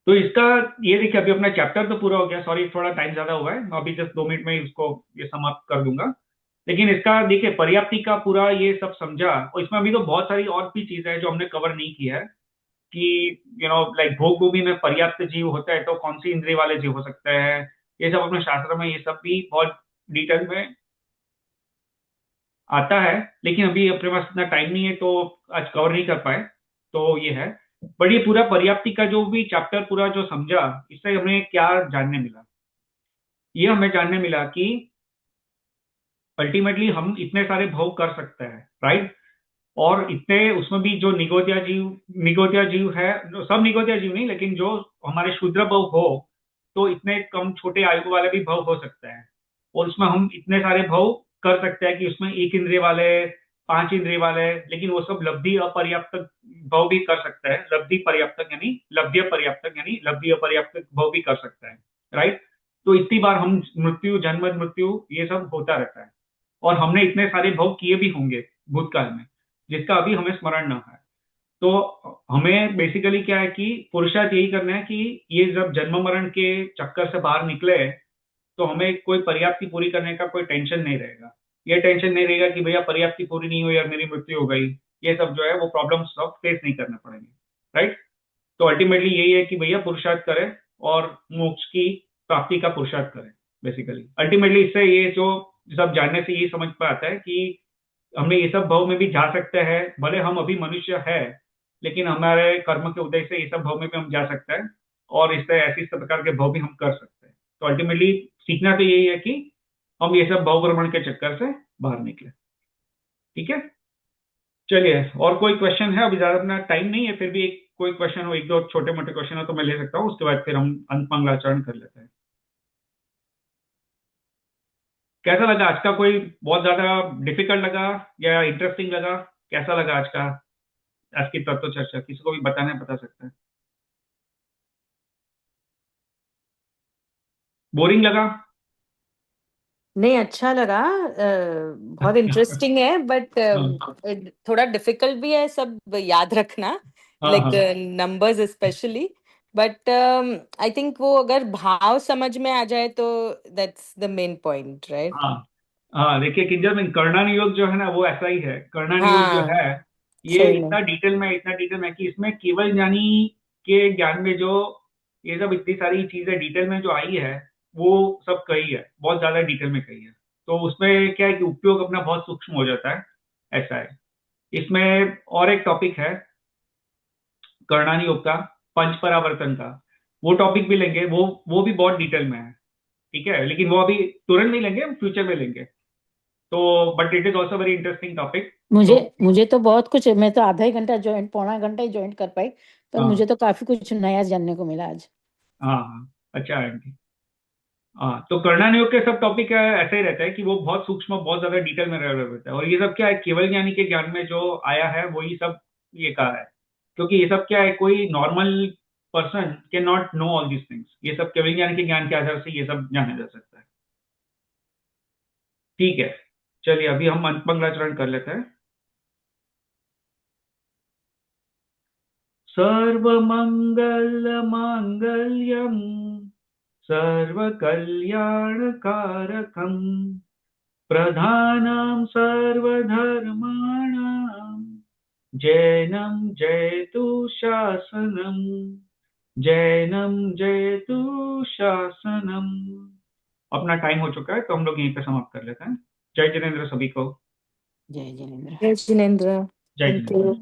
तो इसका ये देखिए, अभी अपना चैप्टर तो पूरा हो गया, सॉरी थोड़ा टाइम ज्यादा हुआ है, मैं अभी जस्ट 2 मिनट में ही उसको ये समाप्त कर दूंगा। लेकिन इसका देखिए, पर्याप्ति का पूरा ये सब समझा, और इसमें अभी तो बहुत सारी और भी चीजें हैं जो हमने कवर नहीं की है, कि लाइक भोग भूमि में पर्याप्त जीव होता है तो कौन सी इंद्रिय वाले जीव हो सकते हैं, ये सब अपने शास्त्र में, ये सब भी बहुत डिटेल में आता है। लेकिन अभी अपने पास इतना टाइम नहीं है, तो आज कवर नहीं कर पाए, तो ये है। बट ये पूरा पर्याप्ति का जो भी चैप्टर पूरा जो समझा, इससे हमें क्या जानने मिला, ये हमें जानने मिला कि अल्टीमेटली हम इतने सारे भोग कर सकते हैं, राइट। और इतने, उसमें भी जो निगोदिया जीव है, सब निगोदिया जीव नहीं, लेकिन जो हमारे शूद्र भव हो, तो इतने कम छोटे आयु वाले भी भव हो सकते हैं, और उसमें हम इतने सारे भव कर सकते हैं कि उसमें 1 इंद्रिय वाले, 5 इंद्रिय वाले, लेकिन वो सब लब्धि अपर्याप्त भव भी कर सकते हैं। लब्धि पर्याप्तक यानी लब्धि पर्याप्तक यानी लब्धि अपर्याप्त भव भी कर सकते हैं, राइट। तो इतनी बार हम मृत्यु, जन्म मृत्यु, ये सब होता रहता है, और हमने इतने सारे भव किए भी होंगे भूतकाल में, जिसका अभी हमें स्मरण न है। तो हमें बेसिकली क्या है कि पुरुषार्थ यही करना है कि ये जब जन्म मरण के चक्कर से बाहर निकले, तो हमें कोई पर्याप्ति पूरी करने का कोई टेंशन नहीं रहेगा। ये टेंशन नहीं रहेगा कि भैया पर्याप्ति पूरी नहीं हुई और मेरी मृत्यु हो गई, ये सब जो है वो प्रॉब्लम सब फेस नहीं करने पड़ेंगे, राइट। तो अल्टीमेटली यही है कि भैया पुरुषार्थ करें और मोक्ष की प्राप्ति का पुरुषार्थ करें। बेसिकली अल्टीमेटली इससे ये जो सब जानने से ये समझ में आता है कि हमें ये सब भाव में भी जा सकते हैं, भले हम अभी मनुष्य है, लेकिन हमारे कर्म के उदय से ये सब भाव में भी हम जा सकते हैं, और इससे ऐसी सब प्रकार के भाव भी हम कर सकते हैं। तो अल्टीमेटली सीखना तो यही है कि हम ये सब भाव भ्रमण के चक्कर से बाहर निकले। ठीक है, चलिए, और कोई क्वेश्चन है? अभी ज्यादा अपना टाइम नहीं है, फिर भी एक कोई क्वेश्चन हो, 1-2 छोटे मोटे क्वेश्चन हो तो मैं ले सकता हूँ, उसके बाद फिर हम अंत मंगलाचरण कर लेते हैं। कैसा लगा आज का? कोई बहुत ज्यादा डिफिकल्ट लगा या इंटरेस्टिंग लगा? कैसा लगा आज का, आज की तत्व चर्चा? किसी को भी बताना है, बता सकते हैं। बोरिंग लगा? नहीं, अच्छा लगा। बहुत इंटरेस्टिंग है, बट हाँ थोड़ा डिफिकल्ट भी है सब याद रखना, हाँ लाइक हाँ numbers specially. But I think वो अगर भाव समझ में आ जाए तो that's the main point, right? हाँ हाँ, देखिए किंजल में कर्णानुयोग जो है ना, वो ऐसा ही है। कर्णानुयोग जो हाँ, है, ये सही में। इतना डिटेल में है कि इसमें केवल ज्ञानी के ज्ञान में जो ये सब इतनी सारी चीजें डिटेल में जो आई है, वो सब कही है, बहुत ज्यादा डिटेल में कही है। तो उसमें क्या है कि उपयोग अपना बहुत सूक्ष्म हो जाता है, ऐसा है। इसमें और एक टॉपिक है कर्णानुयोग का, पंच परावर्तन का, वो टॉपिक भी लेंगे, वो भी बहुत डिटेल में है। ठीक है, लेकिन वो अभी तुरंत नहीं लेंगे, हम फ्यूचर में लेंगे। तो but it is also very interesting topic. मुझे तो मुझे तो बहुत कुछ, मैं तो आधा ही घंटा ज्वाइन, पौना घंटा ही ज्वाइन कर पाई, पर हाँ मुझे तो काफी कुछ नया जानने को मिला आज। हाँ हाँ, अच्छा है आंटी। हाँ, तो कर्णानुयोग के सब टॉपिक ऐसे ही रहता है कि वो बहुत सूक्ष्म, बहुत ज्यादा डिटेल में रह रहता है, और ये सब क्या है, केवल ज्ञानी के ज्ञान में जो आया है वही सब ये कहा है। क्योंकि ये सब क्या है, कोई normal person can not know all these things, ये सब केवल ज्ञानी के ज्ञान के आधार से ये सब जाना जा सकता है। ठीक है, चलिए अभी हम अंत मंगलाचरण कर लेते हैं। सर्वमंगल मांगल्यम सर्वकल्याणकारकं प्रधानं सर्वधर्माणां जैनं जयतु शासनम्, जैनं जयतु शासनम्। अपना टाइम हो चुका है, तो हम लोग यहीं पे समाप्त कर लेते हैं। जय जिनेन्द्र सभी को। जय जिनेन्द्र। जय जिनेन्द्र। जय थैंक जिनेन्द्र। यू।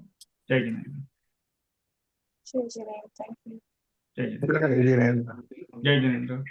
जय Jinendra. Sure, Jiren. Thank you. जय जिनेंद्र। जय जिनेंद्र।